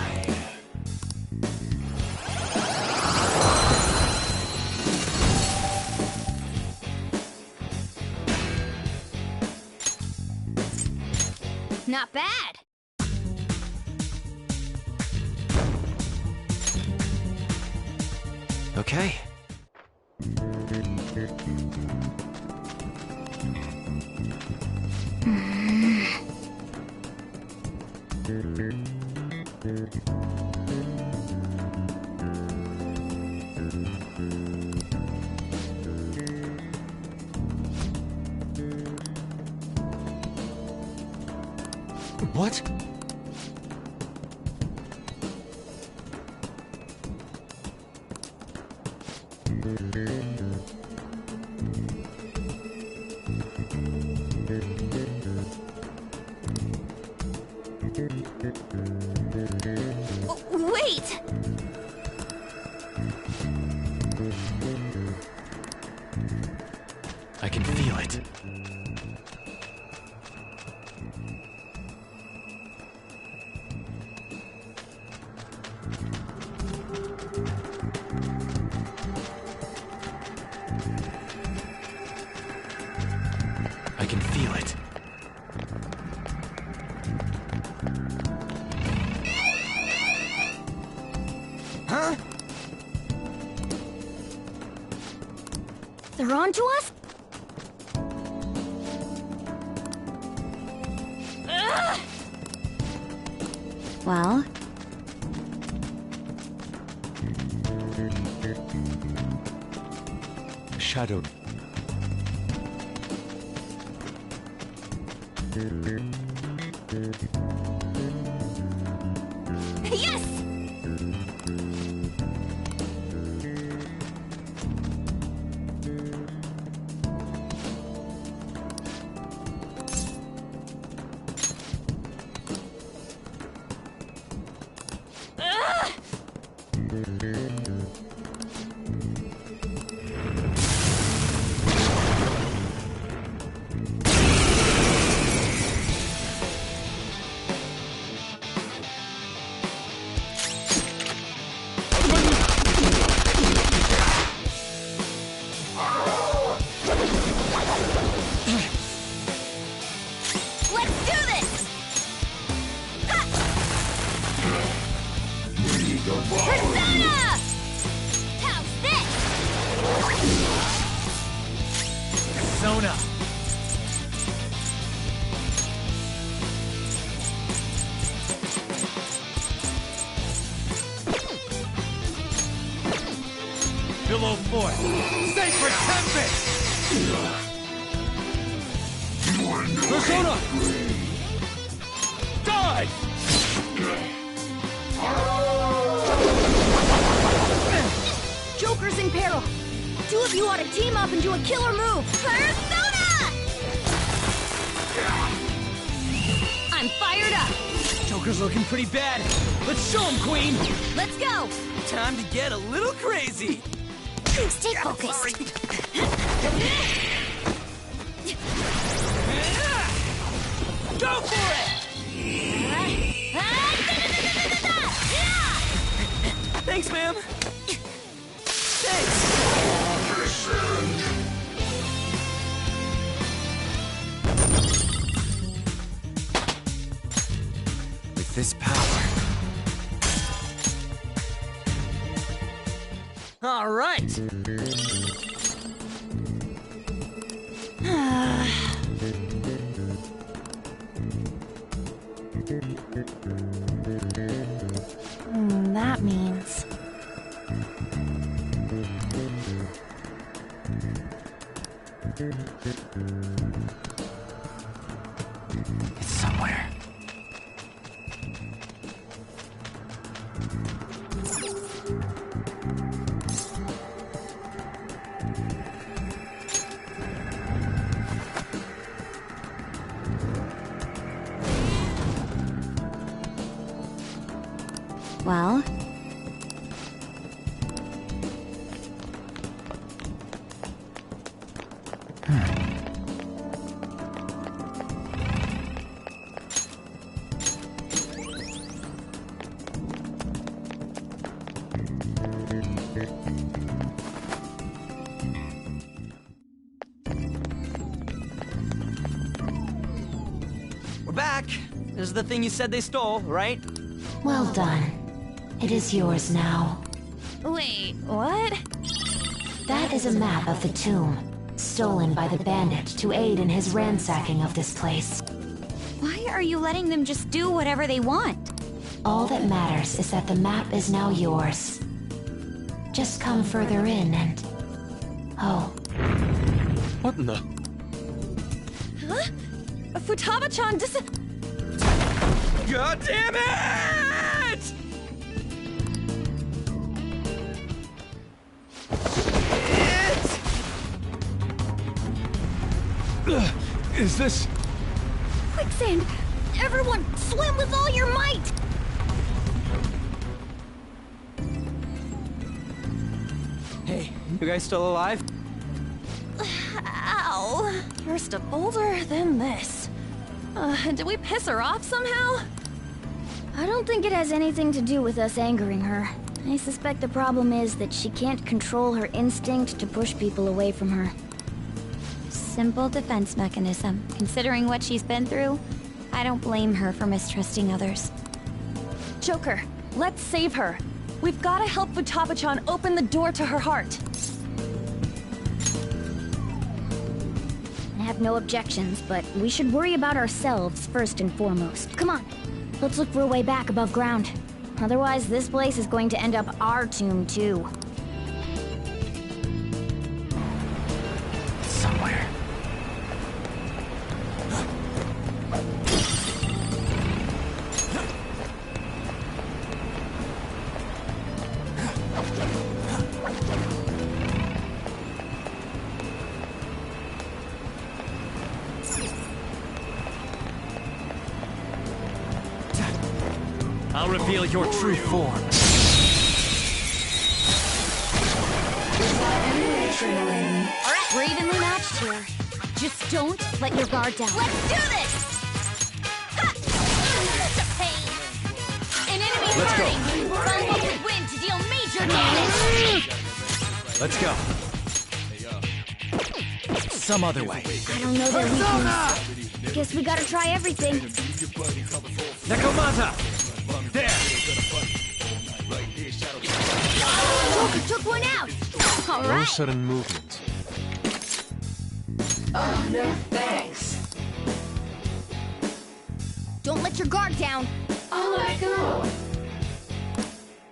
Speaker 3: Not bad.
Speaker 4: Okay. What?
Speaker 3: Wait!
Speaker 4: I can feel it. I can feel it.
Speaker 3: Huh? They're on to us? Ugh!
Speaker 9: Well?
Speaker 4: Shadow.
Speaker 3: Yes! Ugh!
Speaker 5: Angelo Fort! Sacred Tempest!
Speaker 4: Persona!
Speaker 5: Die!
Speaker 3: Joker's in peril. Two of you ought to team up and do a killer move. Persona! I'm fired up.
Speaker 2: Joker's looking pretty bad. Let's show him, Queen!
Speaker 3: Let's go.
Speaker 2: Time to get a little crazy.
Speaker 3: Stay focused.
Speaker 2: Go for it! Thanks, ma'am. Thanks. With this power. All right.
Speaker 6: That means...
Speaker 2: It's somewhere.
Speaker 9: Well?
Speaker 2: We're back. This is the thing you said they stole, right?
Speaker 21: Well done. It is yours now.
Speaker 18: Wait, what?
Speaker 21: That is a map of the tomb, stolen by the bandit to aid in his ransacking of this place.
Speaker 9: Why are you letting them just do whatever they want?
Speaker 21: All that matters is that the map is now yours. Just come further in and... Oh.
Speaker 4: What in the...
Speaker 18: Huh? Futaba-chan
Speaker 2: God damn it!
Speaker 4: Is this...
Speaker 3: Quicksand! Everyone, swim with all your might!
Speaker 2: Hey, you guys still alive?
Speaker 18: Ow. First a boulder, then this. Did we piss her off somehow?
Speaker 3: I don't think it has anything to do with us angering her. I suspect the problem is that she can't control her instinct to push people away from her.
Speaker 9: Simple defense mechanism. Considering what she's been through, I don't blame her for mistrusting others.
Speaker 18: Joker, let's save her. We've got to help Futaba-chan open the door to her heart.
Speaker 3: I have no objections, but we should worry about ourselves first and foremost. Come on, let's look for a way back above ground. Otherwise, this place is going to end up our tomb, too.
Speaker 2: Somewhere. I'll reveal your true form.
Speaker 3: Alright, we're evenly matched here. Just don't let your guard down.
Speaker 18: Let's do this! Ha! Such a pain! An enemy hurting! Follow up with wind to deal major damage!
Speaker 2: Let's go. Some other way.
Speaker 3: I don't know their weakness. Guess we gotta try everything.
Speaker 2: Nekomata! There!
Speaker 3: Joker took one out!
Speaker 4: No
Speaker 3: Alright!
Speaker 4: sudden movement.
Speaker 21: Oh, no thanks.
Speaker 3: Don't let your guard down!
Speaker 21: I'll let go.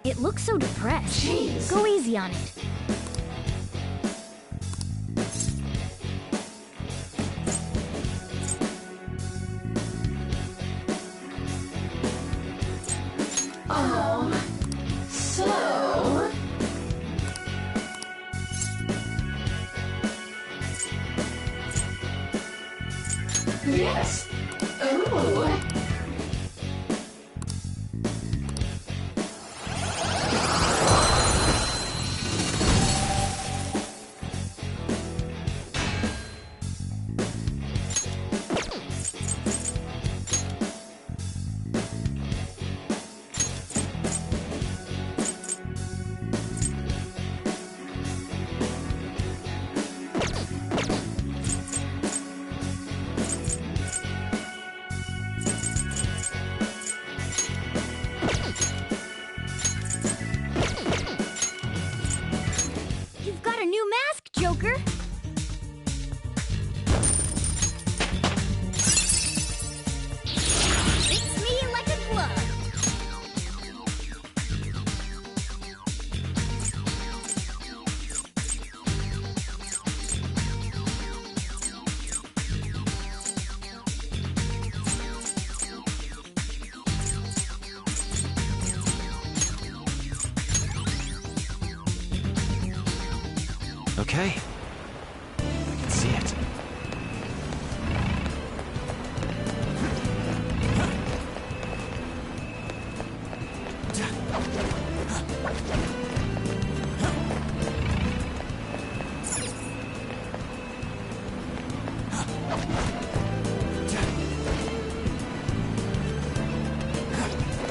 Speaker 3: It looks so depressed.
Speaker 21: Jeez.
Speaker 3: Go easy on it.
Speaker 22: Yes. Ooh.
Speaker 3: You've got a new mask, Joker. Fits me like a glove.
Speaker 4: Okay. I can see it.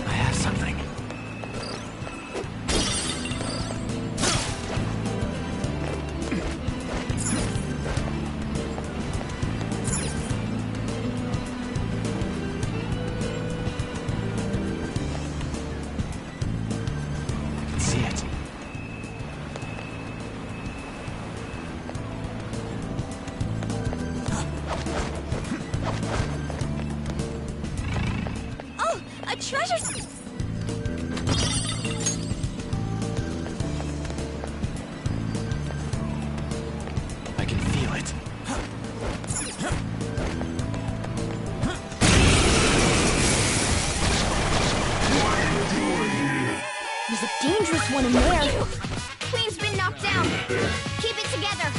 Speaker 4: I have something. I can see it.
Speaker 3: Oh, a treasure!
Speaker 4: I can feel it.
Speaker 3: There's a dangerous one in there. Queen's been knocked down. Keep it together.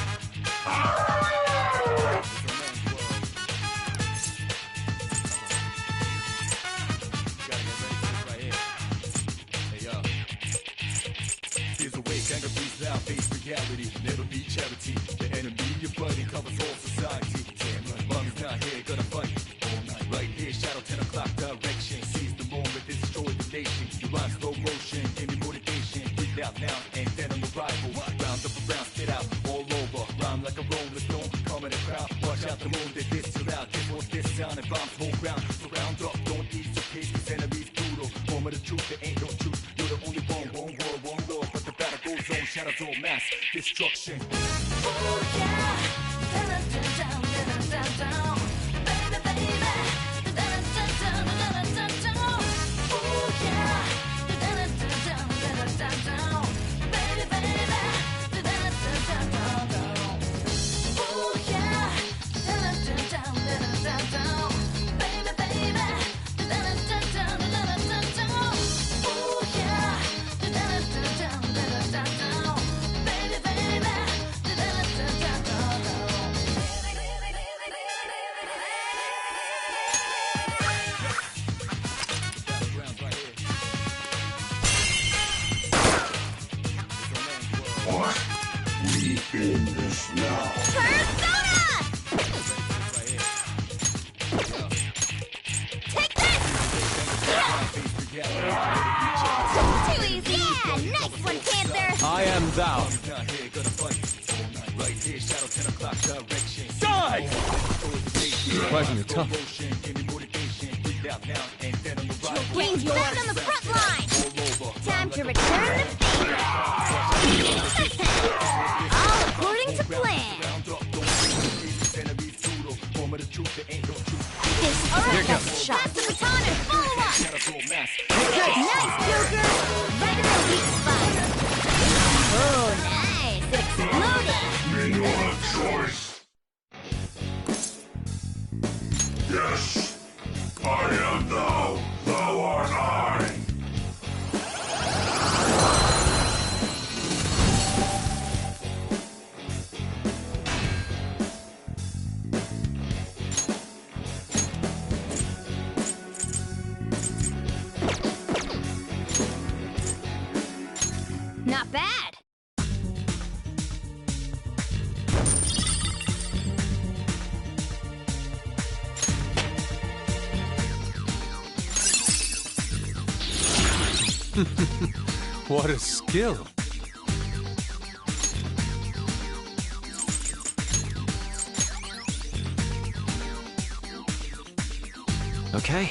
Speaker 22: Here's a way, anger, peace, now face reality. Never be charity. The enemy, your buddy, covers all society. Damn, mommy's not here, gonna fight all night. Right here, shadow 10 o'clock direction. Seize the moment, destroy the nation. You run slow motion, give me motivation. Breathe out now, and then on the rival. Round up around, spit out all over. Rhyme like a rolling stone, come in the crowd. Watch out the moon, they diss you out. This won't this sound and bombs whole ground. Surround up, don't ease your pace, cause enemies brutal. Home of the truth, there ain't no truth. You're the only one world, one lord. But the battle goes on, shadows all mass destruction. What? We in this now.
Speaker 3: Persona! Take this! Too easy! Yeah! Nice one, Panther!
Speaker 4: I am thou.
Speaker 22: Die!
Speaker 4: Surprisingly tough.
Speaker 3: Queen's back on the front line! Time to return the favor! All according to plan! This is our best shot! Pass the baton and follow up! Nice, Joker! Right in the weak spot! Oh, nice! It exploded!
Speaker 22: You have choice. Yes, I am thou. Thou art I.
Speaker 4: What a skill. Okay.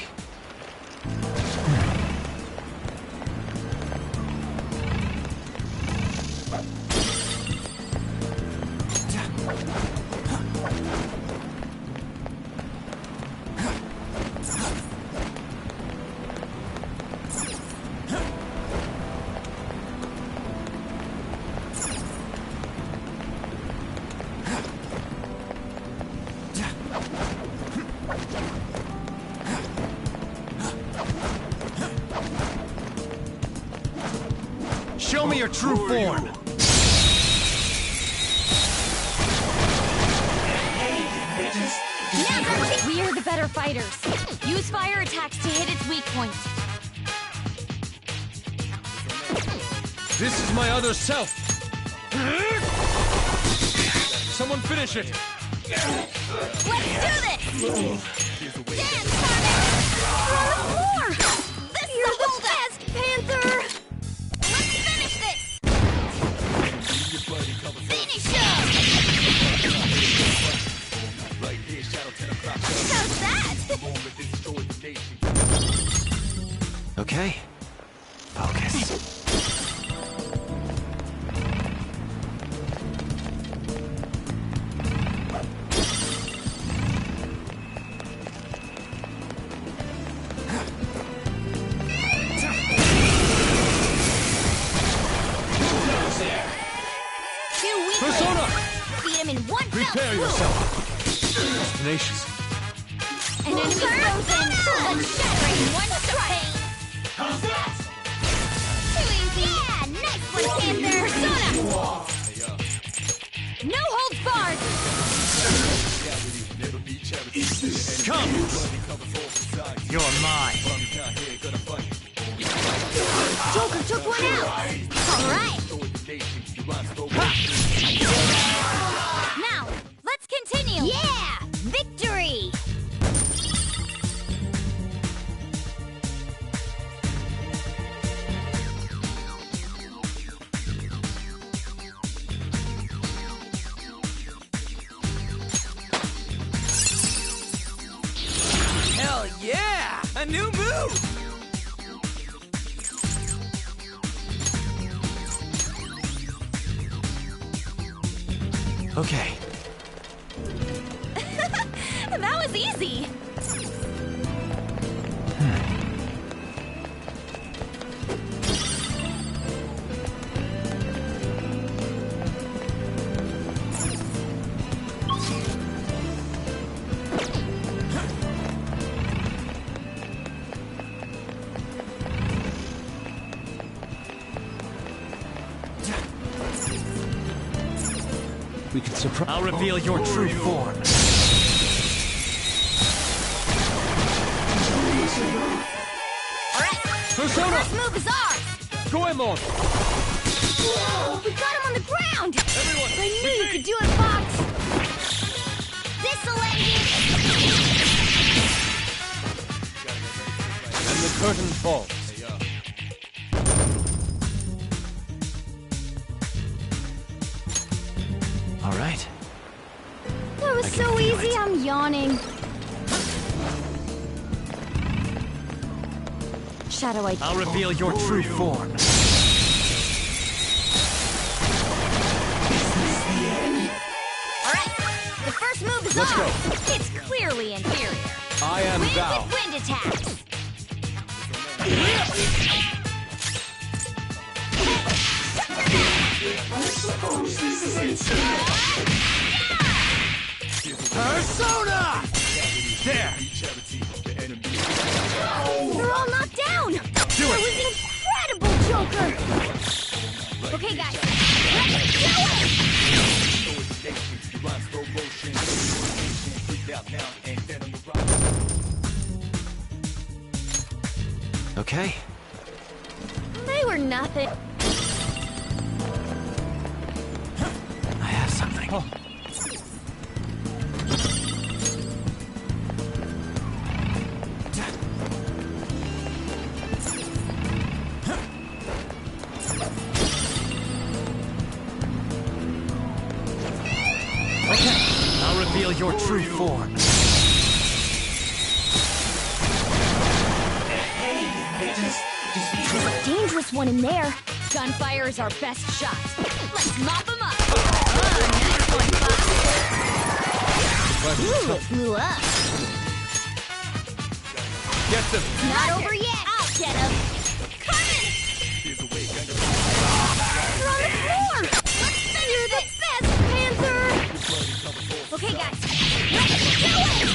Speaker 5: Show me your true form!
Speaker 6: We are the better fighters. Use fire attacks to hit its weak points.
Speaker 4: This is my other self! Someone finish it!
Speaker 6: Let's do this! Dance, Carmen! We're on the floor! This is the best, Panther! Let's finish this! Finish him! How's that?
Speaker 2: Okay. Focus.
Speaker 6: Persona! Beat him in one fell
Speaker 4: Prepare
Speaker 6: swoop.
Speaker 4: yourself! Tenacious.
Speaker 6: An enemy frozen! Let's shatter in one strike! How's that? Too easy! Yeah, nice one, Panther! Persona! No holds barred!
Speaker 5: Come! You're mine!
Speaker 6: Joker took one out! Alright! Now, let's continue! Yeah! Victory!
Speaker 2: Hell yeah! A new move! Okay.
Speaker 6: That was easy!
Speaker 4: We can surprise.
Speaker 5: I'll reveal your true form.
Speaker 6: Alright!
Speaker 4: Persona!
Speaker 6: First move is ours!
Speaker 4: Goemon!
Speaker 6: Whoa! We got him on the ground!
Speaker 4: Everyone!
Speaker 6: I knew you could do it, Fox! This'll end it!
Speaker 4: And the curtain falls.
Speaker 2: All right.
Speaker 3: That was so easy, I'm yawning.
Speaker 6: Shadow Eye.
Speaker 5: I'll reveal your true form.
Speaker 6: Alright! The first move is
Speaker 4: Let's
Speaker 6: ours!
Speaker 4: go.
Speaker 6: It's clearly inferior.
Speaker 4: I am
Speaker 6: Wind
Speaker 4: thou.
Speaker 6: with wind attacks!
Speaker 5: Persona! There!
Speaker 3: They're all knocked down! That was incredible, Joker! Okay, guys, let's do
Speaker 2: Okay.
Speaker 3: They were nothing.
Speaker 2: I have something.
Speaker 4: Oh.
Speaker 5: your true form.
Speaker 3: There's a dangerous one in there.
Speaker 8: Gunfire is our best shot. Let's mop them up.
Speaker 3: Nice one, Fox. Ooh, it blew up.
Speaker 5: Get them.
Speaker 3: Not over yet. I'll get him. Coming! They're on the floor! You're the best, Panther! Okay, guys. Let's do it!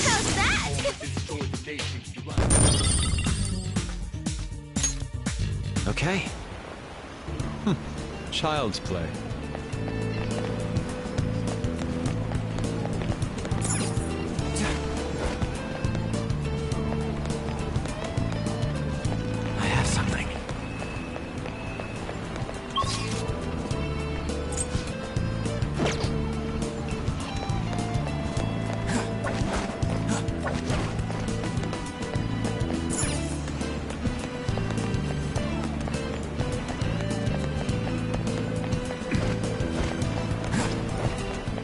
Speaker 3: How's that?
Speaker 4: Okay. Child's play.
Speaker 2: I have something.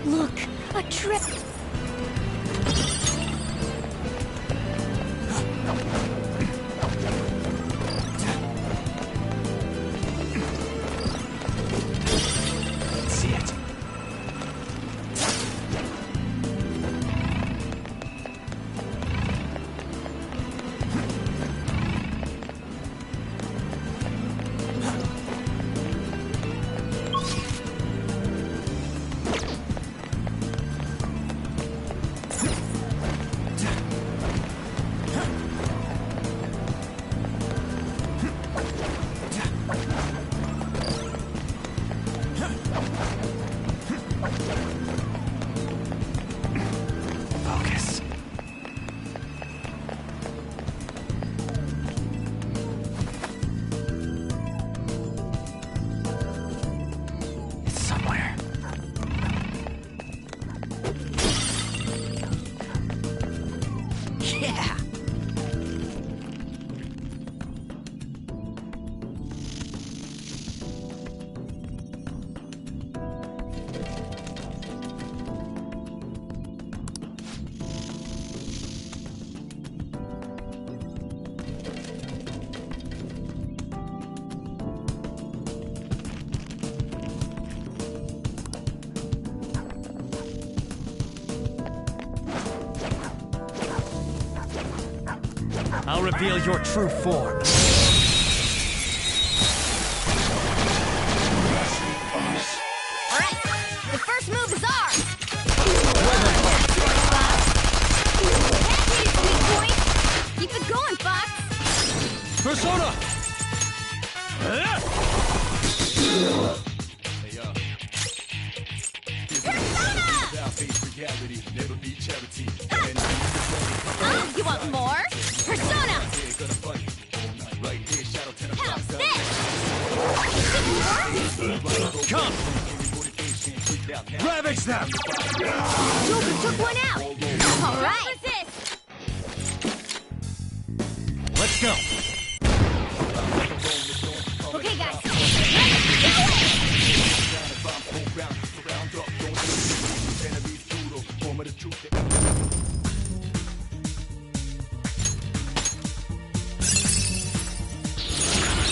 Speaker 3: Look, a trip.
Speaker 2: See it. Focus. It's somewhere. Yeah!
Speaker 5: I'll reveal your true form.
Speaker 3: Alright, the first move is ours! Sweet boy! Keep it going, Fox!
Speaker 4: Persona!
Speaker 3: You want more? Persona! How's this?
Speaker 5: Come! Ravage them!
Speaker 3: Joker took one out! Alright!
Speaker 5: Let's go!
Speaker 3: Okay, guys. Let's do it!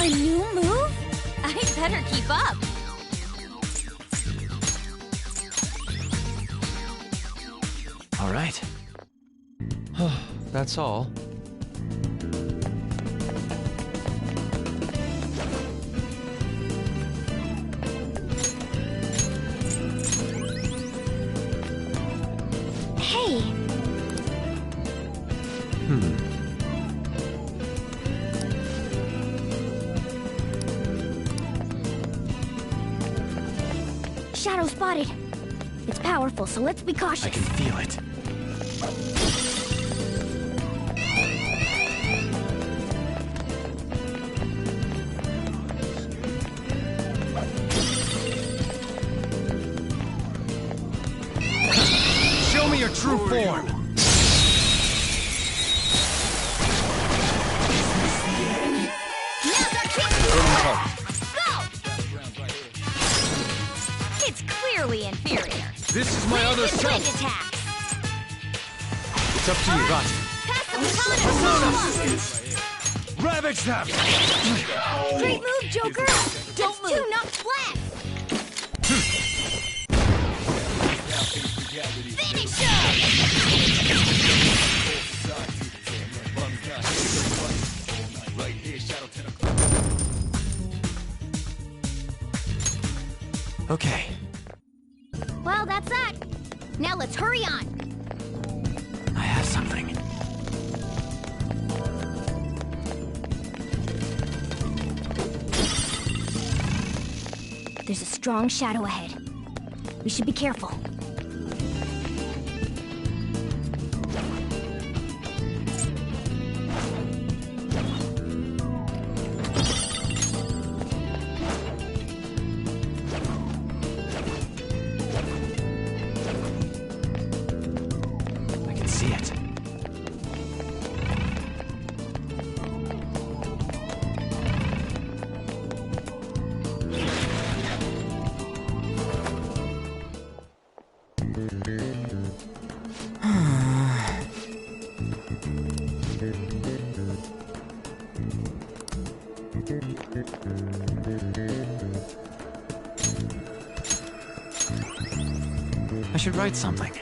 Speaker 3: A new move? I better keep up.
Speaker 4: All right. That's all.
Speaker 3: Hey, shadow spotted. It's powerful, so let's be cautious.
Speaker 2: I can feel it.
Speaker 5: Show me your true form!
Speaker 3: Now's our chance! Go! It's clearly in
Speaker 5: my other self! It's up to you, Roger. Ravage them!
Speaker 3: Great move, Joker! Don't move! Two, not flat! Finish
Speaker 2: Okay.
Speaker 3: Well, that's that. Now let's hurry on.
Speaker 2: I have something.
Speaker 3: There's a strong shadow ahead. We should be careful.
Speaker 2: I can see it. I should write something.